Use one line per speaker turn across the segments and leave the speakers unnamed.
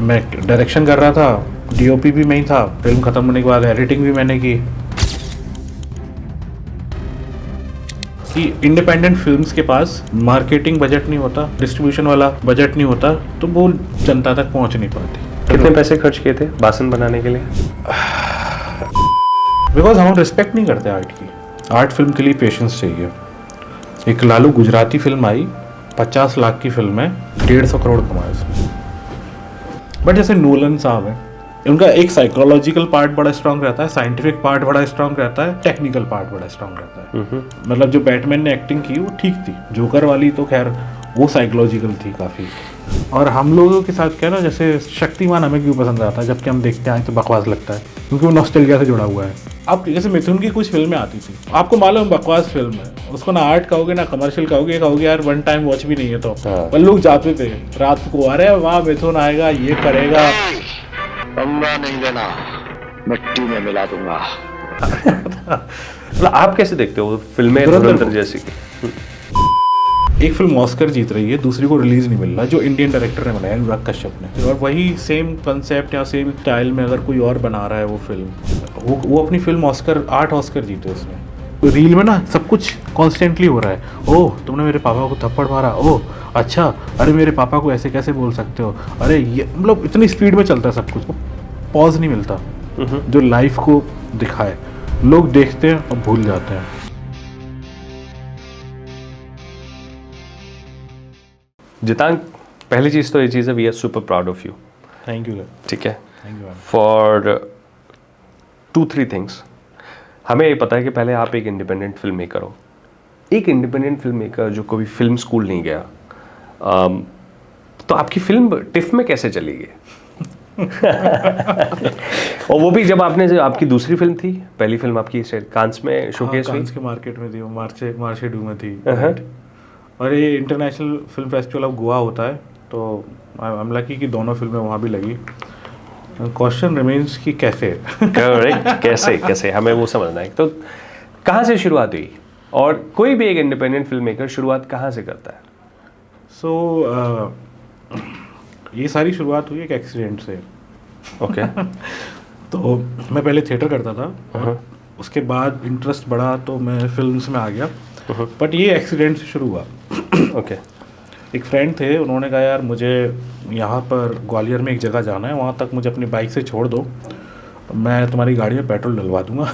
मैं डायरेक्शन कर रहा था, डीओपी भी मैं ही था, फिल्म ख़त्म होने के बाद एडिटिंग भी मैंने की। कि इंडिपेंडेंट फिल्म्स के पास मार्केटिंग बजट नहीं होता, डिस्ट्रीब्यूशन वाला बजट नहीं होता, तो वो जनता तक पहुंच नहीं पाती।
कितने पैसे खर्च किए थे बासन बनाने के लिए?
बिकॉज हम रिस्पेक्ट नहीं करते आर्ट की। आर्ट फिल्म के लिए पेशेंस चाहिए। एक लालू गुजराती फिल्म आई, 50 लाख की फिल्म है, 150 करोड़ कमाए उसने। बट जैसे नोलन साहब हैं, उनका एक साइकोलॉजिकल पार्ट बड़ा स्ट्रांग रहता है, साइंटिफिक पार्ट बड़ा स्ट्रांग रहता है, टेक्निकल पार्ट बड़ा स्ट्रांग रहता है। मतलब जो बैटमैन ने एक्टिंग की वो ठीक थी, जोकर वाली तो खैर वो साइकोलॉजिकल थी काफ़ी। और हम लोगों के साथ क्या ना, जैसे शक्तिमान हमें क्यों पसंद आता है, जबकि हम देखते हैं तो बकवास लगता है, क्योंकि वो नॉस्टैल्जिया से जुड़ा हुआ है। अब जैसे मिथुन की कुछ फिल्में आती थी, आपको मालूम बकवास फिल्म है, उसको ना आर्ट कहोगे ना कमर्शियल कहोगे यार वन टाइम वॉच भी नहीं है। तो पर लोग जाते थे रात को, अरे वाह मिथुन आएगा, ये करेगा,
पंगा नहीं लेना, मिट्टी में मिला दूंगा।
मतलब आप कैसे देखते हो फिल्में धुरंधर जैसी की?
एक फिल्म ऑस्कर जीत रही है, दूसरी को रिलीज नहीं मिल रहा, जो इंडियन डायरेक्टर ने बनाया, अनुराग कश्यप ने, और वही सेम कंसेप्ट या सेम स्टाइल में अगर कोई और बना रहा है वो फिल्म, वो अपनी फिल्म ऑस्कर 8 ऑस्कर जीते उसने। रील में ना सब कुछ कॉन्स्टेंटली हो रहा है। ओह तुमने मेरे पापा को थप्पड़ मारा, ओह अच्छा, अरे मेरे पापा को ऐसे कैसे बोल सकते हो, अरे ये, मतलब इतनी स्पीड में चलता है सब कुछ, पॉज नहीं मिलता जो लाइफ को दिखाए। लोग देखते हैं और भूल जाते हैं।
जितांग, पहली चीज़ तो ये चीज़ है, we are super proud of you.
Thank you.
ठीक है,
थैंक यू
फॉर 2-3 थिंग्स। हमें ये पता है कि पहले आप एक इंडिपेंडेंट फिल्म मेकर हो, एक इंडिपेंडेंट फिल्म मेकर जो कभी फिल्म स्कूल नहीं गया, तो आपकी फिल्म टिफ में कैसे चली गई? और वो भी जब आपकी दूसरी फिल्म थी, पहली फिल्म आपकी कांस में शोकेस हुई,
कांस के मार्केट में थी, वो मार्चे डू में थी। और ये international film festival of Goa होता है, तो आई एम लकी कि दोनों फिल्में वहाँ भी लगी। क्वेश्चन रिमेन्स कि कैसे
करेक्ट, कैसे हमें वो समझना है। तो कहाँ से शुरुआत हुई, और कोई भी एक इंडिपेंडेंट फिल्म मेकर शुरुआत कहाँ से करता है?
ये सारी शुरुआत हुई एक एक्सीडेंट से।
ओके।
तो मैं पहले थिएटर करता था, और उसके बाद इंटरेस्ट बढ़ा तो मैं फिल्म्स में आ गया, बट ये एक्सीडेंट से शुरू हुआ।
ओके।
एक फ्रेंड थे, उन्होंने कहा यार मुझे यहाँ पर ग्वालियर में एक जगह जाना है, वहाँ तक मुझे अपनी बाइक से छोड़ दो, मैं तुम्हारी गाड़ी में पेट्रोल डलवा दूंगा।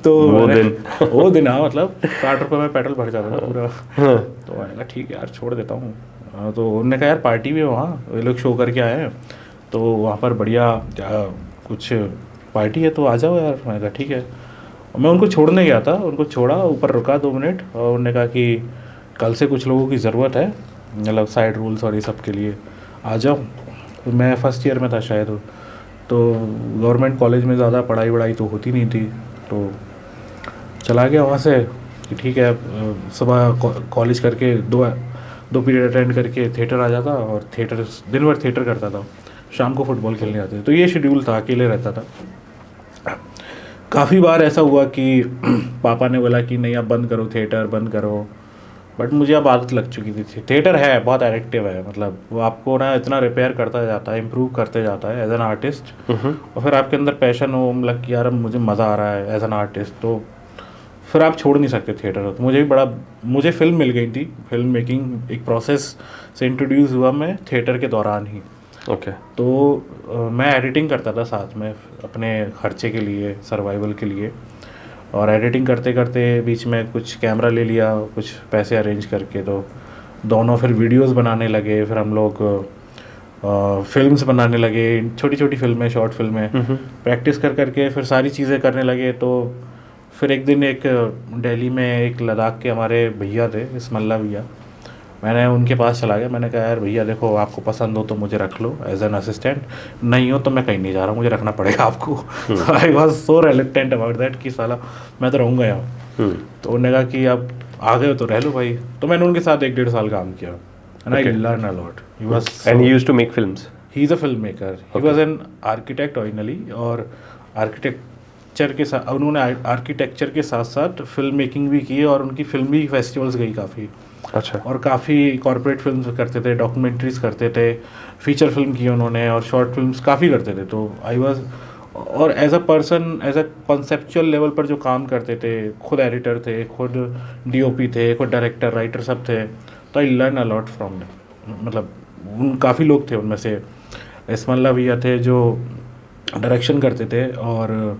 तो वो दिन हाँ, मतलब 60 रुपये में पेट्रोल भर जाता था पूरा। तो मैंने कहा ठीक है यार, छोड़ देता हूँ। तो उन्होंने कहा यार पार्टी भी है वहाँ, ये लोग शो करके आए हैं, तो वहाँ पर बढ़िया कुछ पार्टी है, तो आ जाओ यार। मैंने कहा ठीक है। मैं उनको छोड़ने गया था, उनको छोड़ा, ऊपर रुका 2 मिनट, और उन्होंने कहा कि कल से कुछ लोगों की ज़रूरत है, मतलब साइड रूल्स और ये सब के लिए आ जाओ। तो मैं फर्स्ट ईयर में था शायद, तो गवर्नमेंट कॉलेज में ज़्यादा पढ़ाई तो होती नहीं थी, तो चला गया वहाँ से कि ठीक है, सुबह कॉलेज करके 2 पीरियड अटेंड करके थिएटर आ जाता, और थिएटर दिन भर थिएटर करता था, शाम को फुटबॉल खेलने आते। तो ये शेड्यूल था, अकेले रहता था। काफ़ी बार ऐसा हुआ कि पापा ने बोला कि नहीं अब बंद करो, थिएटर बंद करो, बट मुझे अब आदत लग चुकी थी। थिएटर है बहुत एडिक्टिव है, मतलब वो आपको ना इतना रिपेयर करता जाता है, इम्प्रूव करते जाता है एज एन आर्टिस्ट, और फिर आपके अंदर पैशन हो, मतलब कि यार अब मुझे मज़ा आ रहा है एज एन आर्टिस्ट, तो फिर आप छोड़ नहीं सकते थिएटर। तो मुझे फिल्म मिल गई थी, फिल्म मेकिंग एक प्रोसेस से इंट्रोड्यूस हुआ मैं थिएटर के दौरान ही।
ओके।
तो मैं एडिटिंग करता था साथ में अपने खर्चे के लिए, सर्वाइवल के लिए, और एडिटिंग करते करते बीच में कुछ कैमरा ले लिया, कुछ पैसे अरेंज करके, तो दोनों फिर वीडियोस बनाने लगे, फिर हम लोग फिल्म्स बनाने लगे, छोटी छोटी फिल्में, शॉर्ट फिल्में, प्रैक्टिस कर करके फिर सारी चीज़ें करने लगे। तो फिर एक दिन एक दिल्ली में एक लद्दाख के हमारे भैया थे, इस्मल्ला भैया, मैंने उनके पास चला गया। मैंने कहा यार भैया देखो, आपको पसंद हो तो मुझे रख लो एज एन असिस्टेंट, नहीं हो तो मैं कहीं नहीं जा रहा, मुझे रखना पड़ेगा आपको। I was so reluctant about that कि साला मैं तो रहूँगा यहाँ। तो उन्होंने कहा कि आप आ गए हो तो रह लो भाई। तो मैंने उनके साथ 1-1.5 साल काम किया, and I learn a lot. He was
and he used to make films.
He is a film maker, he was an architect originally, और आर्किटेक्चर के साथ उन्होंने आर्किटेक्चर के साथ साथ फिल्म मेकिंग भी की, और उनकी फिल्म भी फेस्टिवल्स गई काफ़ी।
अच्छा।
और काफ़ी कॉर्पोरेट फिल्म्स करते थे, डॉक्यूमेंट्रीज करते थे, फीचर फिल्म की उन्होंने और शॉर्ट फिल्म्स काफ़ी करते थे। तो आई वाज, और as a person, as a conceptual level पर जो काम करते थे, खुद एडिटर थे, खुद डीओपी थे, खुद डायरेक्टर राइटर सब थे। तो आई लर्न अ लॉट फ्रॉम, मतलब उन काफ़ी लोग थे, उनमें से इसमल्ला भैया थे जो डायरेक्शन करते थे, और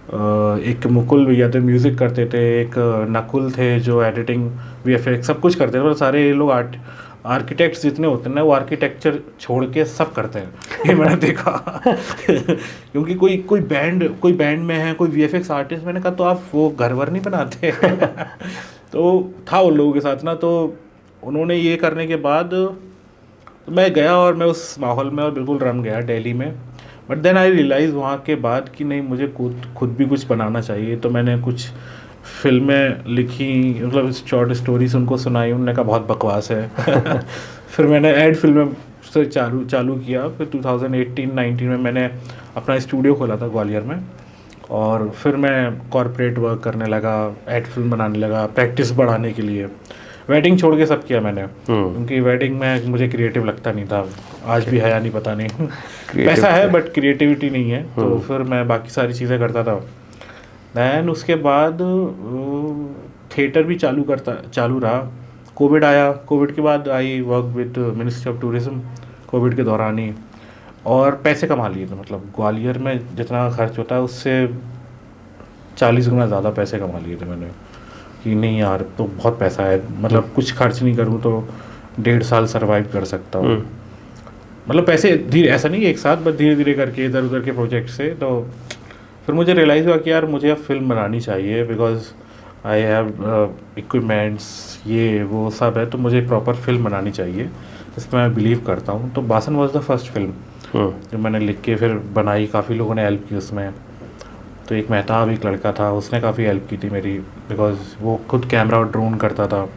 एक मुकुल भैया थे म्यूज़िक करते थे, एक नकुल थे जो एडिटिंग वीएफएक्स सब कुछ करते थे। मतलब सारे ये लोग आर्किटेक्ट्स जितने होते हैं ना, वो आर्किटेक्चर छोड़ के सब करते हैं, ये मैंने देखा। क्योंकि कोई बैंड में है, कोई वीएफएक्स आर्टिस्ट, मैंने कहा तो आप वो घर वर नहीं बनाते। तो था उन लोगों के साथ ना, तो उन्होंने ये करने के बाद मैं गया और मैं उस माहौल में और बिल्कुल रम गया दिल्ली में। बट देन आई रियलाइज़ वहाँ के बाद कि नहीं, मुझे खुद भी कुछ बनाना चाहिए। तो मैंने कुछ फिल्में लिखी, मतलब शॉर्ट स्टोरीज उनको सुनाई, उन्होंने कहा बहुत बकवास है। फिर मैंने एड फिल्में से चालू किया। फिर 2018-19 में मैंने अपना स्टूडियो खोला था ग्वालियर में, और फिर मैं कॉर्पोरेट वर्क करने लगा, एड फिल्म बनाने लगा प्रैक्टिस बढ़ाने के लिए। वेडिंग छोड़ के सब किया मैंने, क्योंकि वेडिंग में मुझे क्रिएटिव लगता नहीं था, आज भी है या नहीं पता नहीं। पैसा है बट क्रिएटिविटी नहीं है, तो फिर मैं बाकी सारी चीज़ें करता था। दैन उसके बाद थिएटर भी चालू रहा। कोविड आया, कोविड के बाद I work with ministry of tourism, Covid के दौरान ही, और पैसे कमा लिए थे। मतलब ग्वालियर में जितना खर्च होता है उससे 40 गुना ज़्यादा पैसे कमा लिए थे मैंने, कि नहीं यार तो बहुत पैसा है, मतलब कुछ खर्च नहीं करूँ तो 1.5 साल सर्वाइव कर सकता हूँ। मतलब पैसे धीरे, ऐसा नहीं एक साथ, बस धीरे धीरे करके इधर उधर के प्रोजेक्ट से। तो फिर मुझे रियलाइज़ हुआ कि यार मुझे अब फिल्म बनानी चाहिए, बिकॉज आई हैव इक्विपमेंट्स, ये वो सब है, तो मुझे प्रॉपर फिल्म बनानी चाहिए, इसमें मैं बिलीव करता हूँ। तो बासन वॉज द फर्स्ट फिल्म जो मैंने लिख के फिर बनाई। काफ़ी लोगों ने हेल्प की उसमें। तो एक मेहताब, एक लड़का था, उसने काफ़ी हेल्प की थी मेरी, बिकॉज वो खुद कैमरा और ड्रोन करता था।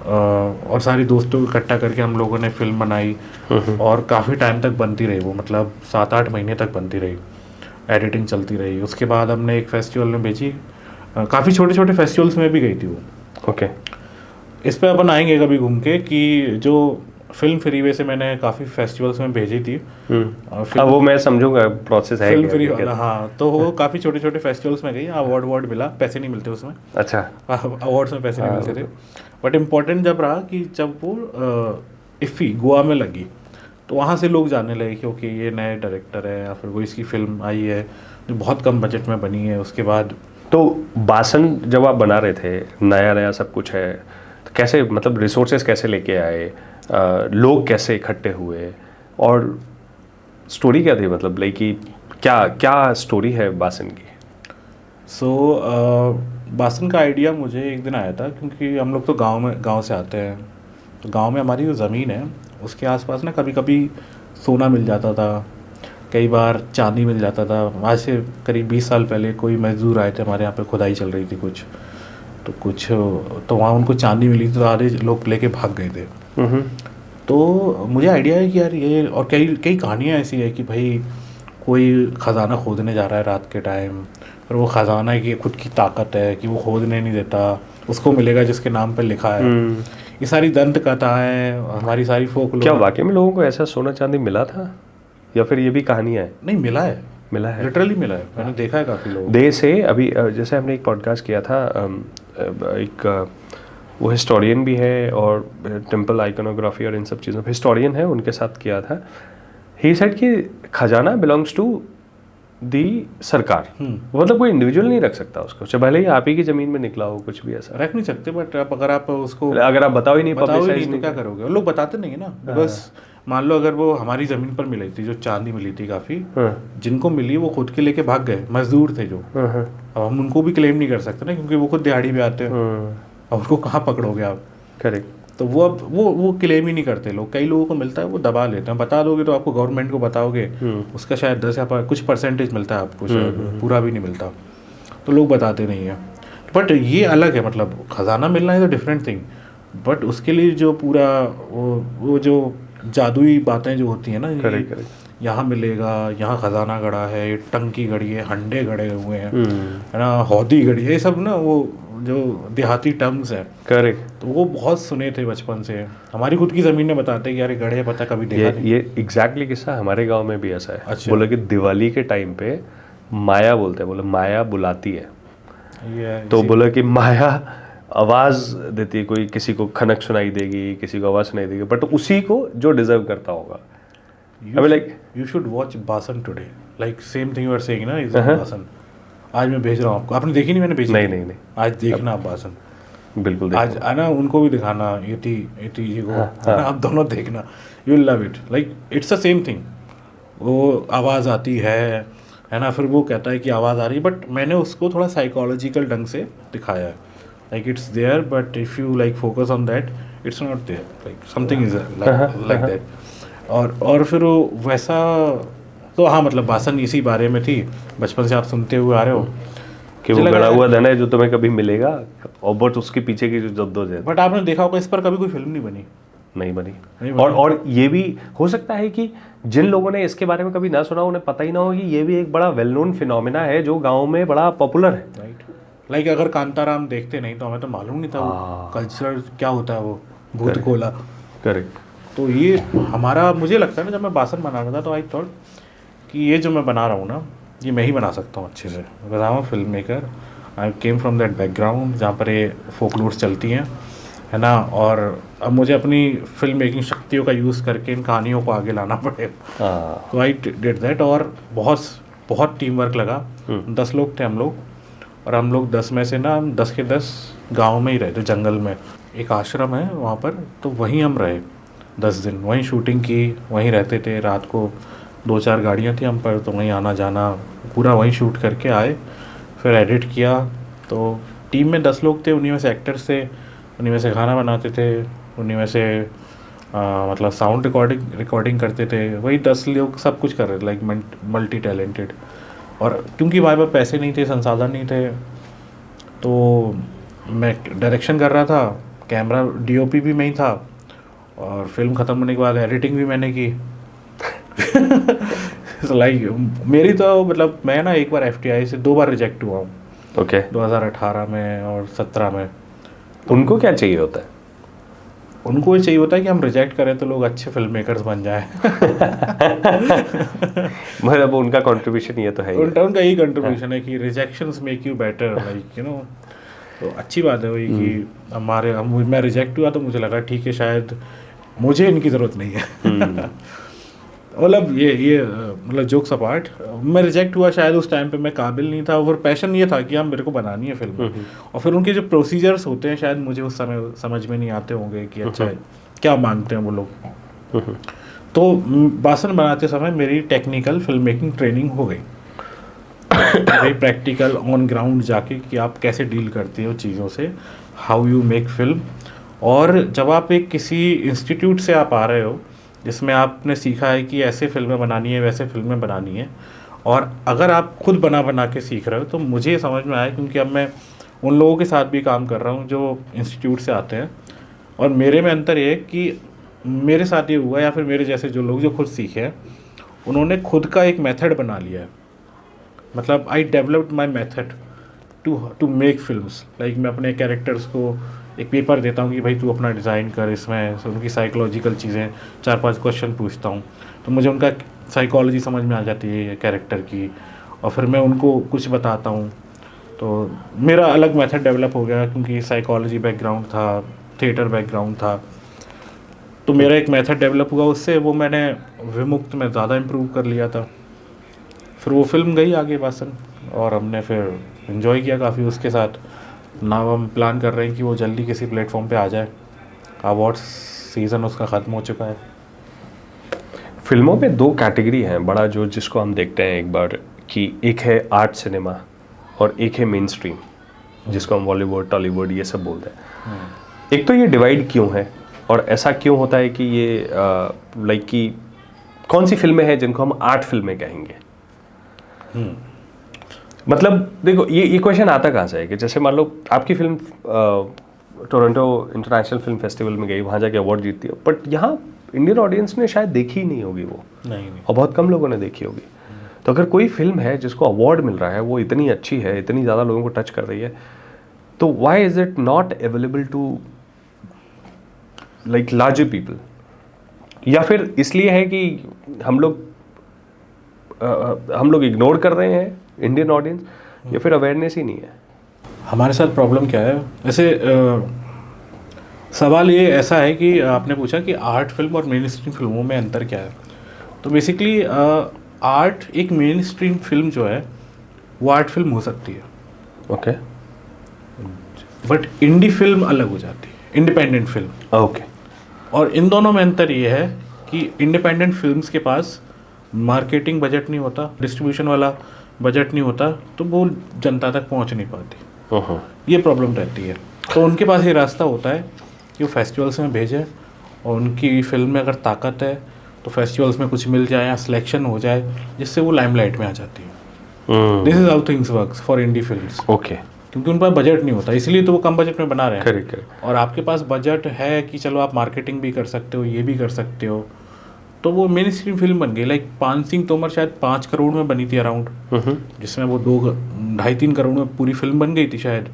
और सारी दोस्तों को इकट्ठा करके हम लोगों ने फिल्म बनाई, और काफ़ी टाइम तक बनती रही वो, मतलब 7-8 महीने तक बनती रही, एडिटिंग चलती रही। उसके बाद हमने एक फेस्टिवल में भेजी, काफ़ी छोटे छोटे फेस्टिवल्स में भी गई थी वो।
ओके।
इस पर अपन आएंगे कभी घूम के, कि जो फिल्म फ्रीवे से मैंने काफ़ी फेस्टिवल्स में भेजी थी।
वो मैं समझूंगा प्रोसेस है
फिल्म फ्री वाला, हाँ। तो वो काफ़ी छोटे छोटे फेस्टिवल्स में गई, अवार्ड मिला, पैसे नहीं मिलते उसमें।
अच्छा।
अवार्ड्स में पैसे नहीं मिलते थे, बट इम्पोर्टेंट जब रहा कि जब वो इफ़ी गोवा में लगी, तो वहाँ से लोग जानने लगे कि ओके ये नए डायरेक्टर है, या फिर वो इसकी फिल्म आई है जो बहुत कम बजट में बनी है। उसके बाद
तो बासन जब आप बना रहे थे, नया नया सब कुछ है, तो कैसे, मतलब रिसोर्सेज कैसे लेके आए, लोग कैसे इकट्ठे हुए, और स्टोरी क्या थी, मतलब लाइक कि क्या स्टोरी है बासन की?
बासन का आइडिया मुझे एक दिन आया था, क्योंकि हम लोग तो गांव से आते हैं। तो गांव में हमारी जो ज़मीन है उसके आसपास ना कभी कभी सोना मिल जाता था, कई बार चांदी मिल जाता था। आज से करीब 20 साल पहले कोई मजदूर आए थे हमारे यहाँ पे, खुदाई चल रही थी कुछ, तो वहाँ उनको चांदी मिली थी, तो आधे लोग लेके भाग गए थे। तो मुझे आइडिया है कि यार ये, और कई कहानियाँ ऐसी है कि भाई कोई ख़जाना खोदने जा रहा है रात के टाइम, और वो ख़जाना की खुद की ताकत है कि वो खोदने नहीं देता, उसको मिलेगा जिसके नाम पर लिखा है। ये सारी दंत कथा है हमारी, सारी फोक।
क्या वाकई में लोगों को ऐसा सोना चांदी मिला था, या फिर ये भी कहानियाँ है?
नहीं, मिला है लिटरली मिला है, मैंने देखा है काफ़ी लोग।
देश से अभी जैसे हमने एक पॉडकास्ट किया था, एक वो हिस्टोरियन भी है और टेम्पल आइकोनोग्राफी और इन सब चीज़ों पर हिस्टोरियन है, उनके साथ किया था। ही सेड कि खजाना बिलोंग्स टू दी सरकार, मतलब कोई इंडिविजुअल नहीं रख सकता उसको, चाहे भले ही आप ही की ज़मीन में निकला हो, कुछ भी ऐसा
रख नहीं सकते। बट अगर आप उसको
बताओ ही नहीं,
तो क्या करोगे? लोग बताते नहीं है ना। बस मान लो अगर वो हमारी ज़मीन पर मिली थी, जो चांदी मिली थी काफ़ी, जिनको मिली वो खुद के लेके भाग गए, मजदूर थे जो। अब हम उनको भी क्लेम नहीं कर सकते ना, क्योंकि वो खुद दिहाड़ी पे आते हैं, और उनको कहाँ पकड़ोगे आप?
करेक्ट।
तो वो क्लेम ही नहीं करते लोग। कई लोगों को मिलता है, वो दबा लेते हैं। बता दोगे तो आपको, गवर्नमेंट को बताओगे, उसका शायद 10 या कुछ परसेंटेज मिलता है आपको, शायद पूरा भी नहीं मिलता, तो लोग बताते नहीं है। बट ये अलग है, मतलब खजाना मिलना है तो डिफरेंट थिंग, बट उसके लिए जो पूरा वो जो जादुई बातें जो होती हैं ना, यहाँ मिलेगा, यहाँ खजाना गड़ा है, टंकी गड़ी है, हंडे गड़े हुए हैं, है ना, हौदी गड़ी है, ये सब ना वो जो देहाती टर्म्स है,
करेक्ट।
तो वो बहुत सुने थे बचपन से। हमारी खुद की ज़मीन में बताते हैं कि यार ये गड़े पता कभी देखा नहीं।
ये एग्जैक्टली किस्सा हमारे गांव में भी ऐसा है।
अच्छा।
बोले कि दिवाली के टाइम पे माया बोलते हैं, बोले माया बुलाती है,
ये
तो बोले कि माया आवाज देती है, कोई किसी को खनक सुनाई देगी, किसी को आवाज सुनाई देगी, बट उसी को जो डिजर्व करता होगा।
you should watch बासन today, like same thing you are saying ना, इज बासन। आज मैं भेज रहा हूँ आपको, आपने देखी नहीं? मैंने भेजी।
नहीं।
आज देखना आप बासन,
बिल्कुल
आज आना, उनको भी दिखाना, इति जी को, है ना, आप दोनों देखना, you will love it. Like it's the same thing. वो आवाज़ आती है ना, फिर वो कहता है कि आवाज़ आ रही है, बट मैंने उसको थोड़ा साइकोलॉजिकल ढंग से दिखाया है। Like it's there, but if you like focus on that, it's not there, like something is like that. और फिर वो वैसा, तो हाँ, मतलब बासन इसी बारे में थी, बचपन से आप सुनते हुए आ रहे हो
कि वो गड़ा हुआ धन है जो तुम्हें कभी मिलेगा, और बट उसके पीछे की जो जद्दोजहद।
बट आपने देखा होगा इस पर कभी कोई फिल्म नहीं बनी।
नहीं बनी। और ये भी हो सकता है कि जिन लोगों ने इसके बारे में कभी ना सुना, उन्हें पता ही ना हो कि ये भी एक बड़ा वेल नोन फिनोमिना है जो गाँव में बड़ा पॉपुलर है।
राइट। लाइक अगर कांताराम देखते नहीं तो हमें तो मालूम नहीं था वो कल्चर क्या होता है, वो भूत कोला।
करेक्ट।
तो ये हमारा, मुझे लगता है ना, जब मैं बासन बना रहा था तो आई थॉट कि ये जो मैं बना रहा हूँ ना, ये मैं ही बना सकता हूँ अच्छे से, because I am a film maker. I came from that background जहाँ पर ये फोकलोर्स चलती हैं, है ना, और अब मुझे अपनी फिल्म मेकिंग शक्तियों का यूज़ करके इन कहानियों को आगे लाना पड़ेगा। तो आई डिड दैट, और बहुत टीम वर्क लगा। 10 लोग थे हम लोग, और हम लोग 10 में से ना, हम 10 के 10 गाँव में ही रहे थे, जंगल में। एक आश्रम है वहाँ पर, तो वहीं हम रहे 10 दिन, वहीं शूटिंग की, वहीं रहते थे। रात को 2-4 गाड़ियाँ थी हम पर, तो वहीं आना जाना, पूरा वहीं शूट करके आए, फिर एडिट किया। तो टीम में 10 लोग थे, उन्हीं में से एक्टर्स थे, उन्हीं में से खाना बनाते थे, उन्हीं में से मतलब साउंड रिकॉर्डिंग करते थे। वही 10 लोग सब कुछ कर रहे थे, लाइक मल्टी टैलेंटेड। और क्योंकि हमारे पास पैसे नहीं थे, संसाधन नहीं थे, तो मैं डायरेक्शन कर रहा था, कैमरा DOP भी मैं ही था, और फिल्म ख़त्म होने के बाद एडिटिंग भी मैंने की। लाइक मेरी तो, मतलब मैं ना एक बार FTI से 2 बार रिजेक्ट हुआ हूँ।
ओके।
2018 में और 17 में।
उनको क्या चाहिए होता है?
उनको ये चाहिए होता है कि हम रिजेक्ट करें तो लोग अच्छे फिल्म मेकर्स बन जाएं।
मतलब उनका कंट्रीब्यूशन ये तो है ही।
उनका यही कंट्रीब्यूशन है कि rejections make you better, like you know. तो अच्छी बात है वही कि मैं रिजेक्ट हुआ, तो मुझे लगा ठीक है, शायद मुझे इनकी ज़रूरत नहीं है। मतलब ये मतलब जोक्स अपार्ट, मैं रिजेक्ट हुआ, शायद उस टाइम पे मैं काबिल नहीं था, और पैशन ये था कि हम मेरे को बनानी है फिल्म। और फिर उनके जो प्रोसीजर्स होते हैं, शायद मुझे उस समय समझ में नहीं आते होंगे कि अच्छा क्या मांगते हैं वो लोग। तो बासन बनाते समय मेरी टेक्निकल फिल्म मेकिंग ट्रेनिंग हो गई, वेरी प्रैक्टिकल ऑन ग्राउंड जाके कि आप कैसे डील करते हो चीज़ों से, हाउ यू मेक फिल्म। और जब आप एक किसी इंस्टीट्यूट से आप आ रहे हो जिसमें आपने सीखा है कि ऐसे फिल्में बनानी है, वैसे फिल्में बनानी है, और अगर आप खुद बना के सीख रहे हो, तो मुझे समझ में आया, क्योंकि अब मैं उन लोगों के साथ भी काम कर रहा हूँ जो इंस्टीट्यूट से आते हैं, और मेरे में अंतर ये है कि मेरे साथ ये हुआ, या फिर मेरे जैसे जो लोग जो खुद सीखे हैं, उन्होंने खुद का एक मेथड बना लिया है। मतलब I developed my method to make films. Like मैं अपने कैरेक्टर्स को एक पेपर देता हूँ कि भाई तू अपना डिज़ाइन कर, इसमें उनकी साइकोलॉजिकल चीज़ें 4-5 क्वेश्चन पूछता हूँ, तो मुझे उनका साइकोलॉजी समझ में आ जाती है कैरेक्टर की, और फिर मैं उनको कुछ बताता हूँ। तो मेरा अलग मेथड डेवलप हो गया, क्योंकि साइकोलॉजी बैकग्राउंड था, थिएटर बैकग्राउंड था, तो मेरा एक मेथड डेवलप हुआ उससे, वो मैंने विमुक्त में ज़्यादा इम्प्रूव कर लिया था। फिर वो फिल्म गई आगे बासन, और हमने फिर एंजॉय किया काफ़ी उसके साथ। नाउ हम प्लान कर रहे हैं कि वो जल्दी किसी प्लेटफॉर्म पे आ जाए। अवार्ड्स सीज़न उसका ख़त्म हो चुका है।
फिल्मों में 2 कैटेगरी हैं बड़ा, जो जिसको हम देखते हैं एक बार, कि एक है आर्ट सिनेमा और एक है मेन स्ट्रीम, जिसको हम बॉलीवुड, टॉलीवुड ये सब बोलते हैं। एक तो ये डिवाइड क्यों है, और ऐसा क्यों होता है कि ये लाइक कि कौन सी फिल्में हैं जिनको हम आर्ट फिल्में कहेंगे? मतलब देखो, ये क्वेश्चन आता कहाँ से है कि जैसे मान लो आपकी film Toronto international film festival में गई, वहाँ जाके अवार्ड जीतती है, बट यहाँ इंडियन ऑडियंस ने शायद देखी ही नहीं होगी वो,
नहीं।
और बहुत कम लोगों ने देखी होगी। तो अगर कोई फिल्म है जिसको अवार्ड मिल रहा है, वो इतनी अच्छी है, इतनी ज़्यादा लोगों को टच कर रही है, तो why is it not available to like larger people? या फिर इसलिए है कि हम लोग इग्नोर कर रहे हैं इंडियन ऑडियंस, या फिर अवेयरनेस ही नहीं है?
हमारे साथ प्रॉब्लम क्या है, वैसे सवाल ये ऐसा है कि आपने पूछा कि आर्ट फिल्म और मेन स्ट्रीम फिल्मों में अंतर क्या है। तो बेसिकली आर्ट, एक मेन स्ट्रीम फिल्म जो है वो आर्ट फिल्म हो सकती है,
ओके,
बट इंडी फिल्म अलग हो जाती है, इंडिपेंडेंट फिल्म।
ओके।
और इन दोनों में अंतर ये है कि इंडिपेंडेंट फिल्म्स के पास मार्केटिंग बजट नहीं होता, डिस्ट्रीब्यूशन वाला बजट नहीं होता, तो वो जनता तक पहुंच नहीं पाती। ये प्रॉब्लम रहती है। तो उनके पास ये रास्ता होता है कि वो फेस्टिवल्स में भेजें, और उनकी फिल्म में अगर ताकत है तो फेस्टिवल्स में कुछ मिल जाए या सिलेक्शन हो जाए, जिससे वो लाइमलाइट में आ जाती है। This is how things works for indie films.
Okay.
क्योंकि उन पास बजट नहीं होता, इसलिए तो वो कम बजट में बना रहे हैं।
करेक्ट।
और आपके पास बजट है कि चलो आप मार्केटिंग भी कर सकते हो, ये भी कर सकते हो, तो वो मेन स्ट्रीम फिल्म बन गई। लाइक पान सिंह तोमर शायद 5 करोड़ में बनी थी अराउंड, जिसमें वो 2-2.5-3 करोड़ में पूरी फिल्म बन गई थी शायद,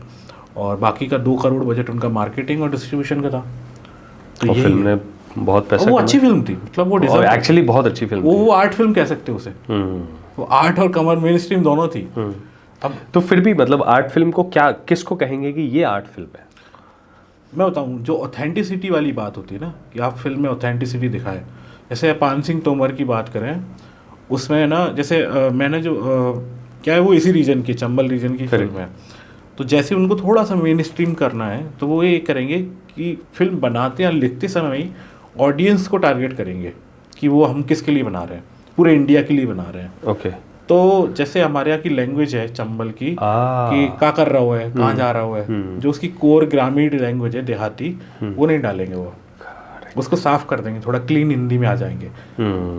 और बाकी का 2 करोड़ बजट उनका मार्केटिंग और डिस्ट्रीब्यूशन का था। तो ये
फिल्म ने बहुत पैसा,
वो अच्छी फिल्म थी, मतलब वो डिजर्व,
एक्चुअली बहुत अच्छी फिल्म,
वो आर्ट फिल्म कह सकते हो उसे। वो आर्ट और कमर मेन स्ट्रीम दोनों थी।
अब तो फिर भी मतलब आर्ट फिल्म को क्या, किसको कहेंगे कि ये आर्ट फिल्म है?
मैं बताऊं, जो ऑथेंटिसिटी वाली बात होती है ना, कि आप फिल्म में ऑथेंटिसिटी दिखाएं। जैसे पान सिंह तोमर की बात करें, उसमें ना जैसे मैंने जो क्या है, वो इसी रीजन की, चंबल रीजन की फिल्म है। तो जैसे उनको थोड़ा सा मेन स्ट्रीम करना है, तो वो ये करेंगे कि फिल्म बनाते या लिखते समय ही ऑडियंस को टारगेट करेंगे कि वो हम किसके लिए बना रहे हैं, पूरे इंडिया के लिए बना रहे हैं।
ओके।
तो जैसे हमारे यहाँ की लैंग्वेज है चंबल की, कि क्या कर रहा हुआ है, कहाँ जा रहा हुआ है, जो उसकी कोर ग्रामीण लैंग्वेज है देहाती, वो नहीं डालेंगे, वो उसको साफ कर देंगे, थोड़ा क्लीन हिंदी में आ जाएंगे।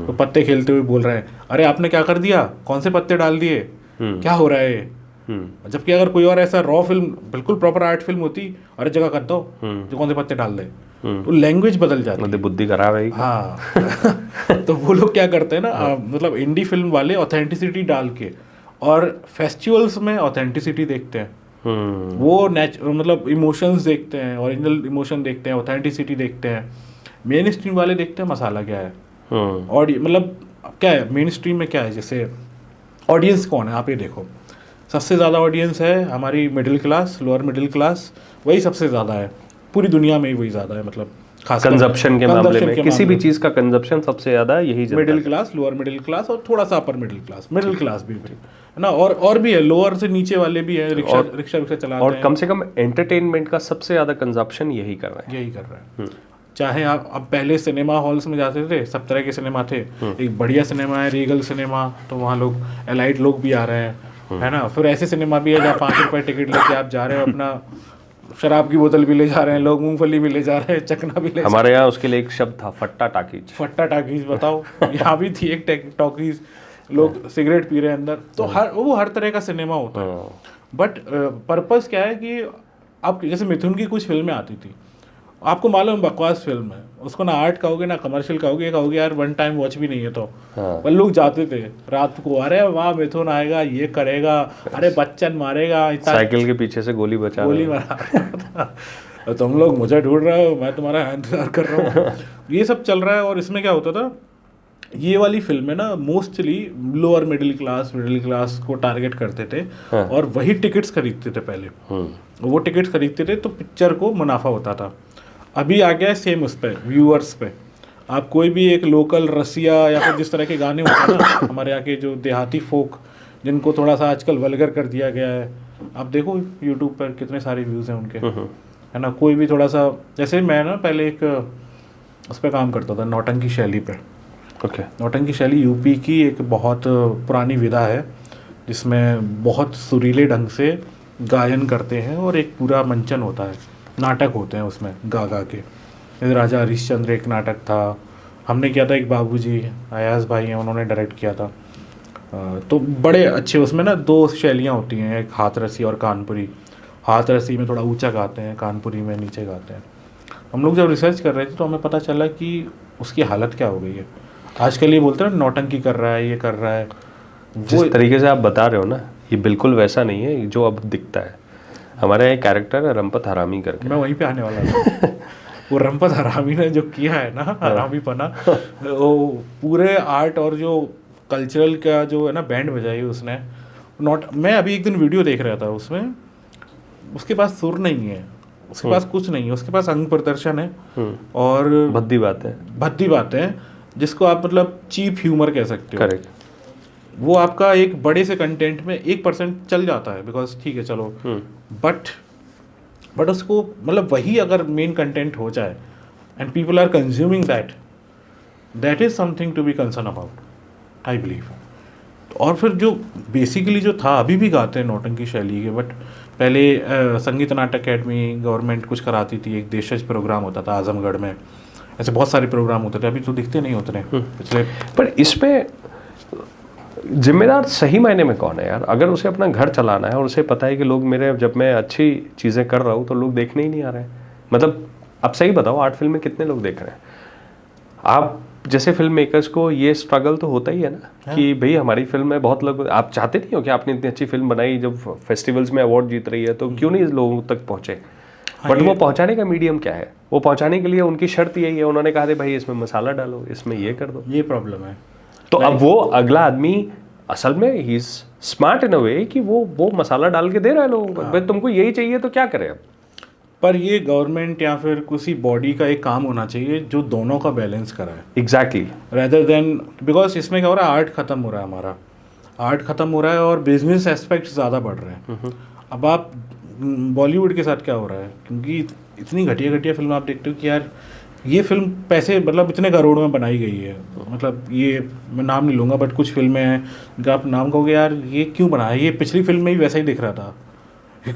तो पत्ते खेलते हुए बोल रहे हैं, अरे आपने क्या कर दिया, कौन से पत्ते डाल दिए, क्या हो रहा है। जबकि अगर कोई और ऐसा रॉ फिल्म, बिल्कुल प्रॉपर आर्ट फिल्म होती, अरे जगह कर दो, जो कौन से पत्ते डाल दे, तो लैंग्वेज बदल जाती है,
बुद्धि खराब है।
हाँ। तो वो लोग क्या करते हैं ना, मतलब इंडी फिल्म वाले ऑथेंटिसिटी डाल के, और फेस्टिवल्स में ऑथेंटिसिटी देखते हैं, वो मतलब इमोशंस देखते हैं, ओरिजिनल इमोशन देखते हैं, ऑथेंटिसिटी देखते हैं। मेन स्ट्रीम वाले देखते हैं मसाला क्या है, और मतलब क्या है मेन स्ट्रीम में, क्या है, जैसे ऑडियंस कौन है, आप ये देखो, सबसे ज़्यादा ऑडियंस है हमारी middle class, lower middle class, वही सबसे ज़्यादा है पूरी दुनिया में ही, वही ज़्यादा है, मतलब खास
कंजप्शन के मामले में किसी भी चीज़ का कंजप्शन सबसे ज़्यादा यही
middle class, lower middle class, और थोड़ा सा अपर मिडिल क्लास भी है ना, और भी है, लोअर से नीचे वाले भी है, रिक्शा चलाते हैं,
और कम से कम एंटरटेनमेंट का सबसे ज़्यादा कंजप्शन यही कर रहे हैं।
चाहे आप, अब पहले सिनेमा हॉल्स में जाते थे, सब तरह के सिनेमा थे, एक बढ़िया सिनेमा है रीगल सिनेमा, तो वहाँ लोग एलाइट लोग भी आ रहे हैं, है ना। फिर ऐसे सिनेमा भी है जहाँ 5 रुपए टिकट लेके आप जा रहे हो, अपना शराब की बोतल भी ले जा रहे हैं लोग, मूंगफली भी ले जा रहे हैं, चकना भी ले,
हमारे यहाँ उसके लिए एक शब्द था, फट्टा टाकीज।
फट्टा टाकीज, बताओ। यहाँ भी थी एक टॉकीज, लोग सिगरेट पी रहे हैं अंदर, तो हर तरह का सिनेमा होता है। बट पर्पस क्या है कि अब जैसे मिथुन की कुछ फिल्में आती थी, आपको मालूम बकवास फिल्म है, उसको ना आर्ट कहोगे ना कमर्शियल कहोगे यार वन टाइम वॉच भी नहीं है, तो पर लोग जाते थे रात को, अरे वाह मिथुन आएगा, ये करेगा, अरे बच्चन मारेगा,
साइकिल के पीछे से गोली
मारा तुम लोग मुझे ढूंढ रहे हो, मैं तुम्हारा इंतजार कर रहा हूँ। ये सब चल रहा है। और इसमें क्या होता था, ये वाली फिल्म है ना, मोस्टली लोअर मिडिल क्लास को टारगेट करते थे, और वही टिकट्स खरीदते थे पहले, वो टिकट्स खरीदते थे तो पिक्चर को मुनाफा होता था। अभी आ गया है सेम उस पर, व्यूअर्स पे। आप कोई भी एक लोकल रसिया या फिर जिस तरह के गाने होते हैं ना हमारे यहाँ के, जो देहाती फोक, जिनको थोड़ा सा आजकल वल्गर कर दिया गया है, आप देखो यूट्यूब पर कितने सारे व्यूज़ हैं उनके, है ना। कोई भी थोड़ा सा, जैसे मैं ना पहले एक उस पर काम करता था, नौटंकी शैली पे।
ओके।
नौटंकी शैली यूपी की एक बहुत पुरानी विधा है, जिसमें बहुत सुरीले ढंग से गायन करते हैं, और एक पूरा मंचन होता है, नाटक होते हैं उसमें गा के। जैसे राजा हरिश्चंद्र एक नाटक था, हमने किया था, एक बाबूजी अयाज भाई हैं, उन्होंने डायरेक्ट किया था। तो बड़े अच्छे, उसमें ना 2 शैलियाँ होती हैं, एक हाथ रसी और कानपुरी। हाथ रसी में थोड़ा ऊंचा गाते हैं, कानपुरी में नीचे गाते हैं। हम लोग जब रिसर्च कर रहे थे तो हमें पता चला कि उसकी हालत क्या हो गई है। आजकल ये बोलते हैं नौटंकी कर रहा है, ये कर रहा है।
जिस तरीके से आप बता रहे हो ना, ये बिल्कुल वैसा नहीं है जो अब दिखता है। हमारा एक कैरेक्टर है रंपत हरामी करके,
मैं वहीं पे आने वाला था। वो रंपत हरामी ने जो किया है ना, हरामी पना, वो पूरे आर्ट और जो कल्चरल का जो है ना बैंड बजाई उसने। मैं अभी एक दिन वीडियो देख रहा था, उसमें उसके पास सुर नहीं है, उसके पास कुछ नहीं है, उसके पास अंग प्रदर्शन है और
भद्दी बात है
जिसको आप मतलब चीप ह्यूमर कह सकते हो।
करेक्ट।
वो आपका एक बड़े से कंटेंट में 1% चल जाता है, बिकॉज ठीक है चलो, बट उसको मतलब वही अगर मेन कंटेंट हो जाए and people are consuming that is something to be concern about, I believe. और फिर जो बेसिकली जो था, अभी भी गाते हैं नौटंकी शैली के, बट पहले संगीत नाटक अकेडमी गवर्नमेंट कुछ कराती थी, एक देशज प्रोग्राम होता था आजमगढ़ में, ऐसे बहुत सारे प्रोग्राम होते थे, अभी तो दिखते नहीं होते पिछले।
पर इसमें जिम्मेदार सही मायने में कौन है यार? अगर उसे अपना घर चलाना है और उसे पता है कि लोग मेरे, जब मैं अच्छी चीज़ें कर रहा हूँ तो लोग देखने ही नहीं आ रहे हैं, मतलब आप सही बताओ आर्ट फिल्म में कितने लोग देख रहे हैं? आप जैसे फिल्म मेकर्स को ये स्ट्रगल तो होता ही है ना कि भाई हमारी फिल्म में बहुत लोग, आप चाहते नहीं हो कि आपने इतनी अच्छी फिल्म बनाई, जब फेस्टिवल्स में अवार्ड जीत रही है तो क्यों नहीं लोगों तक पहुँचे? बट वो पहुंचाने का मीडियम क्या है? वो पहुंचाने के लिए उनकी शर्त यही है, उन्होंने कहा भाई इसमें मसाला डालो, इसमें ये कर दो,
ये प्रॉब्लम है।
तो अब वो अगला आदमी असल में ही इज स्मार्ट इन अ वे कि वो मसाला डाल के दे रहा है लोगों को, भाई तुमको यही चाहिए तो क्या करें अब?
पर ये गवर्नमेंट या फिर किसी बॉडी का एक काम होना चाहिए जो दोनों का बैलेंस कराए,
एग्जैक्टली,
रेदर देन, बिकॉज इसमें क्या हो रहा है, आर्ट खत्म हो रहा है, हमारा आर्ट खत्म हो रहा है और बिजनेस एस्पेक्ट ज़्यादा बढ़ रहे हैं। अब आप बॉलीवुड के साथ क्या हो रहा है, क्योंकि इतनी घटिया घटिया फिल्म आप देखते हो कि यार ये फिल्म पैसे मतलब इतने करोड़ में बनाई गई है, मतलब ये मैं नाम नहीं लूँगा, बट कुछ फिल्में हैं जो आप नाम कहोगे यार ये क्यों बनाया, ये पिछली फिल्म में ही वैसा ही दिख रहा था,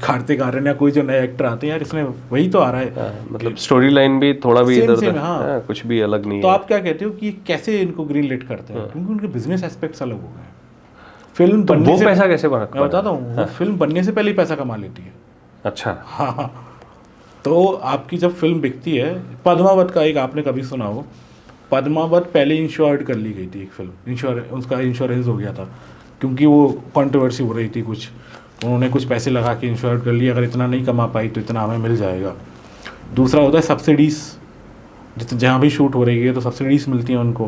कार्तिक आर्यन या कोई जो नए एक्टर आते हैं यार इसमें वही तो आ रहा है,
मतलब स्टोरी लाइन भी थोड़ा भी
सेम
इधर
सेम,
उधर,
हाँ,
कुछ भी अलग नहीं
तो
है।
आप क्या कहते हो कि कैसे इनको ग्रीन लिट करते हैं? क्योंकि उनके बिजनेस एस्पेक्ट्स अलग हो गए। फिल्म
तो
बनने
वो
से
पैसा कैसे बना?
मैं बताता हूँ, वो फिल्म बनने से पहले ही पैसा कमा लेती है।
अच्छा,
हाँ, तो आपकी जब फिल्म बिकती है, पद्मावत का एक आपने कभी सुना हो, पद्मावत पहले इंश्योर्ड कर ली गई थी, एक फिल्म उसका इंश्योरेंस हो गया था क्योंकि वो कंट्रोवर्सी हो रही थी कुछ, उन्होंने कुछ पैसे लगा के इंश्योर्ड कर लिया, अगर इतना नहीं कमा पाई तो इतना हमें मिल जाएगा। दूसरा होता है सब्सिडीज़, जितने जहाँ भी शूट हो रही है तो सब्सिडीज़ मिलती हैं उनको,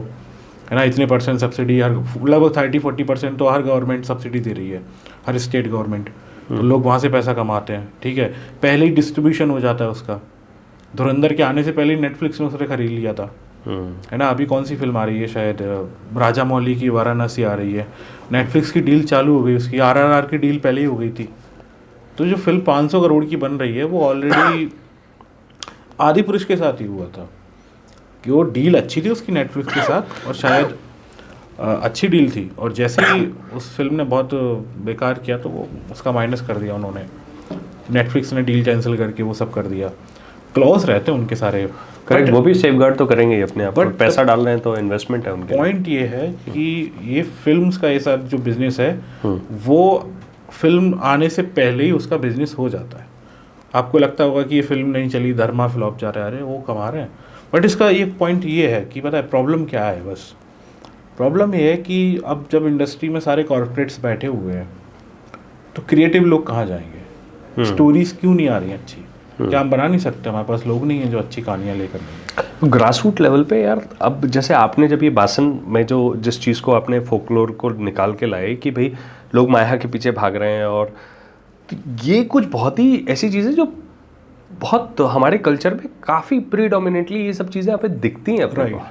है ना, इतने परसेंट सब्सिडी, हर लगभग 30-40% तो हर गवर्नमेंट सब्सिडी दे रही है, हर स्टेट गवर्नमेंट, तो लोग वहाँ से पैसा कमाते हैं, ठीक है, पहले ही डिस्ट्रीब्यूशन हो जाता है उसका। धुरंधर के आने से पहले ही नेटफ्लिक्स ने उसने खरीद लिया था, है ना। अभी कौन सी फिल्म आ रही है, शायद राजा मौली की वाराणसी आ रही है, नेटफ्लिक्स की डील चालू हो गई, उसकी RRR की डील पहले ही हो गई थी। तो जो फिल्म 500 करोड़ की बन रही है वो ऑलरेडी आदिपुरुष के साथ ही हुआ था कि वो डील अच्छी थी उसकी नेटफ्लिक्स के साथ, और शायद अच्छी डील थी, और जैसे ही उस फिल्म ने बहुत बेकार किया तो वो उसका माइनस कर दिया उन्होंने, नेटफ्लिक्स ने डील कैंसिल करके वो सब कर दिया। क्लॉज रहते हैं उनके सारे,
करेक्ट, वो भी सेफगार्ड तो करेंगे ही अपने आप,
but
पैसा डाल रहे हैं तो इन्वेस्टमेंट है उनके।
पॉइंट ये है कि ये फिल्म्स का ये सब जो बिजनेस है वो फिल्म आने से पहले ही उसका बिजनेस हो जाता है। आपको लगता होगा कि ये फिल्म नहीं चली, धर्मा फ्लॉप जा रहा है, अरे वो कमा रहे हैं, बट इसका एक पॉइंट ये है कि पता है प्रॉब्लम क्या है, बस प्रॉब्लम ये है कि अब जब इंडस्ट्री में सारे कॉर्पोरेट्स बैठे हुए हैं तो क्रिएटिव लोग कहाँ जाएंगे? स्टोरीज क्यों नहीं आ रही हैं अच्छी? क्या हम बना नहीं सकते? हमारे पास लोग नहीं हैं जो अच्छी कहानियाँ लेकर नहीं।
ग्रास रूट लेवल पे यार, अब जैसे आपने जब ये बासन में जो जिस चीज़ को आपने फोकलोर को निकाल के लाए कि भाई लोग माया के पीछे भाग रहे हैं, और तो ये कुछ बहुत ही ऐसी चीज़ें जो बहुत हमारे कल्चर में काफ़ी प्रीडोमिनेटली ये सब चीज़ें यहाँ पे दिखती हैं अपने को।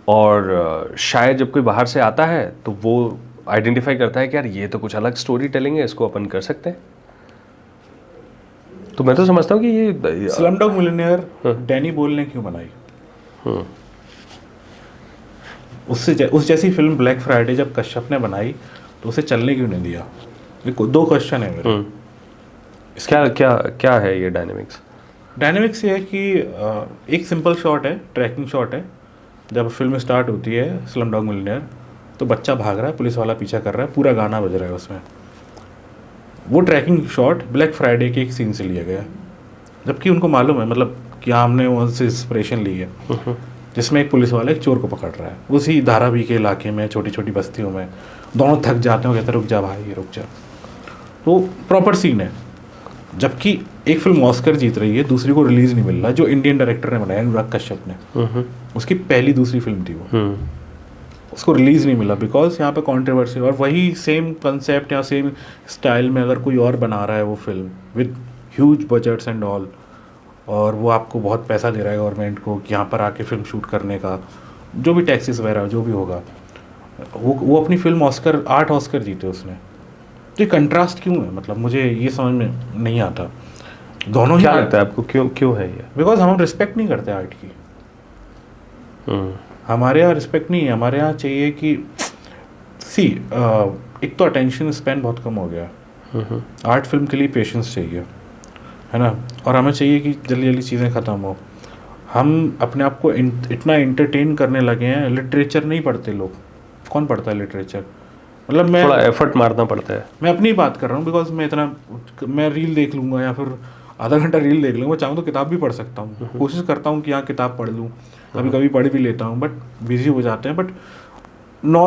और शायद जब कोई बाहर से आता है तो वो आइडेंटिफाई करता है कि यार ये तो कुछ अलग स्टोरी टेलिंग है, इसको अपन कर सकते हैं। तो मैं तो समझता हूँ कि ये
स्लमडॉग मिलियनेयर डैनी बोल ने क्यों बनाई? उस जैसी फिल्म ब्लैक फ्राइडे जब कश्यप ने बनाई तो उसे चलने क्यों नहीं दिया? ये दो क्वेश्चन है मेरे।
क्या क्या क्या है ये डायनेमिक्स?
डायनेमिक्स ये है कि एक सिंपल शॉट है, ट्रैकिंग शॉट है, जब फिल्म स्टार्ट होती है स्लमडॉग मिलियनेयर तो बच्चा भाग रहा है, पुलिस वाला पीछा कर रहा है, पूरा गाना बज रहा है उसमें। वो ट्रैकिंग शॉट ब्लैक फ्राइडे के एक सीन से लिया गया, जबकि उनको मालूम है मतलब कि हमने वहाँ से इंस्पिरेशन ली है, जिसमें एक पुलिस वाला एक चोर को पकड़ रहा है उसी धारावी के इलाके में, छोटी छोटी बस्तियों में। दोनों थक जाते हैं, कहते रुक जा भाई रुक जा। तो प्रॉपर सीन है। जबकि एक फिल्म ऑस्कर जीत रही है, दूसरी को रिलीज नहीं मिल रहा, जो इंडियन डायरेक्टर ने बनाया अनुराग कश्यप ने, उसकी पहली दूसरी फिल्म थी वो, उसको रिलीज नहीं मिला बिकॉज यहाँ पे कंट्रोवर्सी। और वही सेम कंसेप्ट या सेम स्टाइल में अगर कोई और बना रहा है वो film with huge budgets and all, और वो आपको बहुत पैसा दे रहा है गवर्नमेंट को कि यहाँ पर आके फिल्म शूट करने का, जो भी टैक्सेस वगैरह जो भी होगा, वो अपनी फिल्म ऑस्कर 8 ऑस्कर जीते उसने। तो ये कंट्रास्ट क्यों है, मतलब मुझे ये समझ में नहीं आता। दोनों
क्या
ही
लगता है आपको, क्यों है ये?
बिकॉज हम रिस्पेक्ट नहीं करते आर्ट की। हमारे यहाँ रिस्पेक्ट नहीं है, हमारे यहाँ चाहिए कि एक तो अटेंशन स्पैन बहुत कम हो गया। आर्ट फिल्म के लिए पेशेंस चाहिए, है ना, और हमें चाहिए कि जल्दी जल्दी चीज़ें ख़त्म हो। हम अपने आप को इतना एंटरटेन करने लगे हैं। लिटरेचर नहीं पढ़ते लोग, कौन पढ़ता है लिटरेचर? मतलब मैं
थोड़ा एफर्ट मारना पड़ता है।
मैं अपनी बात कर रहा हूँ, बिकॉज मैं रील देख लूँगा या फिर आधा घंटा रील देख लूँगा, चाहूँ तो किताब भी पढ़ सकता हूँ। कोशिश करता हूँ कि हाँ किताब पढ़ लूँ, कभी कभी पढ़ भी लेता हूँ, बट बिजी हो जाते हैं। बट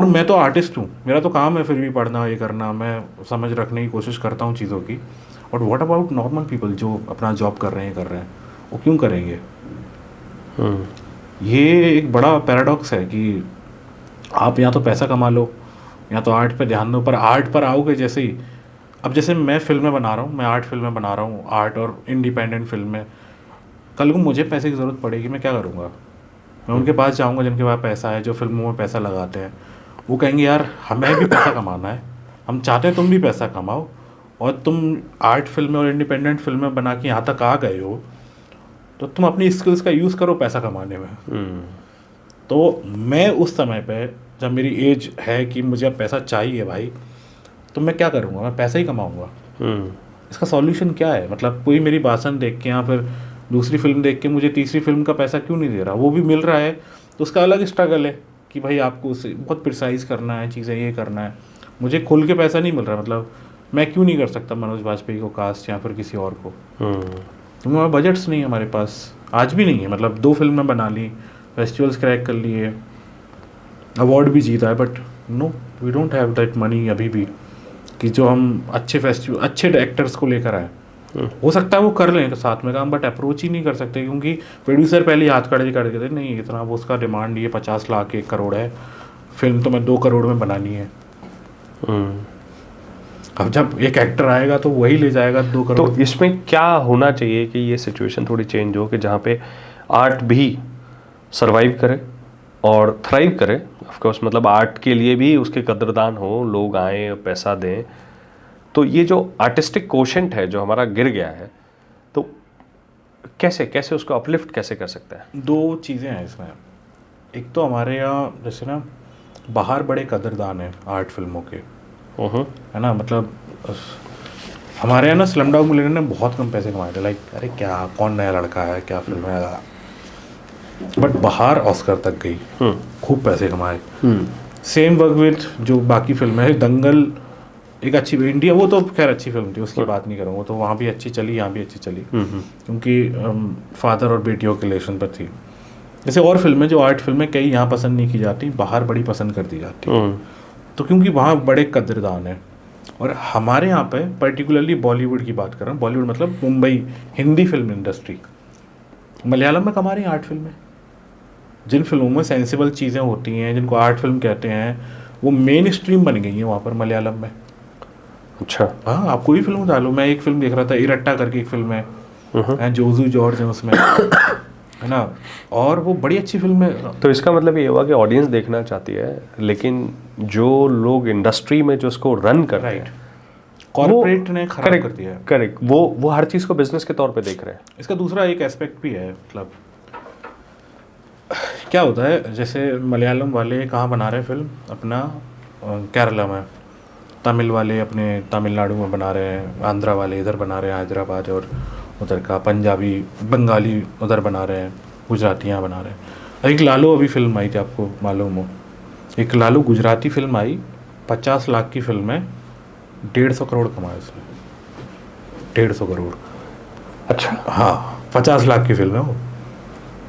मैं तो आर्टिस्ट हूँ, मेरा तो काम है फिर भी पढ़ना, ये करना, मैं समझ रखने की कोशिश करता हूँ चीज़ों की। But what about normal people जो अपना जॉब कर रहे हैं, वो क्यों करेंगे? ये एक बड़ा पैराडॉक्स है कि आप या तो पैसा कमा लो या तो आर्ट पे ध्यान दो। पर आर्ट पर आओगे जैसे ही, अब जैसे मैं फिल्में बना रहा हूँ, मैं आर्ट फिल्में बना रहा हूँ, आर्ट और इंडिपेंडेंट फिल्में, कल को मुझे पैसे की ज़रूरत पड़ेगी, मैं क्या करूँगा? मैं उनके पास जाऊँगा जिनके पास पैसा है, जो फिल्मों में पैसा लगाते हैं। वो कहेंगे यार हमें भी पैसा कमाना है, हम चाहते हैं तुम भी पैसा कमाओ, और तुम आर्ट फिल्में और इंडिपेंडेंट फिल्में बना के यहाँ तक आ गए हो, तो तुम अपनी स्किल्स का यूज़ करो पैसा कमाने में। तो मैं उस समय पे जब मेरी एज है कि मुझे अब पैसा चाहिए भाई, तो मैं क्या करूँगा? मैं पैसा ही कमाऊँगा। इसका सॉल्यूशन क्या है? मतलब कोई मेरी भाषण देख के या फिर दूसरी फिल्म देख के मुझे तीसरी फिल्म का पैसा क्यों नहीं दे रहा? वो भी मिल रहा है तो उसका अलग स्ट्रगल है कि भाई आपको उसे बहुत प्रिसाइज करना है, चीज़ें ये करना है। मुझे खुल के पैसा नहीं मिल रहा, मतलब मैं क्यों नहीं कर सकता मनोज वाजपेयी को कास्ट या फिर किसी और को? क्योंकि हमारे बजट्स नहीं है, हमारे पास आज भी नहीं है। मतलब 2 फिल्में बना ली, फेस्टिवल्स क्रैक कर लिए, अवार्ड भी जीता है, but no we don't have that money अभी भी कि जो हम अच्छे फेस्टिवल अच्छे एक्टर्स को लेकर आए। हो सकता है वो कर लें साथ में काम, बट अप्रोच ही नहीं कर सकते क्योंकि प्रोड्यूसर पहले ही हाथ खड़े कर देते, नहीं इतना वो उसका डिमांड ये 50 लाख 1 करोड़ है, फिल्म तो मैं 2 करोड़ में बनानी है। अब जब एक एक्टर आएगा तो वही ले जाएगा 2 करोड़।
तो इसमें क्या होना चाहिए कि ये सिचुएशन थोड़ी चेंज हो कि जहाँ पे आर्ट भी सर्वाइव करे और थ्राइव करे? ऑफ कोर्स मतलब आर्ट के लिए भी उसके कदरदान हो, लोग आएँ पैसा दें। तो ये जो आर्टिस्टिक कोशेंट है जो हमारा गिर गया है, तो कैसे उसको अपलिफ्ट कैसे कर सकते हैं?
2 चीज़ें हैं इसमें। एक तो हमारे यहाँ जैसे ना बाहर बड़े कदरदान हैं आर्ट फिल्मों के, है ना, मतलब हमारे यहाँ ना स्लमडॉग मिलियनेयर ने बहुत कम पैसे कमाए थे। लाइक अरे क्या कौन नया लड़का है, क्या फिल्म है, बट बाहर ऑस्कर तक गई, खूब पैसे कमाए। सेम वर्क विद जो बाकी फिल्में हैं। दंगल एक अच्छी इंडिया, वो तो खैर अच्छी फिल्म थी, उसकी बात नहीं करूँगा, वो तो वहाँ भी अच्छी चली, यहाँ भी अच्छी चली, क्योंकि फादर और बेटियों के रिलेशन पर थी। जैसे और फिल्में जो आर्ट फिल्में कई यहाँ पसंद नहीं की जाती, बाहर बड़ी पसंद कर दी जाती, तो क्योंकि वहाँ बड़े कदरदान है। और हमारे यहाँ पे पर्टिकुलरली बॉलीवुड की बात कर रहा हूँ, बॉलीवुड मतलब मुंबई, हिंदी फिल्म इंडस्ट्री, मलयालम में कमा रही हैं आर्ट फिल्में। जिन फिल्मों में सेंसिबल चीज़ें होती हैं, जिनको आर्ट फिल्म कहते हैं, वो मेन स्ट्रीम बन गई हैं वहाँ पर मलयालम में।
अच्छा,
हाँ, आप कोई फिल्म डालो। मैं एक फिल्म देख रहा था, इरट्टा करके एक फिल्म है, जोजू जॉर्ज है उसमें, है ना, और वो बड़ी अच्छी फिल्म है।
तो इसका मतलब ये हुआ कि ऑडियंस देखना चाहती है, लेकिन जो लोग इंडस्ट्री में जो उसको रन कर रहे हैं,
कॉर्पोरेट ने खराब कर दिया है।
करेक्ट, वो हर चीज़ को बिजनेस के तौर पे देख रहे हैं।
इसका दूसरा एक एस्पेक्ट भी है, मतलब क्या होता है, जैसे मलयालम वाले कहाँ बना रहे हैं फिल्म, अपना केरला में, तमिल वाले अपने तमिलनाडु में बना रहे हैं, आंध्रा वाले इधर बना रहे हैं, हैदराबाद और उधर का, पंजाबी बंगाली उधर बना रहे हैं, गुजराती यहाँ बना रहे हैं। एक लालू अभी फिल्म आई थी, आपको मालूम हो, एक लालू गुजराती फिल्म आई, 50 लाख की फिल्म है, 150 करोड़ कमाए उसने, 150 करोड़।
अच्छा,
हाँ, 50 लाख की फिल्म है वो,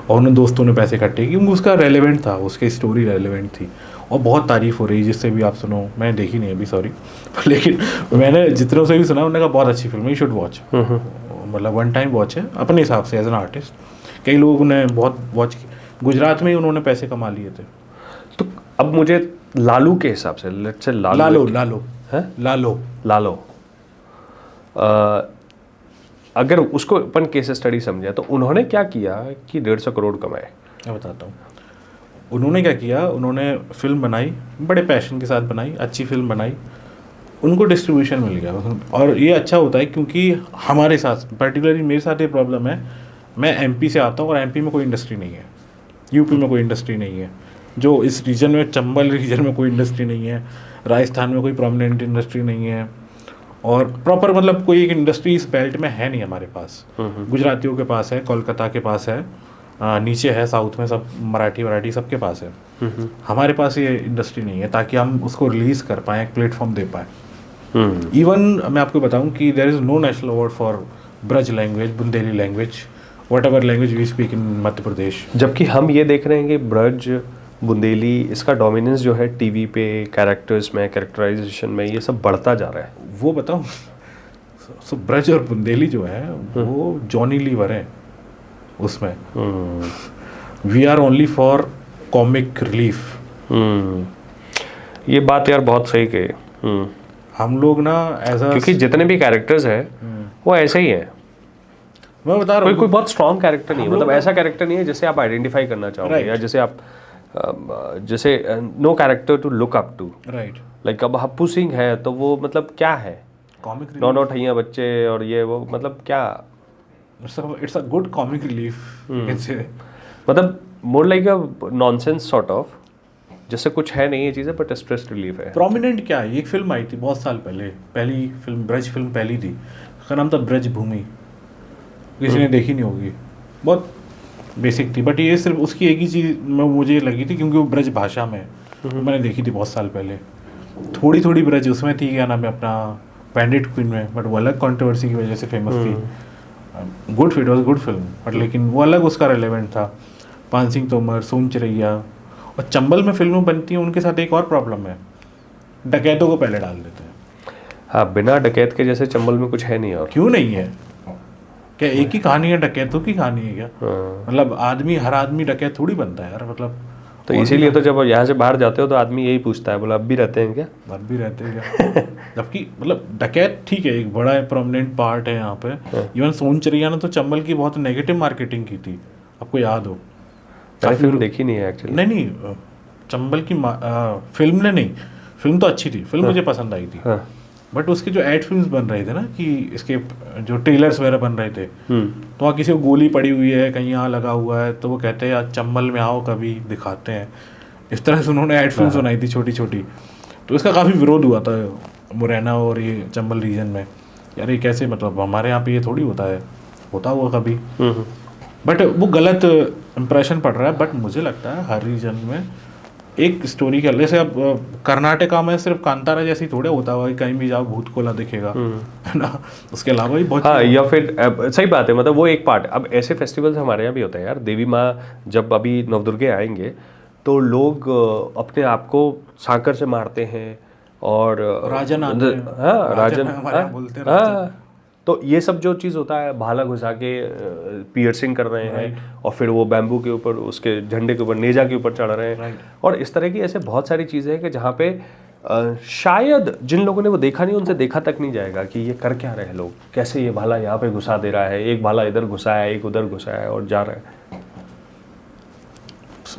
और उन दोस्तों ने पैसे इकट्ठे किए क्योंकि उसका रेलेवेंट था, उसकी स्टोरी रेलेवेंट थी, और बहुत तारीफ़ हो रही है, जिससे भी आप सुनो, मैंने देखी नहीं अभी सॉरी लेकिन मैंने जितनों से भी सुना उन्होंने कहा बहुत अच्छी फिल्म है, यू शुड वॉच, मतलब वन टाइम वॉच है अपने हिसाब से एज एन आर्टिस्ट। कई लोगों ने बहुत वॉच की, गुजरात में ही उन्होंने पैसे कमा लिए थे।
तो अब मुझे लालू के हिसाब से, लेट्स से
लालो
है लालो, अगर उसको अपन केस स्टडी समझे तो उन्होंने क्या किया कि 150 करोड़ कमाए।
मैं बताता हूँ उन्होंने क्या किया, उन्होंने फिल्म बनाई, बड़े पैशन के साथ बनाई, अच्छी फिल्म बनाई, उनको डिस्ट्रीब्यूशन मिल गया। और ये अच्छा होता है क्योंकि हमारे साथ पर्टिकुलरली मेरे साथ ये प्रॉब्लम है, मैं एमपी से आता हूँ और एमपी में कोई इंडस्ट्री नहीं है, यूपी में कोई इंडस्ट्री नहीं है, जो इस रीजन में चंबल रीजन में कोई इंडस्ट्री नहीं है, राजस्थान में कोई प्रोमिनेंट इंडस्ट्री नहीं है, और प्रॉपर मतलब कोई एक इंडस्ट्री इस बेल्ट में है नहीं हमारे पास। गुजरातियों के पास है, कोलकाता के पास है, नीचे है साउथ में सब मराठी सबके पास है, हमारे पास ये इंडस्ट्री नहीं है ताकि हम उसको रिलीज़ कर पाएँ, एक प्लेटफॉर्म दे पाएँ। इवन मैं आपको बताऊं कि there is no national award for Braj language, Bundeli language, whatever language we speak in Madhya Pradesh.
जबकि हम ये देख रहे हैं कि ब्रज बुंदेली इसका डोमिनेंस जो है टीवी पे, कैरेक्टर्स में, कैरेक्टराइजेशन में, ये सब बढ़ता जा रहा है।
वो बताऊं, सो ब्रज और बुंदेली जो है वो जॉनी लीवर है उसमें, we are only for comic relief.
ये बात यार बहुत सही कही।
हम लोग ना एज अ,
क्योंकि जितने भी कैरेक्टर्स हैं वो ऐसे ही हैं,
मैं बता रहा हूँ
कोई बहुत स्ट्रॉन्ग कैरेक्टर नहीं है, मतलब ऐसा कैरेक्टर नहीं है जिसे आप आइडेंटिफाई करना चाहोगे,
Right.
या जिसे आप जैसे no character to look up to,
right,
like अब हप्पू सिंह है तो वो मतलब क्या है,
कॉमिक
नौ ठैया बच्चे और ये वो, मतलब क्या,
it's a good comic relief,
मतलब more like a nonsense sort of, जैसे कुछ है नहीं ये चीज़ें, बट स्ट्रेस रिलीफ है।
प्रोमिनेंट क्या है, एक फिल्म आई थी बहुत साल पहले, पहली फिल्म ब्रज फिल्म पहली थी, उसका नाम था ब्रज भूमि, किसी ने देखी नहीं होगी, बहुत बेसिक थी, बट ये सिर्फ उसकी एक ही चीज़ में मुझे लगी थी क्योंकि वो ब्रज भाषा में, मैंने देखी थी बहुत साल पहले, थोड़ी थोड़ी ब्रज उसमें थी, क्या नाम है अपना पैंडिट क्वीन में, बट वो अलग कंट्रोवर्सी की वजह से फेमस थी। Good fit was good film, but लेकिन वो अलग उसका रेलेवेंट था। पान सिंह तोमर, सोन चिरैया, और चंबल में फिल्में बनती हैं उनके साथ एक और प्रॉब्लम है, डकैतों को पहले डाल देते हैं।
हाँ, बिना डकैत के जैसे चंबल में कुछ है नहीं। और
क्यों नहीं है, क्या एक ही कहानी है, डकैतों की कहानी है क्या? मतलब आदमी, हर आदमी डकैत थोड़ी बनता है यार, मतलब
तो इसीलिए तो जब यहाँ से बाहर जाते हो तो आदमी यही पूछता है, बोला अब भी रहते हैं क्या,
अब भी रहते हैं क्या? जबकि मतलब डकैत ठीक है, एक बड़ा प्रोमिनेंट पार्ट है यहाँ पे। इवन सोन चिरैया ने तो चंबल की बहुत नेगेटिव मार्केटिंग की थी, आपको याद हो।
मैंने फिल्म देखी नहीं है एक्चुअली।
नहीं, चंबल की फिल्म ने नहीं, फिल्म तो अच्छी थी, फिल्म मुझे पसंद आई थी, बट उसके जो एड फिल्म्स बन रहे थे ना, कि इसके जो ट्रेलर्स वगैरह बन रहे थे, तो वहाँ किसी को गोली पड़ी हुई है, कहीं यहाँ लगा हुआ है, तो वो कहते हैं यार चंबल में आओ कभी दिखाते हैं, इस तरह से उन्होंने एड फिल्म्स बनाई थी छोटी छोटी। तो इसका काफ़ी विरोध हुआ था मुरैना और ये चंबल रीजन में, यार ये कैसे, मतलब हमारे यहाँ पे ये थोड़ी होता है, होता हुआ कभी, बट वो गलत इम्प्रेशन पड़ रहा है। बट मुझे लगता है हर रीजन में एक स्टोरी का, जैसे अब कर्नाटका में सिर्फ कांतारा जैसी थोड़े होता हुआ कहीं भी जाओ भूत कोला दिखेगा, है ना, उसके अलावा भी बहुत।
हाँ, या फिर सही बात है, मतलब वो एक पार्ट। अब ऐसे फेस्टिवल्स हमारे यहाँ भी होते हैं यार, देवी माँ जब अभी नवदुर्गे आएंगे तो लोग अपने आप को सांकर से मारते हैं, और
राजन आते हैं,
हाँ राजन,
हमारे यहाँ बोलते हैं राजन।
तो ये सब जो चीज़ होता है, भाला घुसा के पियर्सिंग कर रहे हैं, और फिर वो बैम्बू के ऊपर, उसके झंडे के ऊपर, नेजा के ऊपर चढ़ रहे हैं, और इस तरह की ऐसे बहुत सारी चीज़ें हैं कि जहाँ पे शायद जिन लोगों ने वो देखा नहीं, उनसे देखा तक नहीं जाएगा कि ये कर क्या रहे हैं लोग, कैसे ये भाला यहाँ पे घुसा दे रहा है, एक भाला इधर घुसा है, एक उधर घुसा है, और जा रहा है।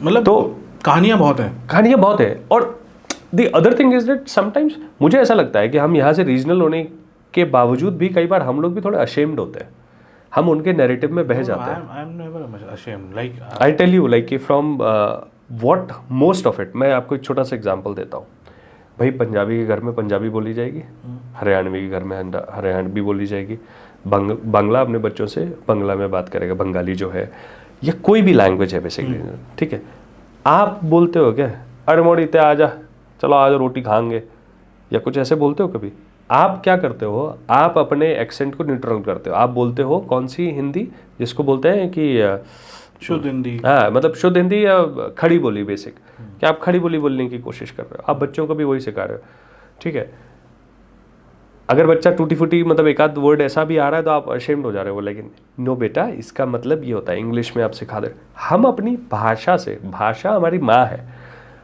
मतलब तो कहानियाँ बहुत है।
और the other thing is that sometimes मुझे ऐसा लगता है कि हम यहाँ से रीजनल होने के बावजूद भी कई बार हम लोग भी थोड़े अशेम्ड होते हैं, हम उनके नैरेटिव में बह जाते हैं। I tell you, like from what most of it, मैं आपको एक छोटा सा एग्जांपल देता हूँ। भाई पंजाबी के घर में पंजाबी बोली जाएगी, हरियाणवी के घर में हरियाणवी बोली जाएगी, बांग्ला अपने बच्चों से बांग्ला में बात करेगा, बंगाली जो है, या कोई भी लैंग्वेज है बेसिकली, ठीक है। आप बोलते हो क्या, अरे मोड़ी ते आ जा, चलो आज रोटी खाएंगे, या कुछ ऐसे बोलते हो कभी? आप क्या करते हो, आप अपने एक्सेंट को न्यूट्रल करते हो, आप बोलते हो कौन सी हिंदी जिसको बोलते हैं कि
शुद्ध हिंदी।
हाँ, मतलब शुद्ध हिंदी या खड़ी बोली बेसिक, कि आप खड़ी बोली बोलने की कोशिश कर रहे हो, आप बच्चों को भी वही सिखा रहे हो, ठीक है। अगर बच्चा टूटी फूटी मतलब एक आध वर्ड ऐसा भी आ रहा है तो आप अशेम्ड हो जा रहे हो, लेकिन नो बेटा इसका मतलब ये होता है, इंग्लिश में आप सिखा दे। हम अपनी भाषा से, भाषा हमारी माँ है,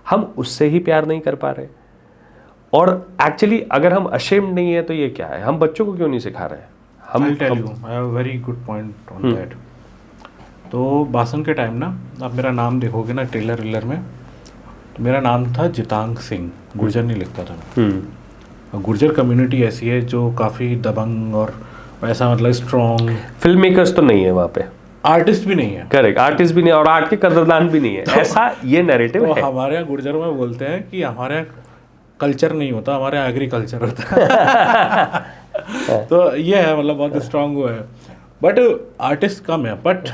हम उससे ही प्यार नहीं कर पा रहे। और एक्चुअली अगर हम अशेम्ड नहीं है तो ये क्या है, हम बच्चों को क्यों नहीं सिखा रहे हैं?
I'll tell you, I have a very good point on that. तो बासन के टाइम ना, आप मेरा नाम देखोगे ना ट्रेलर वेलर में, तो मेरा नाम था जितांग सिंह, गुर्जर नहीं लिखता था मैं। और गुर्जर कम्युनिटी ऐसी है जो काफ़ी दबंग और ऐसा मतलब स्ट्रॉन्ग,
फिल्म मेकर्स तो नहीं है वहाँ पे,
आर्टिस्ट भी नहीं है।
करेक्ट, आर्टिस्ट भी नहीं और आर्ट के कदरदान भी नहीं है, ऐसा ये नैरेटिव
तो
है।
हमारे यहाँ गुर्जरों में बोलते हैं कि हमारे यहाँ कल्चर नहीं होता, हमारे यहाँ एग्रीकल्चर होता है। तो ये है मतलब बहुत स्ट्रांग वो है, बट आर्टिस्ट कम है। बट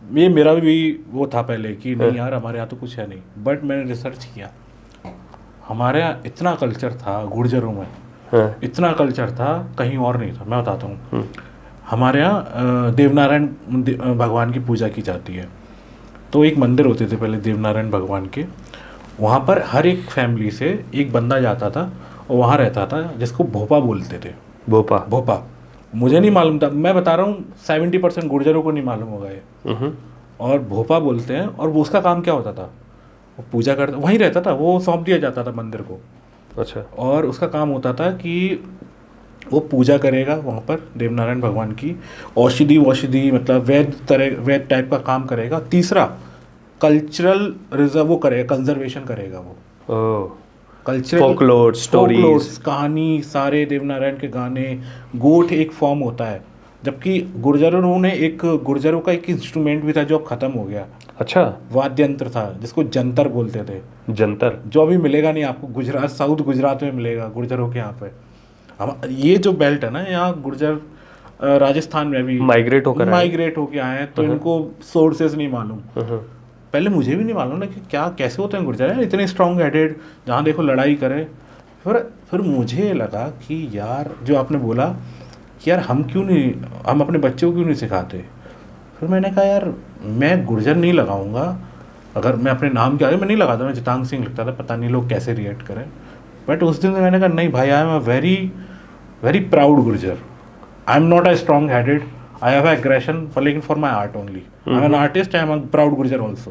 ये मेरा भी वो था पहले कि नहीं यार हमारे यहाँ तो कुछ है नहीं, बट मैंने रिसर्च किया, हमारे यहाँ इतना कल्चर था गुर्जरों में, इतना कल्चर था कहीं और नहीं था। मैं बताता हूँ, हमारे यहाँ देवनारायण भगवान की पूजा की जाती है। तो एक मंदिर होते थे पहले देवनारायण भगवान के, वहाँ पर हर एक फैमिली से एक बंदा जाता था और वहाँ रहता था, जिसको भोपा बोलते थे।
भोपा,
भोपा मुझे नहीं मालूम था, मैं बता रहा हूँ 70% गुर्जरों को नहीं मालूम होगा ये। और भोपा बोलते हैं, और वो उसका काम क्या होता था, वो पूजा करता, वहीं रहता था, वो सौंप दिया जाता था मंदिर को।
अच्छा।
और उसका काम होता था कि वो पूजा करेगा वहाँ पर देवनारायण भगवान की, औषधि वौषधि मतलब वैद टाइप का काम करेगा। तीसरा कल्चरल रिजर्व वो करेगा, कंजर्वेशन करेगा वो, कल्चरल
फोकलोर स्टोरीज,
कहानी, सारे देवनारायण के गाने। गोठ एक फॉर्म होता है, जबकि गुर्जरों का एक इंस्ट्रूमेंट भी था जो खत्म हो गया।
अच्छा,
वाद्य यंत्र था जिसको जंतर बोलते थे।
जंतर
जो अभी मिलेगा नहीं आपको, गुजरात साउथ गुजरात में मिलेगा गुर्जरों के यहाँ पे। हम ये जो बेल्ट है ना, यहाँ गुर्जर राजस्थान में भी माइग्रेट होकर आए हैं, तो इनको सोर्सेज नहीं मालूम। पहले मुझे भी नहीं मालूम ना कि क्या कैसे होते हैं गुर्जर, है इतने स्ट्रॉन्ग हेडेड, जहाँ देखो लड़ाई करे। फिर मुझे लगा कि यार जो आपने बोला कि यार हम अपने बच्चों को क्यों नहीं सिखाते। फिर मैंने कहा यार मैं गुर्जर नहीं लगाऊंगा, अगर मैं अपने नाम के आगे मैं नहीं लगाता, मैं जितांग सिंह लिखता था, पता नहीं लोग कैसे रिएक्ट करें। बट उस दिन मैंने कहा नहीं भाई, I am a very very proud Gurjar, I am not a strong headed, I have aggression, but लेकिन for my art only. I'm an artist, I'm a proud Gurjar also.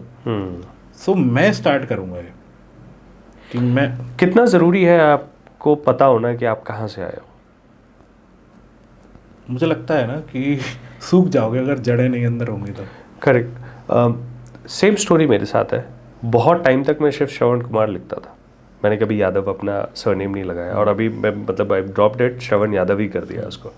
So मैं स्टार्ट करूँगा ये कि मैं,
कितना ज़रूरी है आपको पता होना कि आप कहाँ से आए हो?
मुझे लगता है ना कि सूख जाओगे अगर जड़ें नहीं अंदर होंगी तो।
करेक्ट, सेम स्टोरी मेरे साथ है। बहुत टाइम तक मैं सिर्फ श्रवण कुमार लिखता था, मैंने कभी यादव अपना सरनेम नहीं लगाया, और अभी मैं मतलब आई ड्रॉप्ड इट, श्रवण यादव ही कर दिया उसको।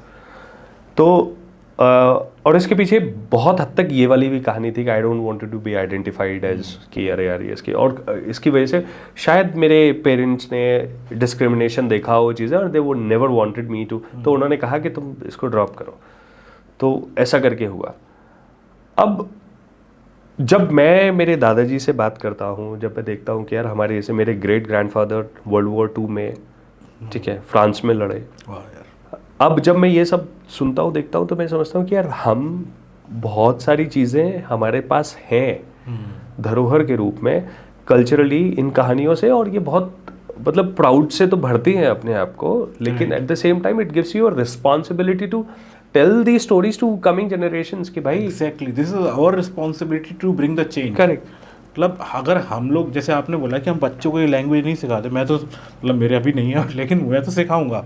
तो और इसके पीछे बहुत हद तक ये वाली भी कहानी थी कि I don't wanted to be identified as कि अरे यार ये इसकी, और इसकी वजह से शायद मेरे पेरेंट्स ने डिस्क्रिमिनेशन देखा वो चीज़ें, और दे वो नेवर वांटेड मी टू, तो उन्होंने कहा कि तुम इसको ड्रॉप करो, तो ऐसा करके हुआ। अब जब मैं मेरे दादाजी से बात करता हूँ, जब मैं देखता हूँ कि यार हमारे जैसे मेरे ग्रेट ग्रैंडफादर वर्ल्ड वॉर 2 में, ठीक है, फ्रांस में लड़े। अब जब मैं ये सब सुनता हूँ, देखता हूँ, तो मैं समझता हूँ कि यार हम बहुत सारी चीज़ें हमारे पास हैं धरोहर के रूप में, कल्चरली इन कहानियों से, और ये बहुत मतलब प्राउड से तो भरती हैं अपने आप को, लेकिन at the same time it gives you a responsibility to tell the stories to coming generations कि भाई
exactly this is our responsibility to bring the change.
Correct.
मतलब अगर हम लोग, जैसे आपने बोला कि हम बच्चों को ये लैंग्वेज नहीं सिखाते, मैं तो मतलब मेरे अभी नहीं है, लेकिन मैं तो सिखाऊंगा।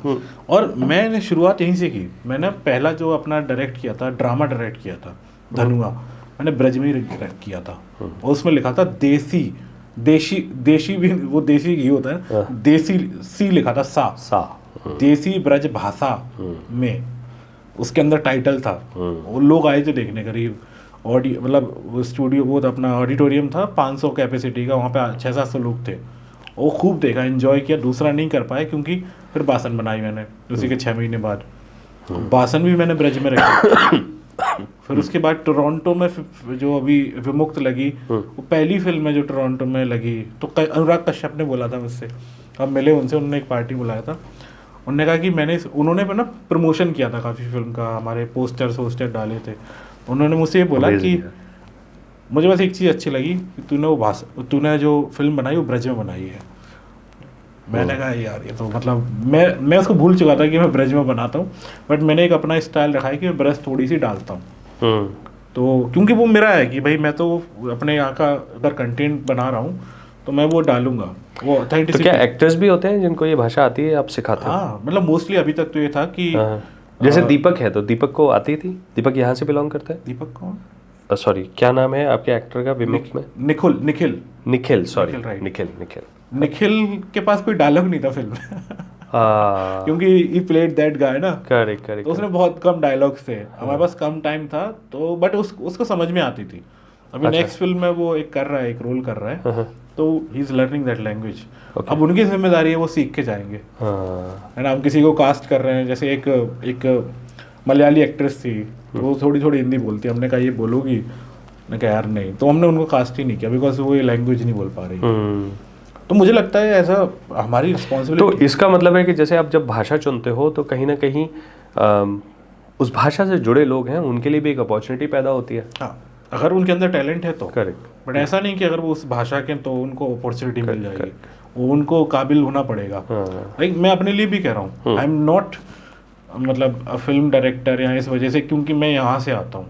और मैंने शुरुआत यहीं से की। मैंने पहला जो अपना डायरेक्ट किया था, ड्रामा डायरेक्ट किया था धनुआ, मैंने ब्रज में ही डायरेक्ट किया था, और उसमें लिखा था देशी भी, वो देशी ही होता है, देसी सी लिखा था, सा देसी ब्रज भाषा में, उसके अंदर टाइटल था। वो लोग आए थे देखने, करीब मतलब स्टूडियो वो अपना ऑडिटोरियम था 500 कैपेसिटी का, वहाँ पे 600-700 लोग थे। वो खूब देखा, एंजॉय किया। दूसरा नहीं कर पाए क्योंकि फिर बासन बनाई मैंने उसी के 6 महीने बाद। बासन भी मैंने ब्रज में रखी। फिर उसके बाद टोरंटो में जो अभी विमुक्त लगी, वो पहली फिल्म है जो टोरंटो में लगी। तो अनुराग कश्यप ने बोला था मुझसे, अब मिले उनसे, उन्होंने एक पार्टी बुलाया था, उन्होंने कहा कि उन्होंने ना प्रमोशन किया था काफ़ी फिल्म का, हमारे पोस्टर डाले थे। उन्होंने मुझसे ये बोला कि मुझे बस एक चीज़ अच्छी लगी कि तूने जो फिल्म बनाई वो ब्रज में बनाई है। मैंने कहा यार ये तो मतलब मैं उसको भूल चुका था कि मैं ब्रज में बनाता हूँ, बट मैंने एक अपना स्टाइल रखा है कि मैं ब्रज थोड़ी सी डालता हूँ। तो क्योंकि वो मेरा है कि भाई मैं तो अपने यहाँ का अगर कंटेंट बना रहा हूँ तो मैं वो डालूंगा, वो
तो
ऑथेंटिसिटी।
क्या एक्टर्स भी होते हैं जिनको ये भाषा आती है, आप सिखाते हो?
हाँ मतलब मोस्टली अभी तक तो ये था कि
जैसे दीपक है, तो दीपक को आती थी? दीपक यहाँ से बिलोंग करता है?
दीपक कौन?
सॉरी, क्या नाम है आपके एक्टर का विमुक्त में?
Nikhil
Nikhil, sorry,
Nikhil, right.
निखिल।
निखिल के पास कोई डायलॉग नहीं था फिल्म में
हाँ,
क्योंकि ही प्लेड दैट गाय ना,
करेक्ट।
तो उसने बहुत कम डायलॉग्स थे, हमारे पास कम टाइम था, तो बट उसको समझ में आती थी। अभी नेक्स्ट फिल्म में वो एक कर रहा है, एक रोल कर रहा है, तो he is learning that language. अब उनकी जिम्मेदारी है, वो सीख के जाएंगे, है ना। हम किसी को कास्ट कर रहे हैं, जैसे एक मलयाली एक्ट्रेस थी, वो थोड़ी थोड़ी हिंदी बोलती है, हमने कहा ये बोलोगी, मैंने कहा यार नहीं, तो हमने उनको कास्ट ही नहीं किया बिकॉज वो ये लैंग्वेज नहीं बोल पा रही। तो मुझे लगता है ऐसा हमारी रिस्पॉन्सिबिलिटी।
तो इसका मतलब है कि जैसे आप जब भाषा चुनते हो तो कहीं ना कहीं उस भाषा से जुड़े लोग हैं, उनके लिए भी एक अपॉर्चुनिटी पैदा होती है।
हाँ, अगर उनके अंदर टैलेंट है तो।
करेक्ट।
बट ऐसा नहीं कि अगर वो उस भाषा के तो उनको अपॉर्चुनिटी मिल जाएगी, वो उनको काबिल होना पड़ेगा। लाइक मैं अपने लिए भी कह रहा हूँ, आई एम नॉट मतलब फिल्म डायरेक्टर या इस वजह से, क्योंकि मैं यहाँ से आता हूँ।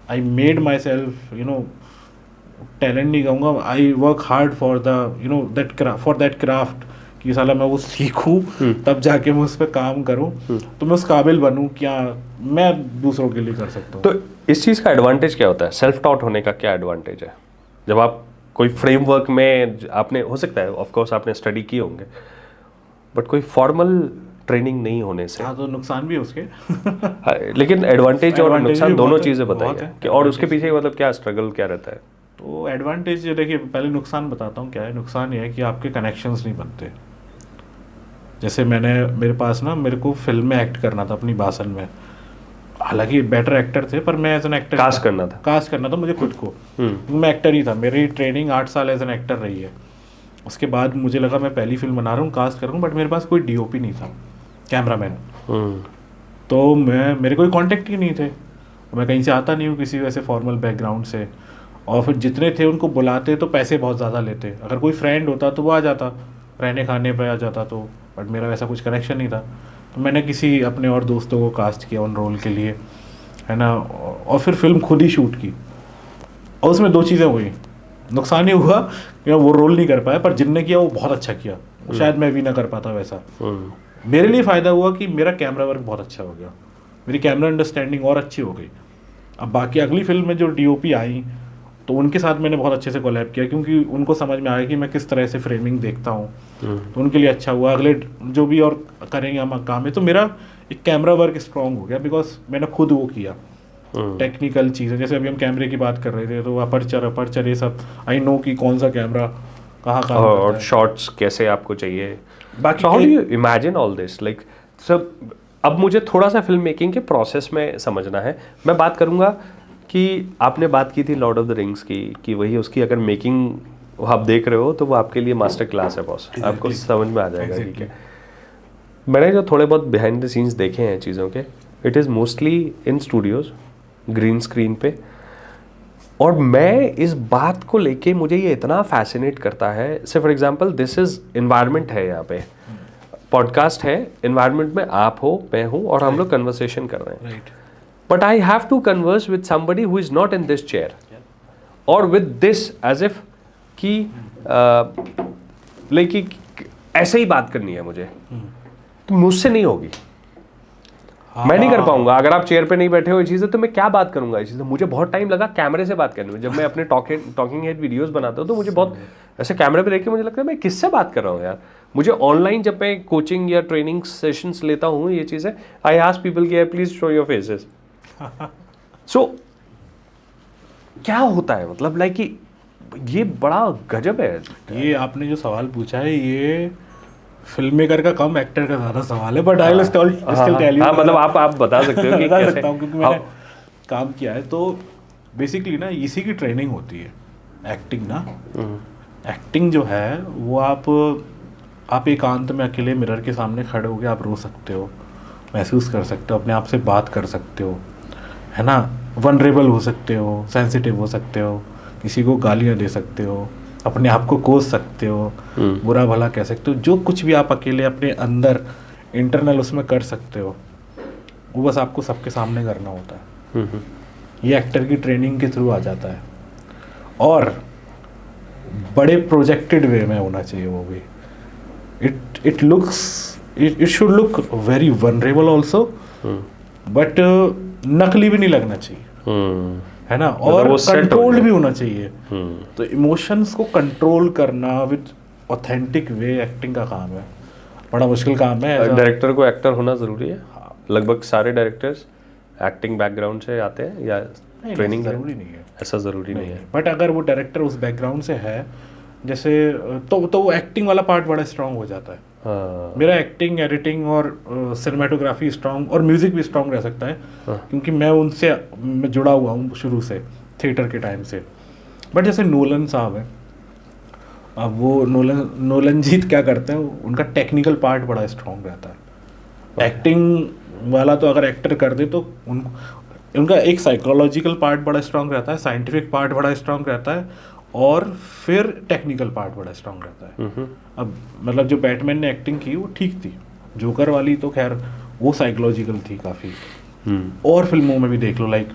I made my self talent नहीं कहूँगा, I work hard for the for that craft, कि साला मैं वो सीखूँ तब जाके मैं उस पर काम करूँ, तो मैं उस काबिल बनूँ क्या मैं दूसरों के लिए कर सकता हूँ।
तो इस चीज़ का एडवांटेज क्या होता है? सेल्फ टॉट होने का क्या एडवांटेज है? जब आप कोई फ्रेमवर्क में, आपने हो सकता है ऑफ कोर्स आपने स्टडी किए होंगे, बट कोई फॉर्मल ट्रेनिंग नहीं होने से।
हाँ, तो नुकसान भी है उसके
हाँ, लेकिन एडवांटेज और नुकसान दोनों चीज़ें
बहुत
बताइए
है।
कि और उसके पीछे मतलब क्या स्ट्रगल क्या रहता है?
तो एडवांटेज देखिए, पहले नुकसान बताता हूँ क्या है। नुकसान ये है कि आपके कनेक्शंस नहीं बनते। जैसे मेरे पास ना, मेरे को फिल्म में एक्ट करना था अपनी बासन में, हालांकि बेटर एक्टर थे, पर मैं एज एन एक्टर
कास्ट करना था
मुझे खुद को। मैं एक्टर ही था, मेरी ट्रेनिंग 8 साल एज एन एक्टर रही है। उसके बाद मुझे लगा मैं पहली फिल्म बना रहा हूँ, कास्ट कर रहा हूँ, बट मेरे पास कोई डीओपी नहीं था, कैमरामैन। तो मेरे कोई कॉन्टेक्ट ही नहीं थे, मैं कहीं से आता नहीं हूँ किसी वैसे फॉर्मल बैकग्राउंड से, और फिर जितने थे उनको बुलाते तो पैसे बहुत ज़्यादा लेते। अगर कोई फ्रेंड होता तो वो आ जाता, रहने खाने पे आ जाता, तो बट मेरा वैसा कुछ कनेक्शन नहीं था। तो मैंने किसी अपने और दोस्तों को कास्ट किया उन रोल के लिए, है ना, और फिर फिल्म खुद ही शूट की। और उसमें 2 चीज़ें हुई, नुकसान ही हुआ कि वो रोल नहीं कर पाया, पर जिनने किया वो बहुत अच्छा किया, शायद मैं भी ना कर पाता वैसा। मेरे लिए फ़ायदा हुआ कि मेरा कैमरा वर्क बहुत अच्छा हो गया, मेरी कैमरा अंडरस्टैंडिंग और अच्छी हो गई। अब बाकी अगली फिल्म में जो डीओपी आई, तो उनके साथ मैंने बहुत अच्छे से कोलैब किया, क्योंकि उनको समझ में आया कि मैं किस तरह से फ्रेमिंग देखता हूँ, तो उनके लिए अच्छा हुआ। अगले जो भी और करेंगे हम काम है, तो मेरा एक कैमरा वर्क स्ट्रॉन्ग हो गया, बिकॉज मैंने खुद वो किया। टेक्निकल चीज़ें, जैसे अभी हम कैमरे की बात कर रहे थे, तो अपर्चर ये सब आई नो कि कौन सा कैमरा कहाँ काम करता है,
और शॉट्स कैसे आपको चाहिए।
बाकी
how do you imagine all this? Like सब अब मुझे थोड़ा सा फिल्म मेकिंग के प्रोसेस में समझना है। मैं बात करूँगा कि आपने बात की थी लॉर्ड ऑफ द रिंग्स की, कि वही उसकी अगर मेकिंग आप देख रहे हो तो वो आपके लिए मास्टर क्लास है बॉस, आपको समझ में आ जाएगा। ठीक है, मैंने जो थोड़े बहुत बिहाइंड द सीन्स देखे हैं चीज़ों के, it is mostly in Studios, green screen पे। और मैं इस बात को लेके, मुझे ये इतना फैसिनेट करता है। से for example this is environment है, यहाँ पे पॉडकास्ट है, इन्वायरमेंट में आप हो, मैं हूँ, और हम लोग कन्वर्सेशन कर रहे हैं। But I have to converse with somebody who is not in this chair और विद दिस एज इफ कि लाइक ऐसे ही बात करनी है मुझे, तो मुझसे नहीं होगी। मैं नहीं कर पाऊंगा अगर आप चेयर पे नहीं बैठे हो ये चीज़ें, तो मैं क्या बात करूंगा ये चीज़ें। मुझे बहुत टाइम लगा कैमरे से बात करने में। जब मैं अपने टॉकिंग हेड वीडियोस बनाता हूँ तो मुझे बहुत ऐसे कैमरे पे देख के मुझे लगता है मैं किससे बात कर रहा हूँ यार। मुझे ऑनलाइन जब मैं कोचिंग या ट्रेनिंग सेशंस लेता हूँ ये चीज़ें, आई आस्क पीपल कि प्लीज शो योर फेसेस। सो क्या होता है मतलब लाइक कि ये बड़ा गजब है।
ये आपने जो सवाल पूछा है ये फिल्म मेकर का कम एक्टर का ज़्यादा सवाल है, but I will still tell you.
मतलब आप बता सकते हो कि
बता
कैसे?
सकता हूँ क्योंकि मैंने काम किया है। तो बेसिकली ना इसी की ट्रेनिंग होती है एक्टिंग ना। एक्टिंग जो है वो आप एकांत में अकेले मिरर के सामने खड़े होकर आप रो सकते हो, महसूस कर सकते हो, अपने आप से बात कर सकते हो, है ना, वनरेबल हो सकते हो, सेंसिटिव हो सकते हो, किसी को गालियाँ दे सकते हो, अपने आप को कोस सकते हो, बुरा भला कह सकते हो, जो कुछ भी आप अकेले अपने अंदर इंटरनल उसमें कर सकते हो, वो बस आपको सबके सामने करना होता है। ये एक्टर की ट्रेनिंग के थ्रू आ जाता है और बड़े प्रोजेक्टेड वे में होना चाहिए वो भी। It should look very vulnerable also, but नकली भी नहीं लगना चाहिए, है ना, और कंट्रोल्ड भी होना चाहिए। तो इमोशंस को कंट्रोल करना विद ऑथेंटिक वे एक्टिंग का काम है, बड़ा मुश्किल काम है।
डायरेक्टर को एक्टर होना ज़रूरी है? लगभग सारे डायरेक्टर्स एक्टिंग बैकग्राउंड से आते हैं या ट्रेनिंग?
ज़रूरी नहीं है,
ऐसा ज़रूरी नहीं है।
बट अगर वो डायरेक्टर उस बैकग्राउंड से है जैसे, तो वो एक्टिंग वाला पार्ट बड़ा स्ट्रांग हो जाता है।
हाँ।
मेरा एक्टिंग, एडिटिंग और सिनेमाटोग्राफी स्ट्रांग और म्यूज़िक भी स्ट्रांग रह सकता है, क्योंकि मैं जुड़ा हुआ हूँ शुरू से थिएटर के टाइम से। बट जैसे नोलन साहब हैं, अब वो नोलन जीत क्या करते हैं, उनका टेक्निकल पार्ट बड़ा स्ट्रांग रहता है। एक्टिंग वाला तो अगर एक्टर कर दे तो उनका एक साइकोलॉजिकल पार्ट बड़ा स्ट्रांग रहता है, साइंटिफिक पार्ट बड़ा स्ट्रांग रहता है, और फिर टेक्निकल पार्ट बड़ा स्ट्रांग रहता है। अब मतलब जो बैटमैन ने एक्टिंग की वो ठीक थी, जोकर वाली तो खैर वो साइकोलॉजिकल थी काफ़ी। और फिल्मों में भी देख लो, लाइक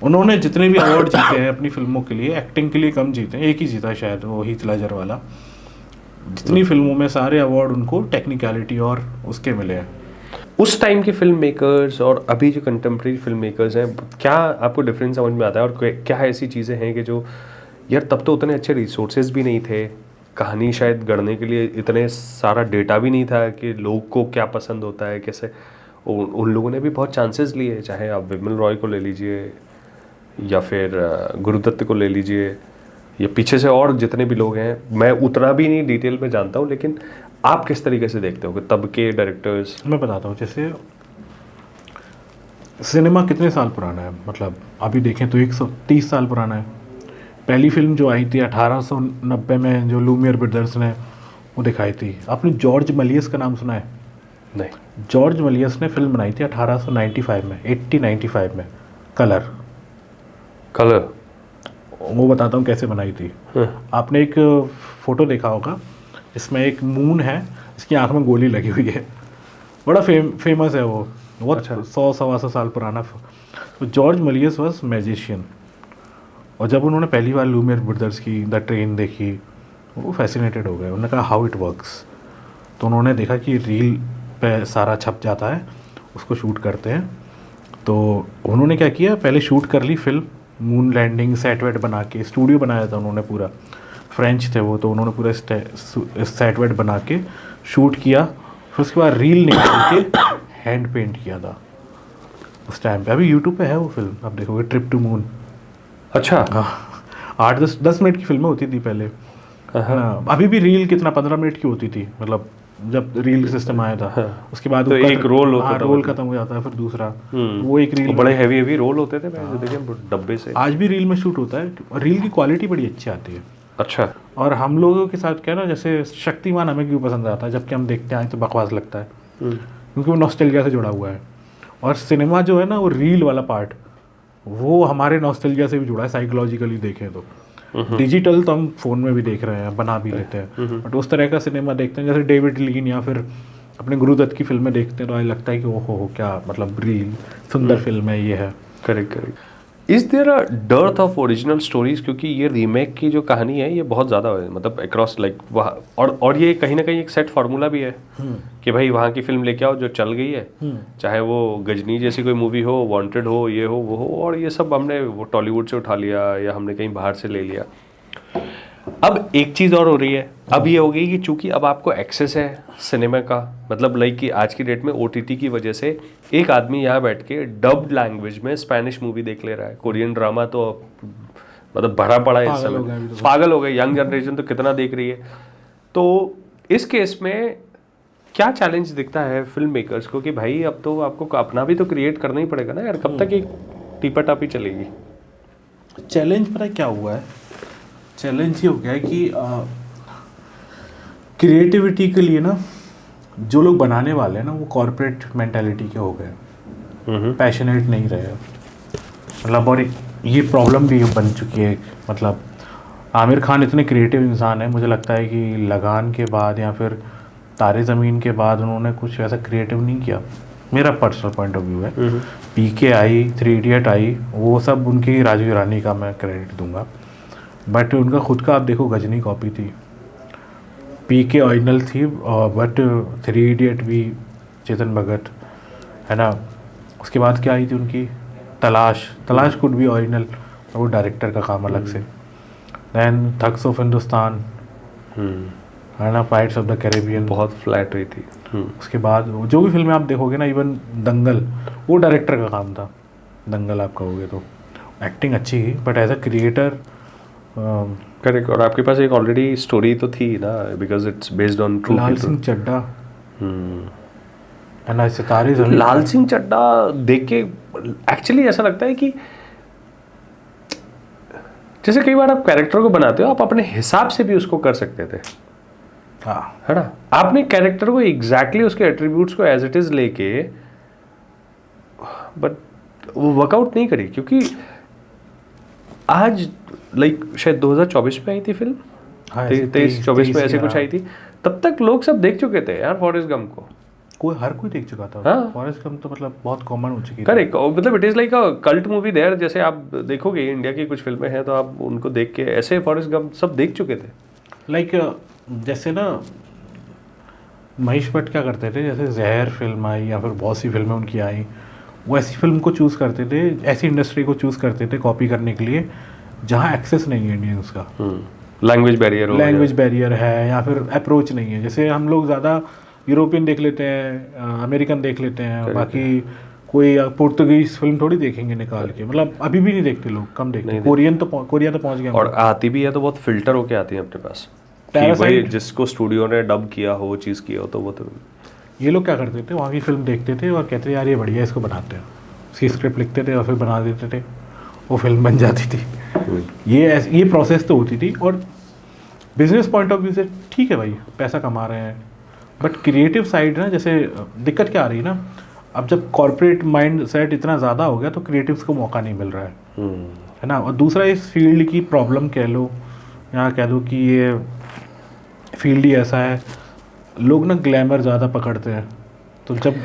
उन्होंने जितने भी अवार्ड जीते हैं अपनी फिल्मों के लिए, एक्टिंग के लिए कम जीते हैं, एक ही जीता शायद, वो हीथ लेजर वाला। जितनी फिल्मों में सारे अवार्ड उनको टेक्निकलिटी और उसके मिले हैं।
उस टाइम के फिल्म मेकर्स और अभी जो कंटेम्प्रेरी फिल्म मेकर्स हैं, क्या आपको डिफरेंस समझ में आता है? और क्या ऐसी चीज़ें हैं कि जो यार तब तो उतने अच्छे रिसोर्सेज भी नहीं थे, कहानी शायद गढ़ने के लिए इतने सारा डेटा भी नहीं था कि लोग को क्या पसंद होता है कैसे। उन लोगों ने भी बहुत चांसेस लिए, चाहे आप विमल रॉय को ले लीजिए या फिर गुरुदत्त को ले लीजिए या पीछे से और जितने भी लोग हैं। मैं उतना भी नहीं डिटेल में जानता हूँ, लेकिन आप किस तरीके से देखते हो कि तब के डायरेक्टर्स?
मैं बताता हूँ, जैसे सिनेमा कितने साल पुराना है, मतलब अभी देखें तो 130 साल पुराना है। पहली फिल्म जो आई थी 1890 में, जो लूमियर ब्रदर्स ने वो दिखाई थी। आपने जॉर्ज मलियस का नाम सुना है?
नहीं।
जॉर्ज मलियस ने फिल्म बनाई थी 1895 में, 1895 में, कलर। वो बताता हूँ कैसे बनाई थी। आपने एक फ़ोटो देखा होगा, इसमें एक मून है, इसकी आँख में गोली लगी हुई है, बड़ा फेमस है वो, बहुत। अच्छा। 100-125 साल पुराना। तो जॉर्ज मलियस वॉज मैजिशियन, और जब उन्होंने पहली बार लूमियर ब्रदर्स की द ट्रेन देखी, वो फैसिनेटेड हो गए। उन्होंने कहा हाउ इट वर्क्स। तो उन्होंने देखा कि रील पे सारा छप जाता है, उसको शूट करते हैं। तो उन्होंने क्या किया, पहले शूट कर ली फिल्म, मून लैंडिंग सेट वेट बना के, स्टूडियो बनाया था उन्होंने पूरा, फ्रेंच थे वो, तो उन्होंने पूरा सेट वेट बना के शूट किया। फिर उसके बाद रील निकाल के हैंड पेंट किया था उस टाइम पे। अभी यूट्यूब पे है वो फिल्म, आप देखोगे, ट्रिप टू मून।
अच्छा।
हाँ, 8-10 मिनट की फिल्में होती थी पहले, है ना। अभी भी रील कितना 15 मिनट की होती थी, मतलब जब रील सिस्टम आया था। हाँ। उसके बाद
तो एक रोल होता था,
रोल खत्म हो जाता है, फिर दूसरा वो एक रील।
बड़े हैवी रोल होते थे, देखिए डब्बे से।
आज भी रील में शूट होता है, रील की क्वालिटी बड़ी अच्छी आती है।
अच्छा।
और हम लोगों के साथ क्या ना, जैसे शक्तिमान हमें क्यों पसंद आता है, जबकि हम देखते हैं तो बकवास लगता है, क्योंकि वो नॉस्टैल्जिया से जुड़ा हुआ है। और सिनेमा जो है ना, वो रील वाला पार्ट, वो हमारे नॉस्टैल्जिया से भी जुड़ा है, साइकोलॉजिकली देखें तो। डिजिटल तो हम फ़ोन में भी देख रहे हैं, बना भी लेते हैं, बट उस तरह का सिनेमा देखते हैं जैसे डेविड लीन या फिर अपने गुरुदत्त की फिल्में देखते हैं, तो लगता है कि ओहो हो क्या, मतलब रील सुंदर फिल्म है ये है।
Correct. Is there a dearth of original stories? क्योंकि ये रीमेक की जो कहानी है ये बहुत ज़्यादा है, मतलब अक्रॉस लाइक वहाँ, और ये कहीं ना कहीं एक सेट फार्मूला भी है कि भाई वहाँ की फिल्म लेके आओ जो चल गई है, चाहे वो गजनी जैसी कोई मूवी हो, वांटेड हो, ये हो वो हो, और ये सब हमने वो टॉलीवुड से उठा लिया या हमने कहीं बाहर से ले लिया। अब एक चीज़ और हो रही है, अब ये हो गई कि चूंकि अब आपको एक्सेस है सिनेमा का, मतलब लाइक कि आज की डेट में OTT की वजह से एक आदमी यहाँ बैठ के डब्ड लैंग्वेज में स्पेनिश मूवी देख ले रहा है, कोरियन ड्रामा तो मतलब भरा पड़ा है इस समय, पागल हो गए, यंग जनरेशन तो कितना देख रही है। तो इस केस में क्या चैलेंज दिखता है फिल्म मेकर्स को कि भाई अब तो आपको अपना भी तो क्रिएट करना ही पड़ेगा ना यार, कब तक एक टीपा टापी चलेगी?
चैलेंज पता है क्या हुआ है, चैलेंज ये हो गया है कि क्रिएटिविटी के लिए ना जो लोग बनाने वाले हैं ना, वो कॉर्पोरेट मेंटालिटी के हो गए, पैशनेट नहीं रहे, मतलब। और ये प्रॉब्लम भी बन चुकी है, मतलब आमिर खान इतने क्रिएटिव इंसान है, मुझे लगता है कि लगान के बाद या फिर तारे ज़मीन के बाद उन्होंने कुछ ऐसा क्रिएटिव नहीं किया, मेरा पर्सनल पॉइंट ऑफ व्यू है। पीके आई, 3 इडियट आई, वो सब उनकी राजू ईरानी का मैं क्रेडिट दूंगा, बट उनका खुद का आप देखो गजनी कॉपी थी, पीके ओरिजिनल थी, बट 3 इडियट भी चेतन भगत है ना। उसके बाद क्या आई थी उनकी तलाश कुड भी ओरिजिनल, वो डायरेक्टर का काम अलग से। दैन थग्स ऑफ हिंदुस्तान है ना, फाइट्स ऑफ द कैरेबियन
बहुत फ्लैट हुई थी।
उसके बाद जो भी फिल्में आप देखोगे ना, इवन दंगल, वो डायरेक्टर का काम था। दंगल आप कहोगे तो एक्टिंग अच्छी थी, but as a creator
correct. और आपके पास एक ऑलरेडी स्टोरी तो थी ना, because it's based on true.
Laal Singh Chaddha है ना, सितारे ज़मीन।
लाल सिंह चड्ढा देख के एक्चुअली ऐसा लगता है कि जैसे कई बार आप कैरेक्टर को बनाते हो, आप अपने हिसाब से भी उसको कर सकते थे,
हाँ
है ना। आपने कैरेक्टर को एग्जैक्टली उसके एट्रीब्यूट्स को एज इट इज लेके, बट वो वर्कआउट नहीं करी, क्योंकि आज लाइक शायद 2024 में आई थी फिल्म,
हाँ,
23-24 में ऐसे कुछ आई थी, तब तक लोग सब देख चुके थे यार फॉरेस्ट गंप को।
हर कोई देख चुका था।
हाँ।
फॉरेस्ट गंप तो मतलब बहुत कॉमन हो चुकी थी।
करेक्ट, मतलब it is like a cult movie there. जैसे आप देखोगे इंडिया की कुछ फिल्में हैं तो आप उनको देख के ऐसे फॉरेस्ट गंप सब देख चुके थे।
लाइक जैसे ना महेश भट्ट क्या करते थे, जैसे जहर फिल्म आई या फिर बहुत सी फिल्में उनकी आई, वो ऐसी फिल्म को चूज़ करते थे, ऐसी इंडस्ट्री को चूज़ करते थे कॉपी करने के लिए जहाँ एक्सेस नहीं है इंडियंस का,
लैंग्वेज
बैरियर है या फिर अप्रोच नहीं है। जैसे हम लोग ज़्यादा यूरोपियन देख लेते हैं, अमेरिकन देख लेते हैं, बाकी कोई पुर्तगीज फिल्म थोड़ी देखेंगे निकाल के, मतलब अभी भी नहीं देखते लोग, कम देखते। कोरिया तो पहुंच गया,
और आती भी है तो बहुत फिल्टर होके आती है अपने पास, कि भाई जिसको स्टूडियो ने डब किया हो, वो चीज़ किया हो, तो वो तो
ये लोग क्या करते थे, वहाँ की फिल्म देखते थे और कहते थे यार ये बढ़िया, इसको बनाते हैं, उसकी स्क्रिप्ट लिखते थे और फिर बना देते थे, वो फिल्म बन जाती थी। ये प्रोसेस तो होती थी, और बिजनेस पॉइंट ऑफ व्यू से ठीक है भाई, पैसा कमा रहे हैं, बट क्रिएटिव साइड ना, जैसे दिक्कत क्या आ रही है ना, अब जब कॉर्पोरेट माइंड सेट इतना ज़्यादा हो गया तो क्रिएटिव्स को मौका नहीं मिल रहा है ना। और दूसरा इस फील्ड की प्रॉब्लम कह लो या कह दो कि ये फील्ड ही ऐसा है, लोग ना ग्लैमर ज़्यादा पकड़ते हैं। तो जब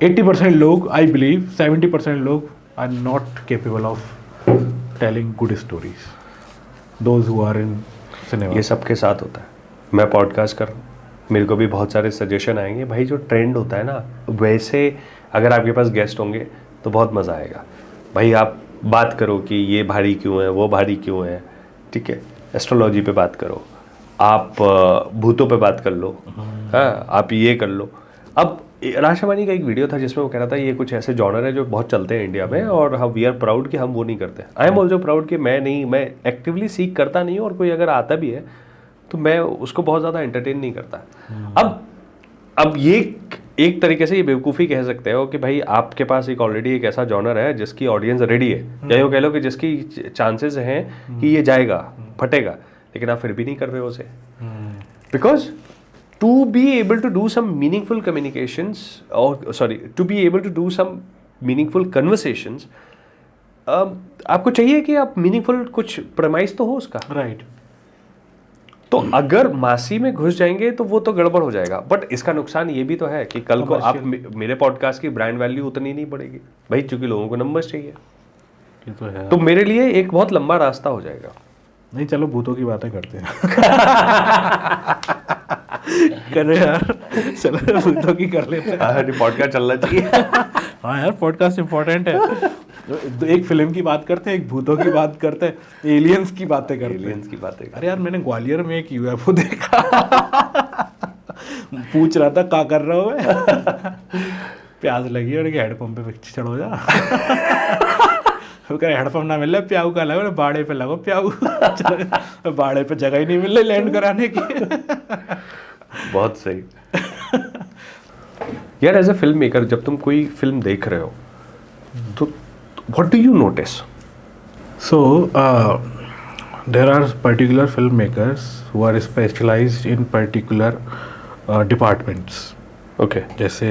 80% लोग, आई बिलीव 70% लोग are not capable of telling good stories, those who are in cinema.
ये सबके साथ होता है। मैं पॉडकास्ट कर रहा हूँ, मेरे को भी बहुत सारे सजेशन आएंगे भाई, जो ट्रेंड होता है ना, वैसे अगर आपके पास गेस्ट होंगे तो बहुत मज़ा आएगा भाई। आप बात करो कि ये भारी क्यों है, वो भारी क्यों है, ठीक है, एस्ट्रोलॉजी पे बात करो, आप भूतों पे बात कर लो, हाँ, आप ये कर लो। अब राज शमानी का एक वीडियो था जिसमें वो कह रहा था ये कुछ ऐसे जॉनर है जो बहुत चलते हैं इंडिया में, और हम वी आर प्राउड कि हम वो नहीं करते। आई एम ऑल्सो प्राउड कि मैं एक्टिवली सीख करता नहीं हूँ, और कोई अगर आता भी है तो मैं उसको बहुत ज़्यादा एंटरटेन नहीं करता। अब ये एक तरीके से ये बेवकूफ़ी कह सकते हो कि भाई आपके पास ऑलरेडी एक ऐसा जॉनर है जिसकी ऑडियंस रेडी है, या यूँ कह लो कि जिसकी चांसेस हैं कि ये जाएगा, फटेगा, लेकिन आप फिर भी नहीं कर रहे हो उसे। Because to be able to do some meaningful communications, और sorry, to be able to do some meaningful conversations, आपको चाहिए कि आप मीनिंगफुल कुछ प्रमाइस तो हो उसका,
राइट।
तो अगर मासी में घुस जाएंगे तो वो तो गड़बड़ हो जाएगा। बट इसका नुकसान ये भी तो है कि कल को आप मेरे पॉडकास्ट की ब्रांड वैल्यू उतनी नहीं बढ़ेगी भाई, क्योंकि लोगों को नंबर्स चाहिए।
ये तो है।
तो मेरे लिए एक बहुत लंबा रास्ता हो जाएगा।
नहीं, चलो भूतों की बातें करते हैं। करे यार, चलो भूतों की कर लेते हैं।
पॉडकास्ट चलना चाहिए।
हाँ यार, पॉडकास्ट इंपॉर्टेंट है। एक फिल्म की बात करते हैं, एक भूतों की बात करते हैं, एलियंस की बातें करते हैं।
एलियंस की बातें।
अरे यार, मैंने ग्वालियर में एक यूएफओ देखा। पूछ रहा था क्या कर रहा हो मैं, प्यास लगी और हेडपम्प पे चढ़ो जा। हेडपम्प ना मिल रहा, प्याऊ का लगा, बाड़े पे लगो प्याऊ। बाड़े पे जगह ही नहीं मिल रही लैंड कराने की।
बहुत सही यार। एज ए फिल्म मेकर, जब तुम कोई फिल्म देख रहे हो तो what do you notice?
So, there are particular filmmakers who are specialized in particular departments.
Okay.
जैसे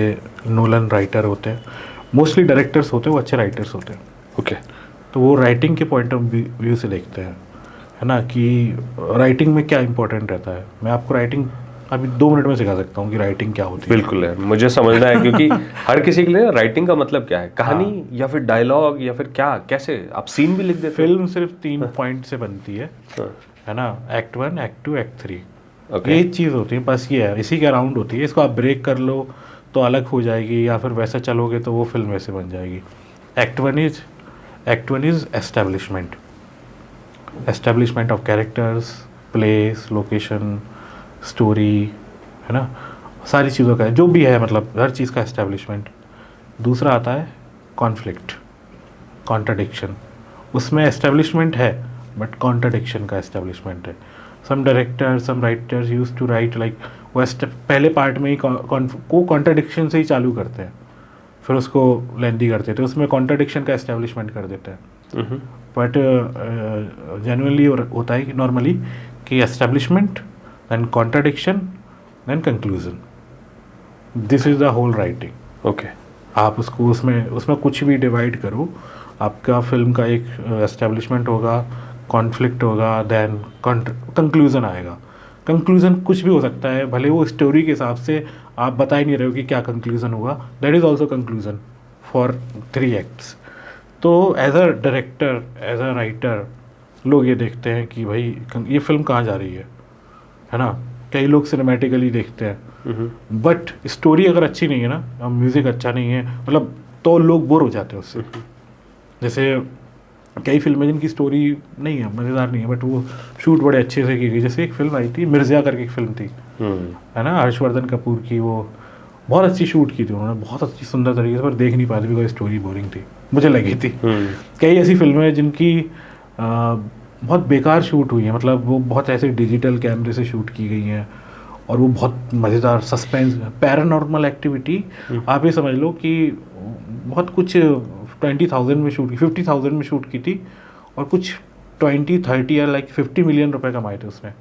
नोलन राइटर होते हैं, मोस्टली डायरेक्टर्स होते हैं, वो अच्छे राइटर्स होते हैं।
Okay.
तो वो राइटिंग के पॉइंट ऑफ व्यू से देखते हैं है ना, कि राइटिंग में क्या इंपॉर्टेंट रहता है। मैं आपको राइटिंग अभी 2 मिनट में सिखा सकता हूँ कि राइटिंग क्या होती है।
बिल्कुल यार, मुझे समझना है क्योंकि हर किसी के लिए राइटिंग का मतलब क्या है, कहानी या फिर डायलॉग या फिर क्या, कैसे आप सीन भी लिख देते हो?
फिल्म सिर्फ 3 पॉइंट से बनती है,
हाँ,
है ना, एक्ट 1, एक्ट 2, एक्ट 3।
ओके।
ये चीज़ होती है, बस ये है, इसी के अराउंड होती है। इसको आप ब्रेक कर लो तो अलग हो जाएगी, या फिर वैसा चलोगे तो वो फिल्म वैसे बन जाएगी। Act one is establishment of characters, place, location, story, है ना, सारी चीज़ों का जो भी है, मतलब हर चीज़ का एस्टेब्लिशमेंट। दूसरा आता है कॉन्फ्लिक्ट, कॉन्ट्राडिक्शन। उसमें एस्टेब्लिशमेंट है बट कॉन्ट्राडिक्शन का एस्टेब्लिशमेंट है। Some director, some writers use to right like पहले पार्ट में ही को कॉन्ट्राडिक्शन से ही चालू करते हैं, फिर उसको लेंदी करते थे, उसमें कॉन्ट्राडिक्शन का एस्टेब्लिशमेंट कर देते हैं। बट जनरली होता है कि नॉर्मली कि establishment, then contradiction, then conclusion. This is the whole writing.
Okay.
आप उसको उसमें कुछ भी डिवाइड करो, आपका फिल्म का एक एस्टेब्लिशमेंट होगा, कॉन्फ्लिक्ट होगा, देन कंक्लूजन आएगा। कंक्लूजन कुछ भी हो सकता है, भले वो स्टोरी के हिसाब से आप बता ही नहीं रहे हो कि क्या कंक्लूजन होगा, that is also conclusion for 3 acts. तो as a director, as a writer, लोग ये देखते हैं कि भाई ये फिल्म कहाँ जा रही है ना। कई लोग सिनेमैटिकली देखते हैं, बट स्टोरी अगर अच्छी नहीं है ना, और म्यूज़िक अच्छा नहीं है, मतलब तो लोग बोर हो जाते हैं उससे। जैसे कई फिल्में जिनकी स्टोरी नहीं है, मज़ेदार नहीं है, बट वो शूट बड़े अच्छे से की गई। जैसे एक फिल्म आई थी मिर्ज़ा करके, एक फिल्म थी, है ना, हर्षवर्धन कपूर की, वो बहुत अच्छी शूट की थी उन्होंने, बहुत अच्छी सुंदर तरीके से, पर देख नहीं पाती बिकॉज स्टोरी बोरिंग थी, मुझे लगी थी। कई ऐसी फिल्में हैं जिनकी बहुत बेकार शूट हुई है, मतलब वो बहुत ऐसे डिजिटल कैमरे से शूट की गई हैं और वो बहुत मज़ेदार सस्पेंस, पैरानॉर्मल एक्टिविटी, आप ये समझ लो कि बहुत कुछ 20,000 में शूट की, 50,000 में शूट की थी, और कुछ 20, 30 या लाइक 50 मिलियन रुपए कमाए थे उसने,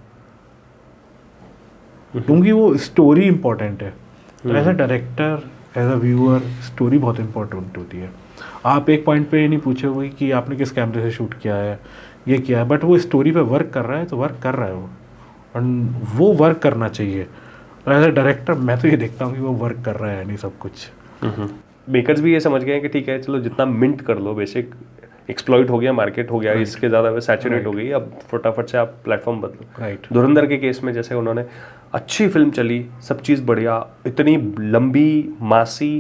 क्योंकि वो स्टोरी इंपॉर्टेंट है। As a director, as a viewer, story बहुत इंपॉर्टेंट होती है। आप एक पॉइंट पे ये नहीं पूछोगे कि आपने किस कैमरे से शूट किया है, ये किया है, बट वो स्टोरी पे वर्क कर रहा है तो वर्क कर रहा है वो, और वो वर्क करना चाहिए। एज अ डायरेक्टर मैं तो ये देखता हूँ कि वो वर्क कर रहा है नहीं सब कुछ।
मेकर्स भी ये समझ गए हैं कि ठीक है, चलो जितना मिंट कर लो, बेसिक एक्सप्लॉइट हो गया, मार्केट हो गया, इसके ज़्यादा सैचुरेट हो गई, अब फटाफट से आप प्लेटफॉर्म बदलो।
राइट।
धुरंधर के केस में जैसे उन्होंने अच्छी फिल्म चली, सब चीज़ बढ़िया, इतनी लंबी, मासी,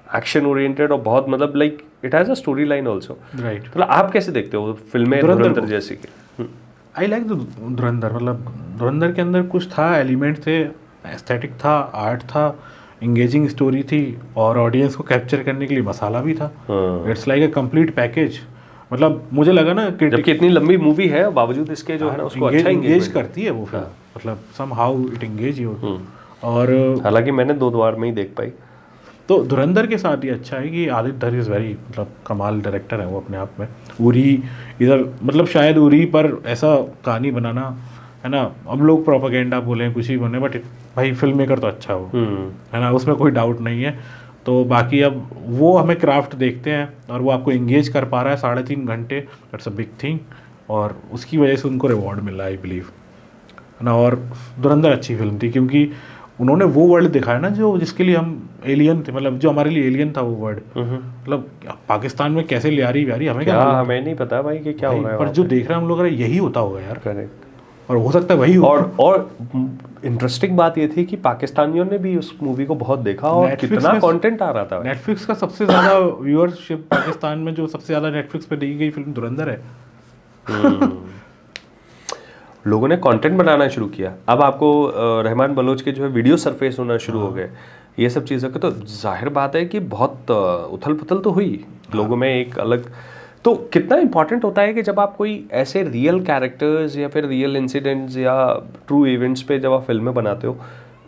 एक्शन ओरिएंटेड, और बहुत मतलब like it has a story line also.
Right.
मतलब आप कैसे देखते हो फिल्में धुरंधर जैसी की?
आई लाइक द धुरंधर, मतलब धुरंधर के अंदर कुछ था, एलिमेंट थे, एस्थेटिक था, आर्ट था, इंगेजिंग स्टोरी थी, और ऑडियंस को कैप्चर करने के लिए मसाला भी था। It's like a complete package. मतलब मुझे लगा ना कि
जबकि इतनी लंबी मूवी है, बावजूद इसके जो है ना उसको अच्छा
इंगेज करती है वो फिल्म, मतलब somehow it engage you. और
हालांकि मैंने 2 बार में ही देख पाई।
तो धुरंधर के साथ ये अच्छा है कि आदित्य धर इज़ वेरी, मतलब कमाल डायरेक्टर है वो अपने आप में। उरी इधर, मतलब शायद उरी पर ऐसा कहानी बनाना, है ना, अब लोग प्रोपेगेंडा बोलें, कुछ ही बोलें, बट भाई फिल्म मेकर तो अच्छा हो, है ना, उसमें कोई डाउट नहीं है। तो बाकी अब वो हमें क्राफ्ट देखते हैं और वो आपको इंगेज कर पा रहा है 3.5 घंटे, दैट्स अ बिग थिंग, और उसकी वजह से उनको रिवॉर्ड मिला आई बिलीव, है ना। और धुरंधर अच्छी फिल्म थी क्योंकि उन्होंने वो वर्ल्ड दिखाया ना जो जिसके लिए हम एलियन थे, मतलब जो हमारे लिए एलियन था वो वर्ल्ड। मतलब पाकिस्तान में कैसे ले आ रही हमें क्या,
हमें नहीं पता भाई कि क्या हो रहा है,
पर जो देख रहे हैं हम लोग, यही होता होगा यार।
करेक्ट।
और हो सकता है वही हो।
और इंटरेस्टिंग बात ये थी कि पाकिस्तानियों ने भी उस मूवी को बहुत देखा, और कितना कंटेंट आ रहा था।
नेटफ्लिक्स का सबसे ज़्यादा व्यूअरशिप पाकिस्तान में, जो सबसे ज़्यादा नेटफ्लिक्स पे देखी गई फिल्म धुरंधर है।
लोगों ने कंटेंट बनाना शुरू किया। अब आपको रहमान बलोच के जो है वीडियो सरफेस होना शुरू हो गए, ये सब चीज़ों के, तो जाहिर बात है कि बहुत उथल पुथल तो हुई लोगों में एक अलग। तो कितना इंपॉर्टेंट होता है कि जब आप कोई ऐसे रियल कैरेक्टर्स या फिर रियल इंसिडेंट्स या ट्रू इवेंट्स पे जब आप फिल्में बनाते हो,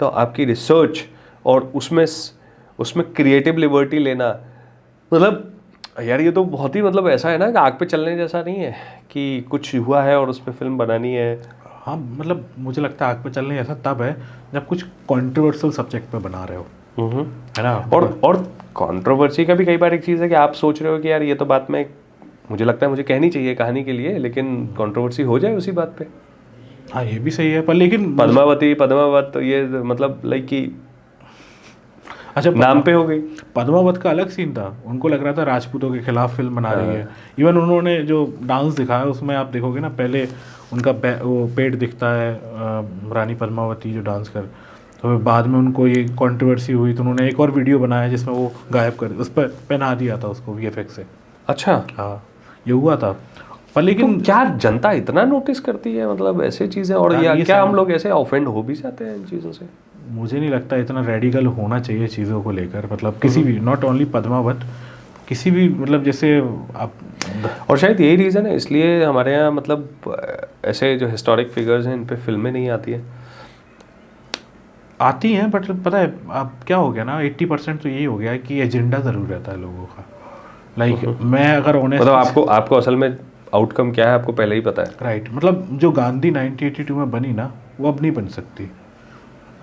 तो आपकी रिसर्च और उसमें क्रिएटिव लिबर्टी लेना, मतलब यार ये तो बहुत ही, मतलब ऐसा है ना कि आग पे चलने जैसा नहीं है कि कुछ हुआ है और उस पर फिल्म बनानी है।
हाँ, मतलब मुझे लगता है आग पे चलने ऐसा तब है जब कुछ कंट्रोवर्शियल सब्जेक्ट पे बना रहे हो, है ना।
और कंट्रोवर्सी का भी कई बार एक चीज़ है कि आप सोच रहे हो कि यार ये तो बात मैं मुझे लगता है मुझे कहनी चाहिए कहानी के लिए, लेकिन कंट्रोवर्सी हो जाए उसी बात पे।
हाँ ये भी सही है, पर लेकिन
पद्मावत ये मतलब लाइक कि
अच्छा
नाम पे हो गई।
पद्मावत का अलग सीन था, उनको लग रहा था राजपूतों के खिलाफ फिल्म बना रही है। इवन उन्होंने जो डांस दिखाया उसमें आप देखोगे ना, पहले उनका वो पेट दिखता है रानी पद्मावती जो डांस कर, तो बाद में उनको ये कंट्रोवर्सी हुई तो उन्होंने एक और वीडियो बनाया जिसमें वो गायब कर उस पर पहना दिया था उसको VFX से।
अच्छा,
हाँ ये हुआ था, पर लेकिन
तो क्या जनता इतना नोटिस करती है मतलब ऐसे चीज़ें, और
हाँ,
या
ये
क्या हम लोग ऐसे ऑफेंड हो भी जाते हैं इन चीज़ों से?
मुझे नहीं लगता इतना रेडिकल होना चाहिए चीज़ों को लेकर, मतलब किसी भी, नॉट ओनली पद्मावत, किसी भी, मतलब जैसे आप,
और शायद यही रीज़न है इसलिए हमारे यहाँ मतलब ऐसे जो हिस्टोरिक फिगर्स हैं इन पे फिल्में नहीं आती हैं।
आती हैं बट पता है अब क्या हो गया ना, 80% तो यही हो गया है कि एजेंडा ज़रूर रहता है लोगों का। लाइक मैं अगर ऑनेस्ट,
मतलब आपको असल में आउटकम क्या है आपको पहले ही पता है।
राइट, मतलब जो गांधी 1982 में बनी ना, वो अब नहीं बन सकती,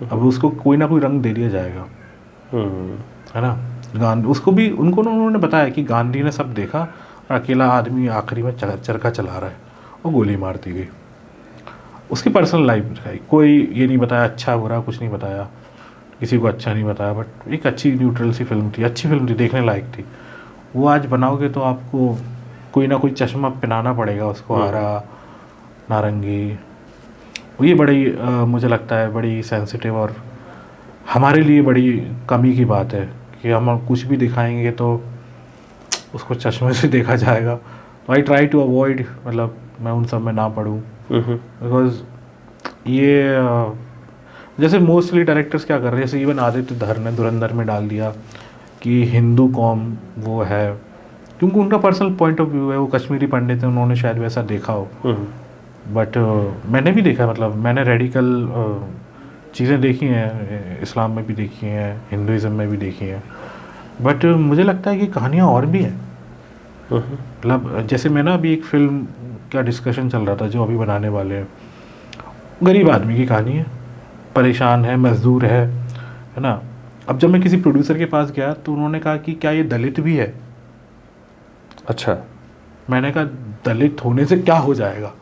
अब उसको कोई ना कोई रंग दे दिया जाएगा, है ना। गांधी उसको भी उनको उन्होंने बताया कि गांधी ने सब देखा और अकेला आदमी आखिरी में चरखा चला रहा है और गोली मार दी गई। उसकी पर्सनल लाइफ दिखाई, कोई ये नहीं बताया अच्छा बुरा, कुछ नहीं बताया, किसी को अच्छा नहीं बताया, बट एक अच्छी न्यूट्रल सी फिल्म थी, अच्छी फिल्म थी, देखने लायक थी। वो आज बनाओगे तो आपको कोई ना कोई चश्मा पहनाना पड़ेगा उसको, हरा नारंगी। ये बड़ी मुझे लगता है बड़ी सेंसिटिव और हमारे लिए बड़ी कमी की बात है कि हम कुछ भी दिखाएंगे तो उसको चश्मे से देखा जाएगा। तो आई ट्राई टू अवॉइड, मतलब मैं उन सब में ना पढ़ूँ, बिकॉज ये जैसे मोस्टली डायरेक्टर्स क्या कर रहे हैं, जैसे इवन आदित्य धर ने धुरंधर में डाल दिया कि हिंदू कौम वो है, क्योंकि उनका पर्सनल पॉइंट ऑफ व्यू है, वो कश्मीरी पंडित हैं, उन्होंने शायद वैसा देखा हो। बट मैंने भी देखा, मतलब मैंने रेडिकल चीज़ें देखी हैं, इस्लाम में भी देखी हैं, हिंदुज़म में भी देखी हैं, बट मुझे लगता है कि कहानियाँ और भी हैं। मतलब जैसे मैं ना अभी एक फिल्म का डिस्कशन चल रहा था जो अभी बनाने वाले हैं, गरीब आदमी की कहानी है, परेशान है, मजदूर है ना। अब जब मैं किसी प्रोड्यूसर के पास गया तो उन्होंने कहा कि क्या ये दलित भी है।
अच्छा,
मैंने कहा दलित होने से क्या हो जाएगा,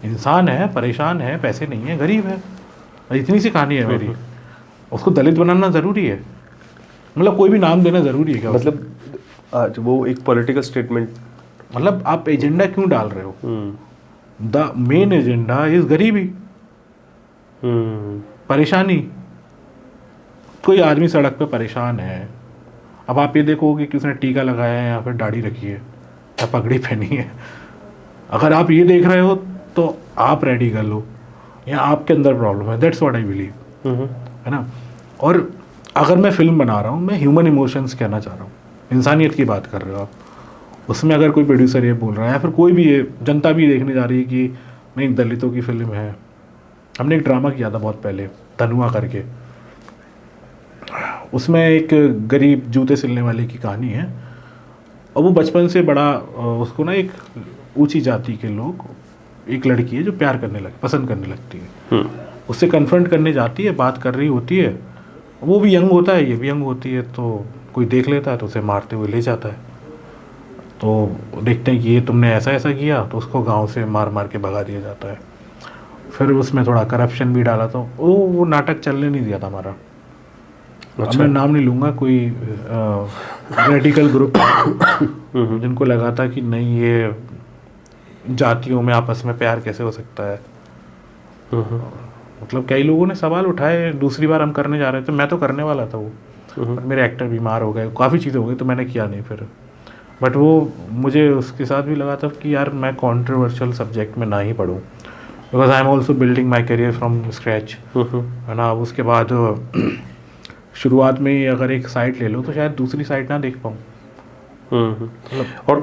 इंसान है, परेशान है, पैसे नहीं है, गरीब है, इतनी सी कहानी है मेरी, उसको दलित बनाना ज़रूरी है? मतलब कोई भी नाम देना ज़रूरी है क्या?
मतलब वो एक पॉलिटिकल स्टेटमेंट,
मतलब आप एजेंडा क्यों डाल रहे हो? द मेन एजेंडा इज गरीबी, परेशानी। कोई आदमी सड़क पे परेशान है, अब आप ये देखोगे कि उसने टीका लगाया है या फिर दाढ़ी रखी है या पगड़ी पहनी है, अगर आप ये देख रहे हो तो आप रेडी कर लो, या आपके अंदर प्रॉब्लम है। दैट्स व्हाट आई बिलीव, है ना। और अगर मैं फिल्म बना रहा हूँ, मैं ह्यूमन इमोशंस कहना चाह रहा हूँ, इंसानियत की बात कर रहे हो आप, उसमें अगर कोई प्रोड्यूसर ये बोल रहा है या फिर कोई भी ये जनता भी देखने जा रही है कि नहीं दलितों की फिल्म है। हमने एक ड्रामा किया था बहुत पहले, तनुआ करके, उसमें एक गरीब जूते सिलने वाले की कहानी है, और वो बचपन से बड़ा उसको ना एक ऊंची जाति के लोग, एक लड़की है जो प्यार करने पसंद करने लगती है, उससे कन्फ्रंट करने जाती है, बात कर रही होती है, वो भी यंग होता है, ये भी यंग होती है, तो कोई देख लेता है तो उसे मारते हुए ले जाता है। तो देखते हैं कि ये तुमने ऐसा ऐसा किया, तो उसको गांव से मार मार के भगा दिया जाता है। फिर उसमें थोड़ा करप्शन भी डाला, तो वो नाटक चलने नहीं दिया था हमारा। अच्छा। मैं नाम नहीं लूँगा, कोई रेडिकल ग्रुप जिनको लगा था कि नहीं ये जातियों में आपस में प्यार कैसे हो सकता है। मतलब कई लोगों ने सवाल उठाए, दूसरी बार हम करने जा रहे थे, मैं तो करने वाला था वो, पर मेरे एक्टर बीमार हो गए, काफ़ी चीज़ें हो गई, तो मैंने किया नहीं फिर। बट वो मुझे उसके साथ भी लगा था कि यार मैं कंट्रोवर्शियल सब्जेक्ट में ना ही पढ़ूँ, because I am also building my career from scratch, है ना। अब उसके बाद शुरुआत में ही अगर एक साइट ले लो तो शायद दूसरी साइट ना देख पाऊँ।
और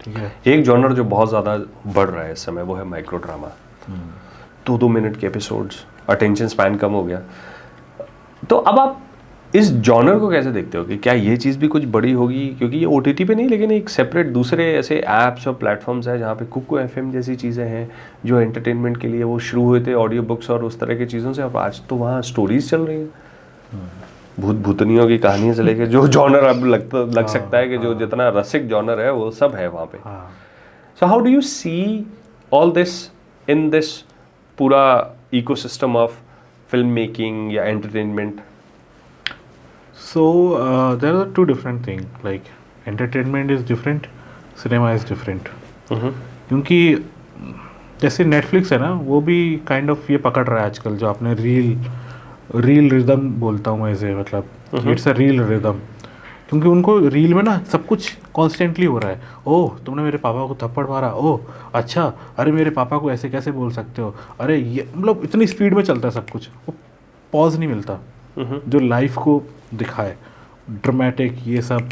ठीक है,
एक जॉनर जो बहुत ज़्यादा बढ़ रहा है इस समय वो है माइक्रो ड्रामा। 2-2 मिनट के एपिसोड्स, अटेंशन स्पैन कम हो गया। तो अब आप इस जॉनर को कैसे देखते हो कि क्या ये चीज़ भी कुछ बड़ी होगी, क्योंकि ये OTT पे नहीं लेकिन एक सेपरेट दूसरे ऐसे ऐप्स और प्लेटफॉर्म्स हैं जहाँ पे कुकू FM जैसी चीज़ें हैं जो एंटरटेनमेंट के लिए वो शुरू हुए थे, ऑडियो बुक्स और उस तरह की चीज़ों से, अब आज तो वहाँ स्टोरीज चल रही हैं। भूत भूतनियों की कहानियों से लेके जो जॉनर अब लग सकता है कि जो जितना रसिक जॉनर है वो सब है वहाँ पे.
हाँ.
So how do you see all this in this पूरा ecosystem of filmmaking या entertainment?
So there are two different things. Like entertainment is different, cinema is different. क्योंकि जैसे नेटफ्लिक्स है ना, वो भी काइंड ऑफ ये पकड़ रहा है आजकल, जो आपने रील रिदम बोलता हूँ मैं इसे, मतलब इट्स अ रील रिदम. क्योंकि उनको रील में ना सब कुछ कॉन्स्टेंटली हो रहा है. ओह तुमने मेरे पापा को थप्पड़ मारा, ओह अच्छा, अरे मेरे पापा को ऐसे कैसे बोल सकते हो, अरे ये मतलब इतनी स्पीड में चलता है सब कुछ, वो पॉज नहीं मिलता. जो लाइफ को दिखाए ड्रामेटिक, ये सब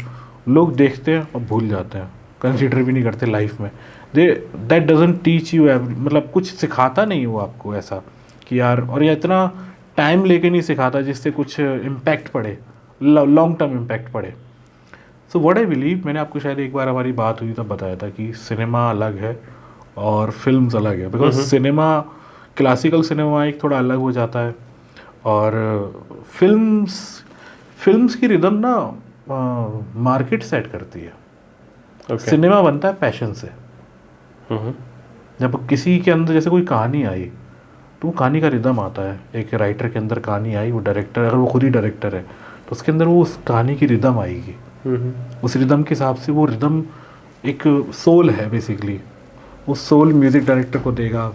लोग देखते हैं और भूल जाते हैं, कंसिडर भी नहीं करते लाइफ में. दैट डजंट टीच यू मतलब कुछ सिखाता नहीं वो आपको ऐसा कि यार, और ये इतना टाइम लेके नहीं सिखाता जिससे कुछ इम्पैक्ट पड़े, लॉन्ग टर्म इम्पैक्ट पड़े. सो व्हाट आई बिलीव, मैंने आपको शायद एक बार हमारी बात हुई तब बताया था कि सिनेमा अलग है और फिल्म्स अलग है. बिकॉज सिनेमा, क्लासिकल सिनेमा एक थोड़ा अलग हो जाता है, और फिल्म्स की रिदम ना मार्केट सेट करती है. सिनेमा बनता है पैशन से. जब किसी के अंदर जैसे कोई कहानी आई तो वो कहानी का रिदम आता है. एक राइटर के अंदर कहानी आई, वो डायरेक्टर, अगर वो खुद ही डायरेक्टर है तो उसके अंदर वो उस कहानी की रिदम आएगी. उस रिदम के हिसाब से वो रिदम एक सोल है बेसिकली. वो सोल म्यूज़िक डायरेक्टर को देगा,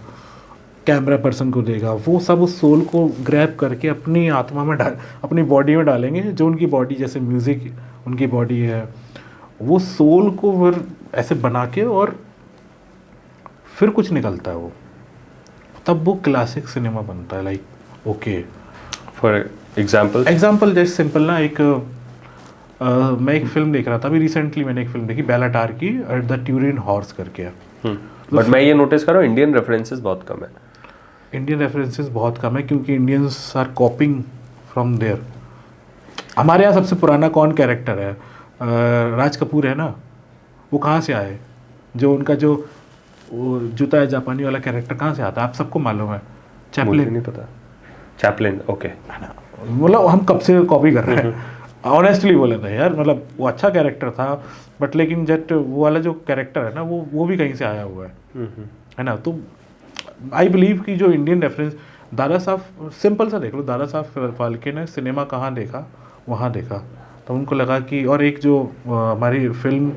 कैमरा पर्सन को देगा, वो सब उस सोल को ग्रैब करके अपनी आत्मा में अपनी बॉडी में डालेंगे. जो उनकी बॉडी, जैसे म्यूज़िक उनकी बॉडी है, वो सोल को फिर ऐसे बना के और फिर कुछ निकलता है वो, तब वो क्लासिक सिनेमा बनता है. लाइक ओके,
फॉर एग्जाम्पल जैसे सिंपल ना, एक
मैं एक फिल्म देख रहा था अभी रिसेंटली, मैंने एक फिल्म देखी बेलाटार की, द ट्यूरिन हॉर्स करके.
बट मैं ये नोटिस कर रहा हूँ इंडियन रेफरेंसेस बहुत कम है.
इंडियन रेफरेंसेस बहुत कम है क्योंकि Indians are copying from there. हमारे यहाँ सबसे पुराना कौन कैरेक्टर है? राज कपूर है ना. वो कहाँ से आए? जो उनका जो जूता है जापानी वाला कैरेक्टर कहाँ से आता है? आप सबको मालूम है,
मुझे नहीं पता. Chaplin, okay.
मतलब हम कब से कॉपी कर रहे हैं ऑनेस्टली बोले तो यार. मतलब वो अच्छा कैरेक्टर था, बट लेकिन जट वो वाला जो कैरेक्टर है ना, वो भी कहीं से आया हुआ है ना. तो आई बिलीव कि जो Indian reference, Dada Saheb simple सा देख लो, दादा साहब फाल्के ने सिनेमा कहाँ देखा, वहाँ देखा. तो उनको लगा कि, और एक जो हमारी फिल्म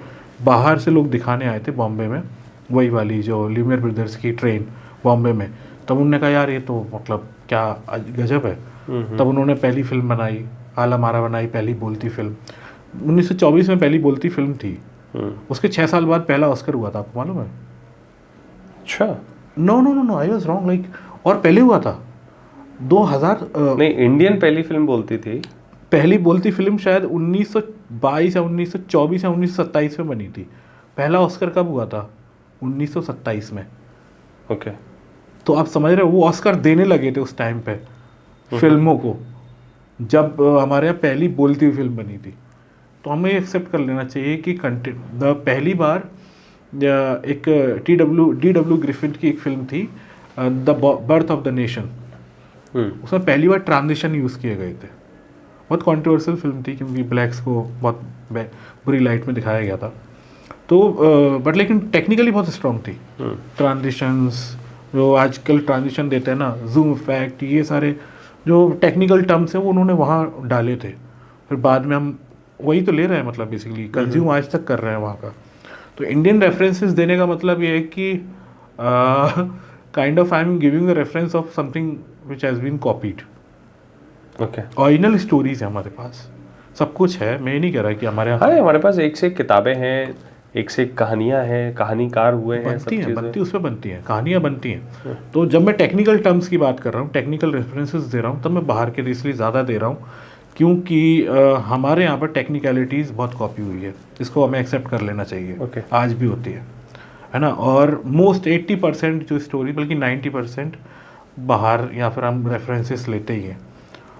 बाहर से लोग दिखाने आए थे बॉम्बे में, वही वाली जो ल्यूमियर ब्रदर्स की ट्रेन बॉम्बे में, तब उन्होंने कहा यार ये तो मतलब क्या गजब है. तब उन्होंने पहली फिल्म बनाई, आला मारा बनाई, पहली बोलती फिल्म 1924 में पहली बोलती फिल्म थी. उसके 6 साल बाद पहला ऑस्कर हुआ था, आपको मालूम है?
अच्छा.
No I was wrong. Like और पहले हुआ था 2000.
नहीं, इंडियन पहली फिल्म बोलती थी.
पहली बोलती फिल्म शायद 1922 या 1924 या 1927 में बनी थी. पहला ऑस्कर कब हुआ था? 1927 में.
ओके.
तो आप समझ रहे हो, वो ऑस्कर देने लगे थे उस टाइम पे फिल्मों को, जब हमारे यहाँ पहली बोलती हुई फिल्म बनी थी. तो हमें एक्सेप्ट कर लेना चाहिए कि पहली बार एक D.W. ग्रिफिथ की एक फिल्म थी, the birth of the nation. उसमें पहली बार ट्रांजिशन यूज़ किए गए थे. बहुत कॉन्ट्रोवर्शियल फिल्म थी क्योंकि ब्लैक्स को बहुत बुरी लाइट में दिखाया गया था. तो बट लेकिन टेक्निकली बहुत स्ट्रॉन्ग थी. ट्रांजिशंस जो आजकल ट्रांजिशन देते हैं ना, जूम इफेक्ट, ये सारे जो टेक्निकल टर्म्स हैं वो उन्होंने वहाँ डाले थे. फिर बाद में हम वही तो ले रहे हैं, मतलब बेसिकली कंज्यूम आज तक कर रहे हैं वहाँ का. तो इंडियन रेफरेंसेस देने का मतलब ये है कि kind of I am giving the reference of something which has been copied.
Okay.
Original stories है हमारे पास, सब कुछ है. मैं ये नहीं कह रहा कि हमारे
यहाँ, हमारे पास एक से एक किताबें हैं, एक से एक कहानियाँ हैं, कहानीकार हुए हैं,
बनती उस पर बनती हैं, कहानियाँ बनती हैं. तो जब मैं टेक्निकल टर्म्स की बात कर रहा हूँ, टेक्निकल रेफरेंसेस दे रहा हूँ, तब मैं बाहर के इसलिए ज़्यादा दे रहा हूँ क्योंकि हमारे यहाँ पर टेक्निकलिटीज़ बहुत कॉपी हुई है. इसको हमें एक्सेप्ट कर लेना चाहिए. आज भी होती है ना. और मोस्ट 80% जो स्टोरी, बल्कि 90% बाहर या फिर हम रेफरेंसेस लेते ही हैं.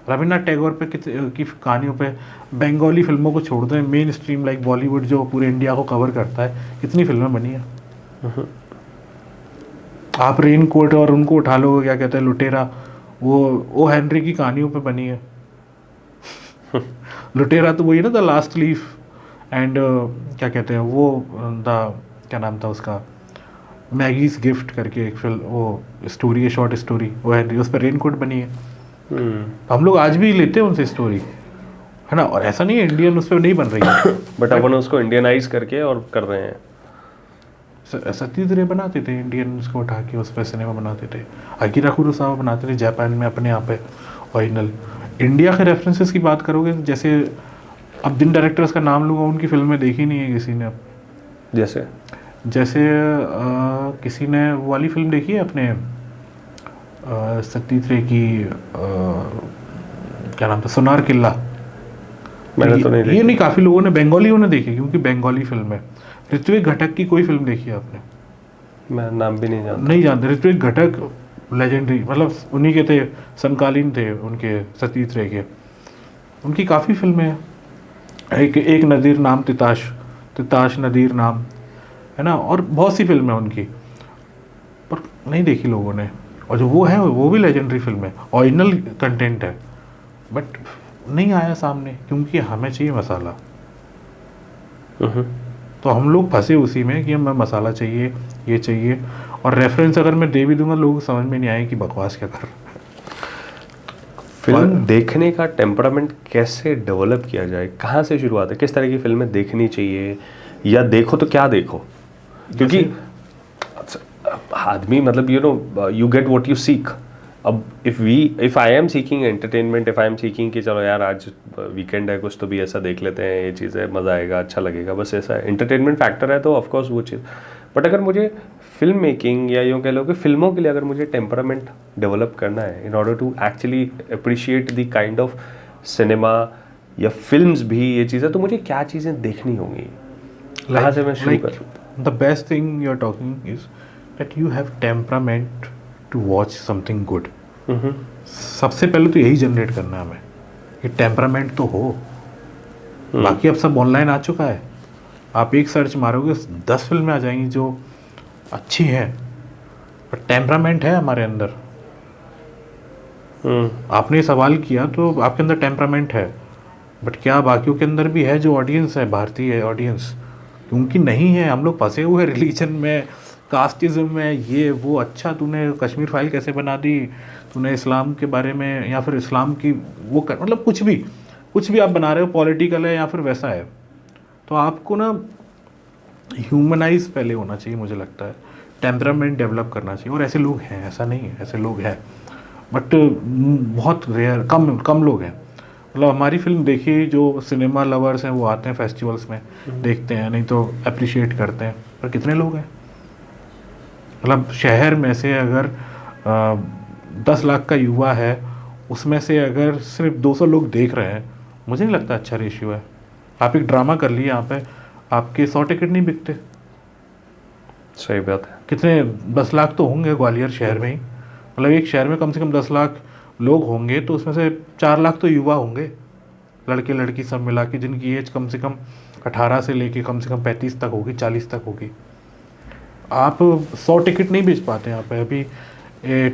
रविन्द्रनाथ टैगोर पे की कहानियों पे, बंगाली फिल्मों को छोड़ दें, मेन स्ट्रीम लाइक बॉलीवुड जो पूरे इंडिया को कवर करता है, कितनी फिल्में बनी है. आप रेन कोट और उनको उठा लो, क्या कहते हैं, लुटेरा, वो हेनरी की कहानियों पे बनी है. लुटेरा तो वही ना, द लास्ट लीफ एंड क्या कहते हैं वो, द क्या नाम था उसका, मैगीज गिफ्ट करके एक फिल्म, वो स्टोरी है, शॉर्ट स्टोरी, वो है, उस पर रेनकोट बनी है। हम लोग आज भी लेते हैं उनसे स्टोरी, है ना, और ऐसा नहीं है इंडियन उस पर नहीं बन रही है।
बट अपन उसको इंडियनाइज करके और कर रहे हैं।
सतीश रे बनाते थे इंडियन, उसको उठा के उस पर सिनेमा बनाते थे। अकीरा कुरोसावा बनाते थे जापान में अपने यहाँ पे ओरिजिनल। इंडिया के रेफरेंसेस की बात करोगे, जैसे अब जिन डायरेक्टर्स का नाम लूँगा उनकी फिल्में देखी नहीं है किसी ने अब।
जैसे
किसी ने वो वाली फिल्म देखी है अपने सतीश रे की, क्या नाम था, सोनार किला।
मैंने तो नहीं
ये
देखी।
नहीं, काफ़ी लोगों ने, बंगालियों ने देखी, क्योंकि बंगाली फिल्म है। ऋत्विक घटक की कोई फिल्म देखी है आपने?
मैं नाम भी नहीं जानता।
नहीं जानते। ऋत्विक घटक लेजेंडरी, मतलब उन्हीं के थे, समकालीन थे उनके, सतीश रे के। उनकी काफ़ी फिल्में हैं। एक नदीर नाम, तिताश नदीर नाम, है ना, और बहुत सी फिल्में उनकी, पर नहीं देखी लोगों ने। और जो वो है वो भी लेजेंडरी फिल्म है, ओरिजिनल कंटेंट है, बट नहीं आया सामने, क्योंकि हमें चाहिए मसाला। तो हम लोग फंसे उसी में कि हमें मसाला चाहिए, ये चाहिए, और रेफरेंस अगर मैं दे भी दूंगा लोगों को समझ में नहीं आए कि बकवास क्या कर।
फिल्म देखने का टेम्परामेंट कैसे डेवलप किया जाए, कहाँ से शुरुआत है, किस तरह की फिल्में देखनी चाहिए, या देखो तो क्या देखो? क्योंकि आदमी, मतलब you get what you seek. अब if I am seeking entertainment, if I am seeking कि चलो यार आज वीकेंड है, कुछ तो भी ऐसा देख लेते हैं, ये चीज़ है, मज़ा आएगा, अच्छा लगेगा, बस ऐसा एंटरटेनमेंट फैक्टर है, तो ऑफकोर्स वो चीज़। बट अगर मुझे फिल्म मेकिंग, या यूँ कह लो कि फिल्मों के लिए अगर मुझे टेम्परामेंट डेवलप करना है, in order to actually appreciate the kind of cinema या फिल्म्स भी, ये चीज़ें, तो मुझे क्या चीज़ें देखनी होंगी, कहाँ से मैं शुरू करूँ?
The best thing you're talking is that you have temperament to watch something good. सबसे पहले तो यही जनरेट करना है हमें, कि टेम्परामेंट तो हो। बाकी अब सब ऑनलाइन आ चुका है, आप एक सर्च मारोगे 10 फिल्में आ जाएंगी जो अच्छी हैं, पर टेम्परामेंट है हमारे अंदर। आपने ये सवाल किया तो आपके अंदर टेम्परामेंट है, बट क्या बाकियों के अंदर भी है, जो ऑडियंस है, भारतीय ऑडियंस? क्योंकि नहीं है। हम लोग फंसे हुए रिलीजन में, कास्टिज्म में, ये वो। अच्छा, तूने कश्मीर फाइल कैसे बना दी, तूने इस्लाम के बारे में, या फिर इस्लाम की वो मतलब कुछ भी आप बना रहे हो, पॉलिटिकल है या फिर वैसा है, तो आपको ना ह्यूमनाइज पहले होना चाहिए, मुझे लगता है, टेम्परामेंट डेवलप करना चाहिए। और ऐसे लोग हैं, ऐसा नहीं है, ऐसे लोग हैं, बट बहुत रेयर, कम लोग हैं। मतलब हमारी फिल्म देखी, जो सिनेमा लवर्स हैं वो आते हैं फेस्टिवल्स में, देखते हैं, नहीं तो अप्रिशिएट करते हैं, पर कितने लोग हैं? मतलब शहर में से अगर 10 लाख का युवा है, उसमें से अगर सिर्फ 200 लोग देख रहे हैं, मुझे नहीं लगता अच्छा रेशियो है। आप एक ड्रामा कर लिए यहाँ पे, आपके 100 टिकट नहीं बिकते।
सही बात है।
कितने 10 लाख तो होंगे ग्वालियर शहर में ही, मतलब एक शहर में कम से कम 10 लाख लोग होंगे, तो उसमें से 4 लाख तो युवा होंगे, लड़के लड़की सब मिला के, जिनकी एज कम से कम 18 से लेके कम से कम 35 तक होगी, 40 तक होगी। आप 100 टिकट नहीं बेच पाते यहाँ पे। अभी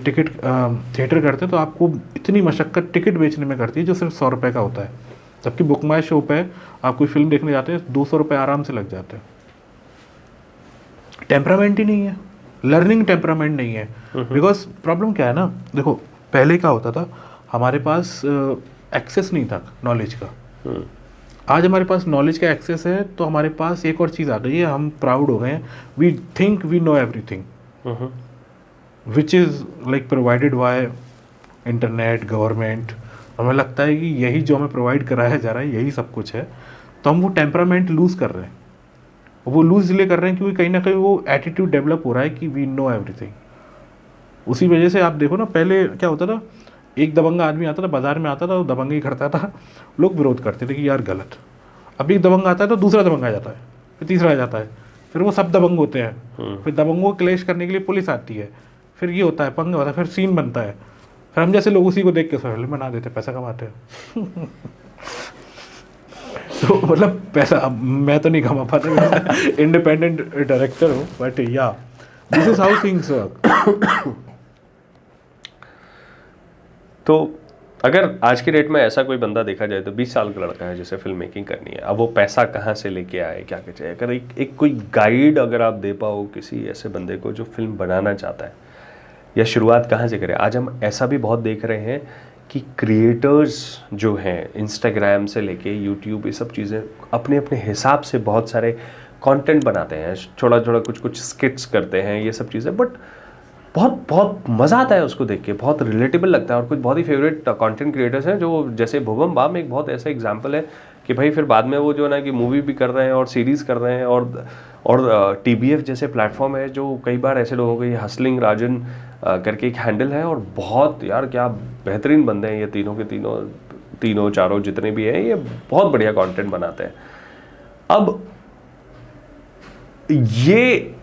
टिकट थिएटर करते तो आपको इतनी मशक्क़त टिकट बेचने में करती है, जो सिर्फ 100 रुपये का होता है, जबकि बुक माई शो पे आप कोई फिल्म देखने जाते हैं 200 रुपये आराम से लग जाते हैं। टेम्परामेंट ही नहीं है, लर्निंग टेम्परामेंट नहीं है। बिकॉज प्रॉब्लम क्या है ना, देखो पहले क्या होता था, हमारे पास एक्सेस नहीं था नॉलेज का। आज हमारे पास नॉलेज का एक्सेस है, तो हमारे पास एक और चीज़ आ गई है, हम प्राउड हो गए हैं। We think we know everything, which is like provided by internet, government. हमें लगता है कि यही जो हमें प्रोवाइड कराया जा रहा है यही सब कुछ है, तो हम वो टेम्परामेंट लूज़ कर रहे हैं। वो लूज़ इसलिए कर रहे हैं क्योंकि कहीं ना कहीं वो एटीट्यूड डेवलप हो रहा है कि वी नो एवरीथिंग। उसी वजह से आप देखो ना, पहले क्या होता था, एक दबंगा आदमी आता था, बाजार में आता था, वो दबंगी करता था, लोग विरोध करते थे कि यार गलत। अभी एक दबंग आता है तो दूसरा दबंग आ जाता है, फिर तीसरा आ जाता है, फिर वो सब दबंग होते हैं, फिर दबंगों को क्लेश करने के लिए पुलिस आती है, फिर ये होता है, पंगा होता है, फिर सीन बनता है, फिर हम जैसे लोग उसी को देख के फिल्म बना देते, पैसा कमाते हैं। तो मतलब पैसा, अब मैं तो नहीं कमा पाता, इंडिपेंडेंट डायरेक्टर हूँ, बट या this is how things work.
तो अगर आज की डेट में ऐसा कोई बंदा देखा जाए तो 20 साल का लड़का है जिसे फिल्म मेकिंग करनी है, अब वो पैसा कहाँ से लेके आए, क्या क्या चाहिए, अगर एक कोई गाइड अगर आप दे पाओ किसी ऐसे बंदे को जो फिल्म बनाना चाहता है, या शुरुआत कहाँ से करें। आज हम ऐसा भी बहुत देख रहे हैं कि क्रिएटर्स जो हैं इंस्टाग्राम से लेके यूट्यूब, ये सब चीज़ें अपने अपने हिसाब से बहुत सारे कंटेंट बनाते हैं, छोटा छोटा कुछ कुछ स्किट्स करते हैं, ये सब चीज़ें, बट बहुत बहुत मज़ा आता है उसको देख के, बहुत रिलेटेबल लगता है। और कुछ बहुत ही फेवरेट कंटेंट क्रिएटर्स हैं जो, जैसे भुवम बाम एक बहुत ऐसा एग्जांपल है कि भाई फिर बाद में वो जो है ना कि मूवी भी कर रहे हैं और सीरीज़ कर रहे हैं, और TBF जैसे प्लेटफॉर्म है जो कई बार ऐसे लोगों को, ये हसलिंग राजन करके एक हैंडल है, और बहुत यार क्या बेहतरीन बंदे हैं ये तीनों के तीनों चारों जितने भी हैं, ये बहुत बढ़िया कंटेंट बनाते हैं। अब ये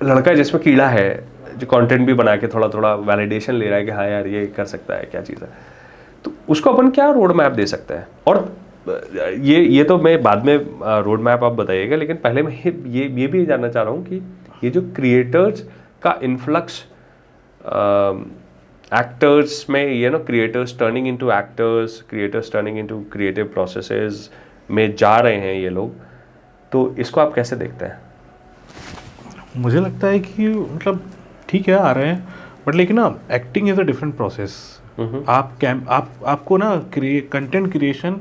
लड़का जिसमें कीड़ा है, जो कंटेंट भी बना के थोड़ा थोड़ा वैलिडेशन ले रहा है कि हाँ यार ये कर सकता है, क्या चीज़ है, तो उसको अपन क्या रोड मैप दे सकते हैं। और ये तो मैं बाद में रोड मैप आप बताइएगा, लेकिन पहले मैं ये भी जानना चाह रहा हूँ कि ये जो क्रिएटर्स का इन्फ्लक्स एक्टर्स में, ये ना creators turning into actors, creators turning into creative processes में जा रहे हैं ये लोग, तो इसको आप कैसे देखते हैं?
मुझे लगता है कि मतलब ठीक है आ रहे हैं, बट लेकिन ना acting is a different process. आपको ना कंटेंट क्रिएशन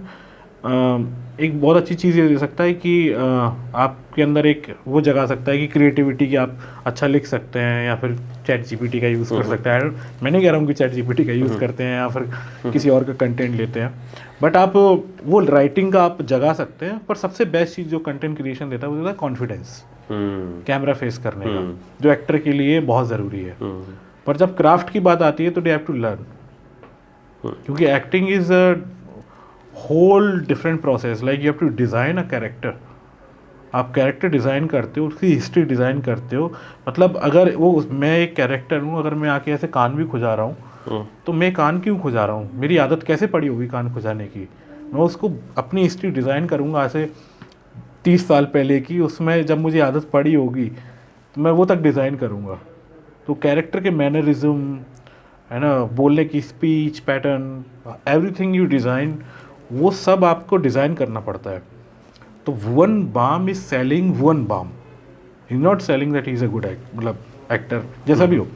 एक बहुत अच्छी चीज़ ये दे सकता है कि आपके अंदर एक वो जगा सकता है कि क्रिएटिविटी की, आप अच्छा लिख सकते हैं, या फिर चैट जीपीटी का यूज़ कर सकते हैं। मैं नहीं कह रहा हूँ कि चैट जीपीटी का यूज़ करते हैं या फिर किसी और का कंटेंट लेते हैं, बट आप वो राइटिंग का आप जगा सकते हैं। पर सबसे बेस्ट चीज़ जो कंटेंट क्रिएशन देता है वो देता है कॉन्फिडेंस, कैमरा फेस करने का, जो एक्टर के लिए बहुत ज़रूरी है। पर जब क्राफ्ट की बात आती है तो दे हैव टू लर्न, क्योंकि acting is a whole different process. Like you have to design a character. आप कैरेक्टर डिज़ाइन करते हो, उसकी हिस्ट्री डिज़ाइन करते हो। मतलब अगर वो मैं एक कैरेक्टर हूँ, अगर मैं आके ऐसे कान भी खुजा रहा हूँ तो मैं कान क्यों खुजा रहा हूँ, मेरी आदत कैसे पड़ी होगी कान खुजाने की। मैं उसको अपनी हिस्ट्री डिज़ाइन करूँगा ऐसे 30 साल पहले की, उसमें जब मुझे आदत पड़ी होगी तो मैं वो तक डिज़ाइन करूँगा। तो कैरेक्टर के मैनरिज्म है ना, बोलने की speech pattern, everything you design, वो सब आपको डिज़ाइन करना पड़ता है। तो Bhuvan Bam is selling Bhuvan Bam, he is not selling that he is a good मतलब एक्टर जैसा भी हो,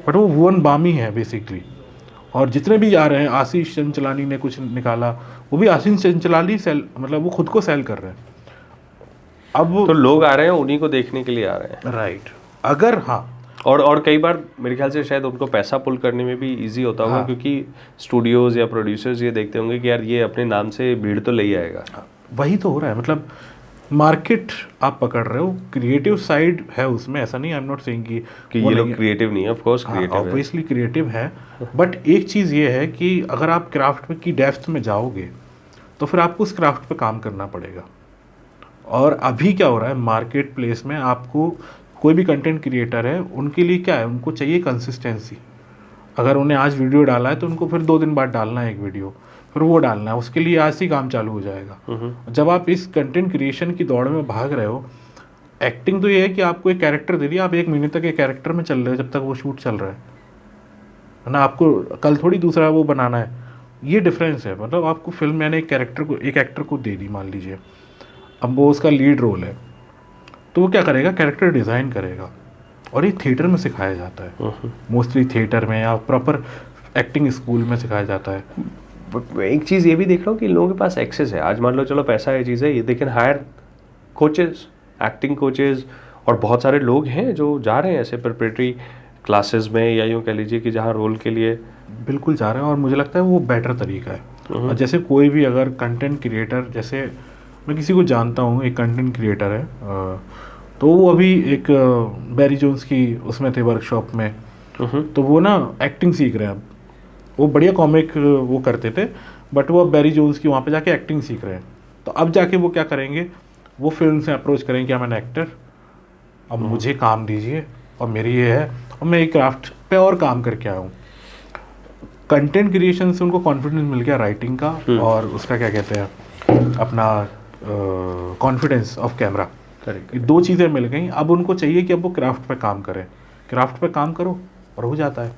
बट वो भुवन बाम ही है बेसिकली। और जितने भी आ रहे हैं, आशीष चंचलानी ने कुछ निकाला, वो भी आशीष चंचलानी सेल, मतलब वो खुद को सेल कर रहे हैं। अब
तो लोग आ रहे हैं उन्हीं को देखने के लिए आ रहे हैं,
राइट। अगर हाँ,
और कई बार मेरे ख्याल से शायद उनको पैसा पुल करने में भी इजी होता होगा, क्योंकि स्टूडियोज़ या प्रोड्यूसर्स ये देखते होंगे कि यार ये अपने नाम से भीड़ तो ले ही आएगा।
वही तो हो रहा है। मतलब मार्केट आप पकड़ रहे हो, क्रिएटिव साइड है उसमें, ऐसा नहीं, आई एम नॉट सेइंग कि
ये लोग क्रिएटिव नहीं है, ऑफ कोर्स क्रिएटिव है,
ऑब्वियसली क्रिएटिव है, बट एक चीज़ ये है कि अगर आप क्राफ्ट की डेप्थ में जाओगे तो फिर आपको उस क्राफ्ट पे काम करना पड़ेगा। और अभी क्या हो रहा है मार्केट प्लेस में, आपको कोई भी कंटेंट क्रिएटर है, उनके लिए क्या है, उनको चाहिए कंसिस्टेंसी। अगर उन्हें आज वीडियो डाला है तो उनको फिर 2 दिन बाद डालना है एक वीडियो, फिर वो डालना है, उसके लिए आज ही काम चालू हो जाएगा। जब आप इस कंटेंट क्रिएशन की दौड़ में भाग रहे हो, एक्टिंग तो ये है कि आपको एक कैरेक्टर दे दिया, आप 1 महीने तक एक कैरेक्टर में चल रहे हो जब तक वो शूट चल रहा है ना, आपको कल थोड़ी दूसरा वो बनाना है। ये डिफरेंस है। मतलब आपको फिल्म मैंने एक एक्टर को दे दी मान लीजिए, अब वो उसका लीड रोल है, तो वो क्या करेगा, कैरेक्टर डिज़ाइन करेगा। और ये थिएटर में सिखाया जाता है, मोस्टली थिएटर में या प्रॉपर एक्टिंग स्कूल में सिखाया जाता है।
एक चीज़ ये भी देख रहा हूँ कि इन लोगों के पास एक्सेस है। आज मान लो चलो पैसा है चीज़ है, ये they can hire coaches, acting coaches, और बहुत सारे लोग हैं जो जा रहे हैं ऐसे प्रिपरेटरी क्लासेस में, या यूँ कह लीजिए कि जहाँ रोल के लिए
बिल्कुल जा रहे हैं। और मुझे लगता है वो बेटर तरीका है। और जैसे कोई भी अगर कंटेंट क्रिएटर, जैसे मैं किसी को जानता हूँ, एक कंटेंट क्रिएटर है, तो वो अभी एक बैरी जोन्स की उसमें थे वर्कशॉप में, तो वो ना एक्टिंग सीख रहे हैं। अब वो बढ़िया कॉमिक वो करते थे, बट वो अब बैरी जोन्स की वहाँ पे जाके एक्टिंग सीख रहे हैं। तो अब जाके वो क्या करेंगे, वो फिल्म से अप्रोच करेंगे, क्या मैं एक्टर, अब मुझे काम दीजिए और मेरी ये है, और मैं एक क्राफ्ट पे और काम करके आया हूँ। कंटेंट क्रिएशन से उनको कॉन्फिडेंस मिल गया राइटिंग का, और उसका क्या कहते हैं अपना कॉन्फिडेंस ऑफ कैमरा, ये 2 चीज़ें मिल गई। अब उनको चाहिए कि अब वो क्राफ्ट पे काम करें, क्राफ्ट पे काम करो और हो जाता है।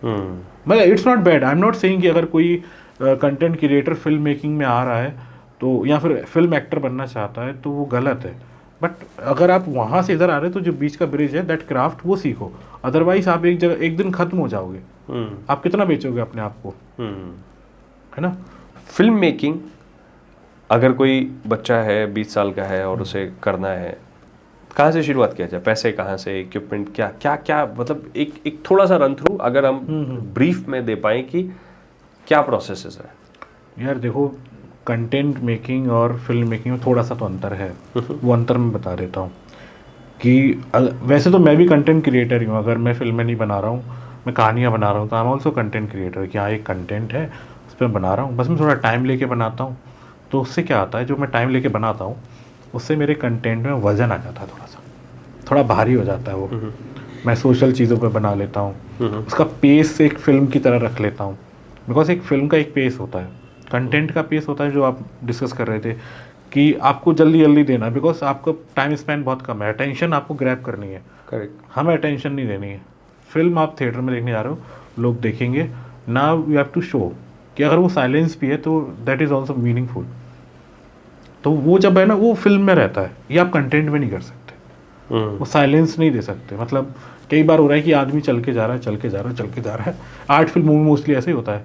मतलब it's not bad, I am not saying कि अगर कोई कंटेंट क्रिएटर फिल्म मेकिंग में आ रहा है तो या फिर फिल्म एक्टर बनना चाहता है तो वो गलत है। बट अगर आप वहाँ से इधर आ रहे हो तो जो बीच का ब्रिज है दैट क्राफ्ट वो सीखो, अदरवाइज आप एक जगह एक दिन खत्म हो जाओगे। आप कितना बेचोगे अपने आप को, है ना।
फिल्म मेकिंग अगर कोई बच्चा है 20 साल का है और उसे करना है, कहाँ से शुरुआत किया जाए? पैसे कहाँ से, इक्विपमेंट क्या क्या क्या, मतलब एक थोड़ा सा रन थ्रू अगर हम ब्रीफ में दे पाएँ कि क्या प्रोसेसेस है।
यार देखो, कंटेंट मेकिंग और फिल्म मेकिंग में थोड़ा सा तो अंतर है। वो अंतर मैं बता देता हूँ कि वैसे तो मैं भी कंटेंट क्रिएटर ही हूँ। अगर मैं फिल्में नहीं बना रहा हूँ, मैं कहानियाँ बना रहा हूँ, तो आई एम ऑल्सो कंटेंट क्रिएटर कि हाँ एक कंटेंट है उस पर बना रहा हूँ। बस मैं थोड़ा टाइम लेके बनाता हूँ। तो उससे क्या आता है, जो मैं टाइम लेके बनाता हूँ उससे मेरे कंटेंट में वजन आ जाता है, थोड़ा भारी हो जाता है वो। मैं सोशल चीज़ों पे बना लेता हूँ, उसका पेस एक फ़िल्म की तरह रख लेता हूँ। बिकॉज एक फ़िल्म का एक पेस होता है, कंटेंट का पेस होता है, जो आप डिस्कस कर रहे थे कि आपको जल्दी जल्दी देना, बिकॉज आपका टाइम स्पैन बहुत कम है, अटेंशन आपको ग्रैब करनी है।
करेक्ट।
हमें अटेंशन नहीं देनी है। फिल्म आप थिएटर में देखने जा रहे हो, लोग देखेंगे ना, यू हैव टू शो कि अगर वो साइलेंस भी है तो दैट इज़ ऑल्सो मीनिंगफुल। तो वो जब है ना, वो फिल्म में रहता है, ये आप कंटेंट में नहीं कर सकते। वो साइलेंस नहीं दे सकते। मतलब कई बार हो रहा है कि आदमी चल के जा रहा है। आर्ट फिल्मों में मोस्टली ऐसे ही होता है,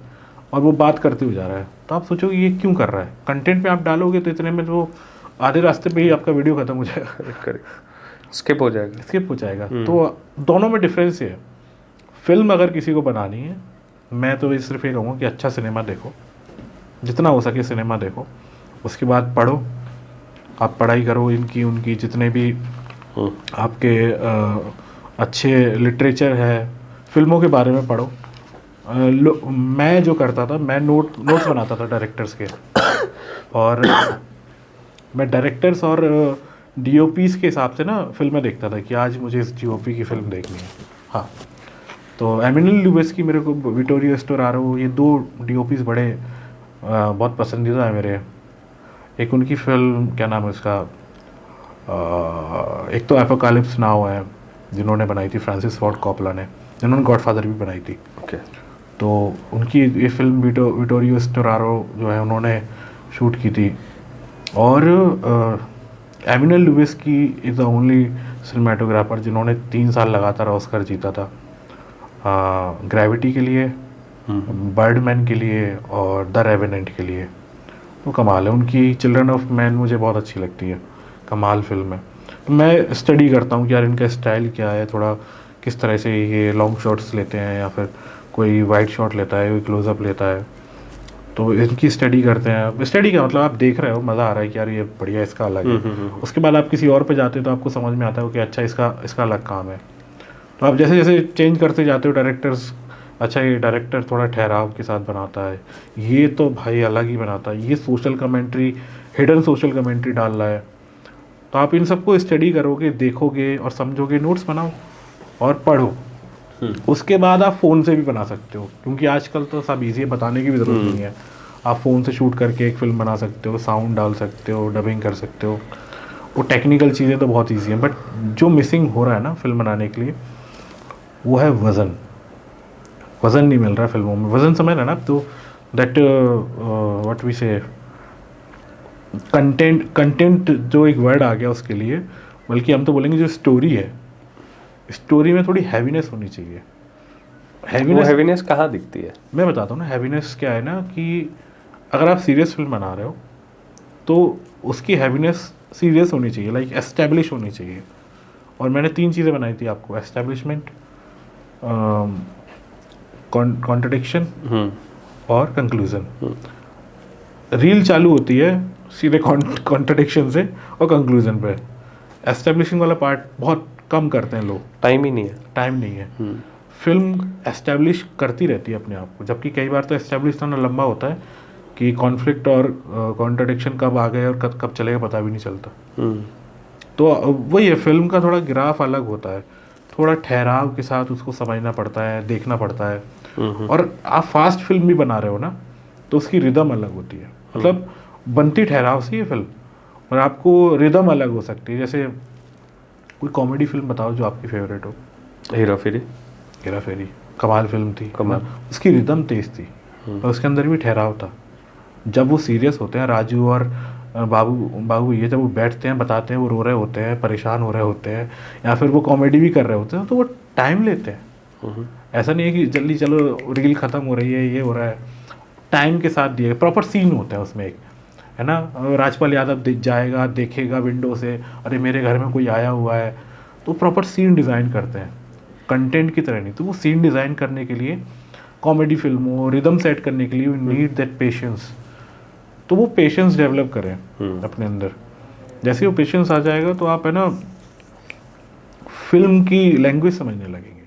और वो बात करते हुए जा रहा है। तो आप सोचो ये क्यों कर रहा है। कंटेंट पे आप डालोगे तो इतने में तो आधे रास्ते पे ही आपका वीडियो खत्म हो जाएगा,
करेक्ट, स्किप हो जाएगा।
तो दोनों में डिफरेंस ये है। फिल्म अगर किसी को बनानी है, मैं तो सिर्फ ये कहूँगा कि अच्छा सिनेमा देखो, जितना हो सके सिनेमा देखो। उसके बाद पढ़ो, आप पढ़ाई करो इनकी उनकी, जितने भी आपके अच्छे लिटरेचर है फिल्मों के बारे में पढ़ो। मैं जो करता था, मैं नोट्स बनाता था डायरेक्टर्स के, और मैं डायरेक्टर्स और डीओपीज़ के हिसाब से ना फिल्में देखता था कि आज मुझे इस डीओपी की फ़िल्म देखनी है। हाँ, तो एमिनेल लुइस की मेरे को, विटोरियो स्टोरारो, ये 2 डीओपीज़ बड़े बहुत पसंदीदा है मेरे। एक उनकी फिल्म, क्या नाम है उसका, एक तो एपोकालिप्स नाउ है, जिन्होंने बनाई थी फ्रांसिस फोर्ड कॉपला ने, जिन्होंने गॉडफादर भी बनाई थी।
ओके।
तो उनकी ये फिल्म विटोरियो स्टोरारो जो है उन्होंने शूट की थी। और एमिनेल लुइस की इज़ द ओनली सिनेमाटोग्राफर जिन्होंने 3 साल लगातार ऑस्कर जीता था, ग्रेविटी के लिए, बर्डमैन के लिए और द रेवेनेंट के लिए। तो कमाल है उनकी। चिल्ड्रन ऑफ मैन मुझे बहुत अच्छी लगती है, कमाल फिल्म है। तो मैं स्टडी करता हूँ कि यार इनका स्टाइल क्या है, थोड़ा किस तरह से ये लॉन्ग शॉट्स लेते हैं, या फिर कोई वाइड शॉट लेता है, कोई क्लोजअप लेता है। तो इनकी स्टडी करते हैं। स्टडी का मतलब आप देख रहे हो, मज़ा आ रहा है कि यार ये बढ़िया, इसका अलग है। उसके बाद आप किसी और पे जाते हो तो आपको समझ में आता है कि अच्छा इसका अलग काम है। तो आप जैसे जैसे चेंज करते जाते हो डायरेक्टर्स, अच्छा ये डायरेक्टर थोड़ा ठहराव के साथ बनाता है, ये तो भाई अलग ही बनाता है, ये social commentary, hidden social commentary डाल रहा है। तो आप इन सबको स्टडी करोगे, देखोगे और समझोगे, नोट्स बनाओ और पढ़ो। उसके बाद आप फ़ोन से भी बना सकते हो, क्योंकि आजकल तो सब ईजी है, बताने की भी ज़रूरत नहीं है। आप फ़ोन से शूट करके एक फ़िल्म बना सकते हो, साउंड डाल सकते हो, डबिंग कर सकते हो। वो टेक्निकल चीज़ें तो बहुत ईजी हैं, बट जो मिसिंग हो रहा है ना फिल्म बनाने के लिए, वो है वज़न नहीं मिल रहा है फिल्मों में। वज़न समझ रहे हैं ना आप? तो दैट व्हाट वी से, कंटेंट जो एक वर्ड आ गया उसके लिए, बल्कि हम तो बोलेंगे जो स्टोरी है, स्टोरी में थोड़ी हैवीनेस होनी चाहिए।
हैवीनेस कहाँ दिखती है?
मैं बताता हूँ ना, हैवीनेस क्या है ना, कि अगर आप सीरियस फिल्म बना रहे हो तो उसकी हैवीनेस सीरियस होनी चाहिए, लाइक एस्टैब्लिश होनी चाहिए। और मैंने 3 चीज़ें बनाई थी आपको, एस्टैब्लिशमेंट, कॉन्ट्रडिक्शन और कंक्लूजन। रील चालू होती है सीधे कॉन्ट्रडिक्शन से और कंक्लूजन पे। एस्टैब्लिशिंग वाला पार्ट बहुत कम करते हैं लोग,
टाइम नहीं है।
फिल्म एस्टैब्लिश करती रहती है अपने आप को, जबकि कई बार तो एस्टैब्लिश होना लंबा होता है कि कॉन्फ्लिक्ट और कॉन्ट्रडिक्शन कब आ गए और कब चलेगा पता भी नहीं चलता। तो वही है, फिल्म का थोड़ा ग्राफ अलग होता है, थोड़ा ठहराव के साथ उसको समझना पड़ता है, देखना पड़ता है। और आप फास्ट फिल्म भी बना रहे हो ना, तो उसकी रिदम अलग होती है। मतलब बनती ठहराव से ये फिल्म, और आपको रिदम अलग हो सकती है। जैसे कोई कॉमेडी फिल्म बताओ जो आपकी फेवरेट हो।
हेरा फेरी
कमाल फिल्म थी, कमाल। उसकी रिदम तेज थी, और उसके अंदर भी ठहराव था। जब वो सीरियस होते हैं, राजू और बाबू ये जब वो बैठते हैं, बताते हैं, वो रो रहे होते हैं, परेशान हो रहे होते हैं, या फिर वो कॉमेडी भी कर रहे होते हैं, तो वो टाइम लेते हैं। ऐसा नहीं है कि जल्दी चलो रील ख़त्म हो रही है, ये हो रहा है, टाइम के साथ दिए, प्रॉपर सीन होता है उसमें एक, है ना। राजपाल यादव जाएगा, देखेगा विंडो से, अरे मेरे घर में कोई आया हुआ है, तो प्रॉपर सीन डिज़ाइन करते हैं, कंटेंट की तरह नहीं। तो वो सीन डिज़ाइन करने के लिए, कॉमेडी फिल्मों रिदम सेट करने के लिए यू नीड दैट पेशेंस। तो वो पेशेंस डेवलप करें अपने अंदर। जैसे वो पेशेंस आ जाएगा तो आप, है ना, फिल्म की लैंग्वेज समझने लगेंगे।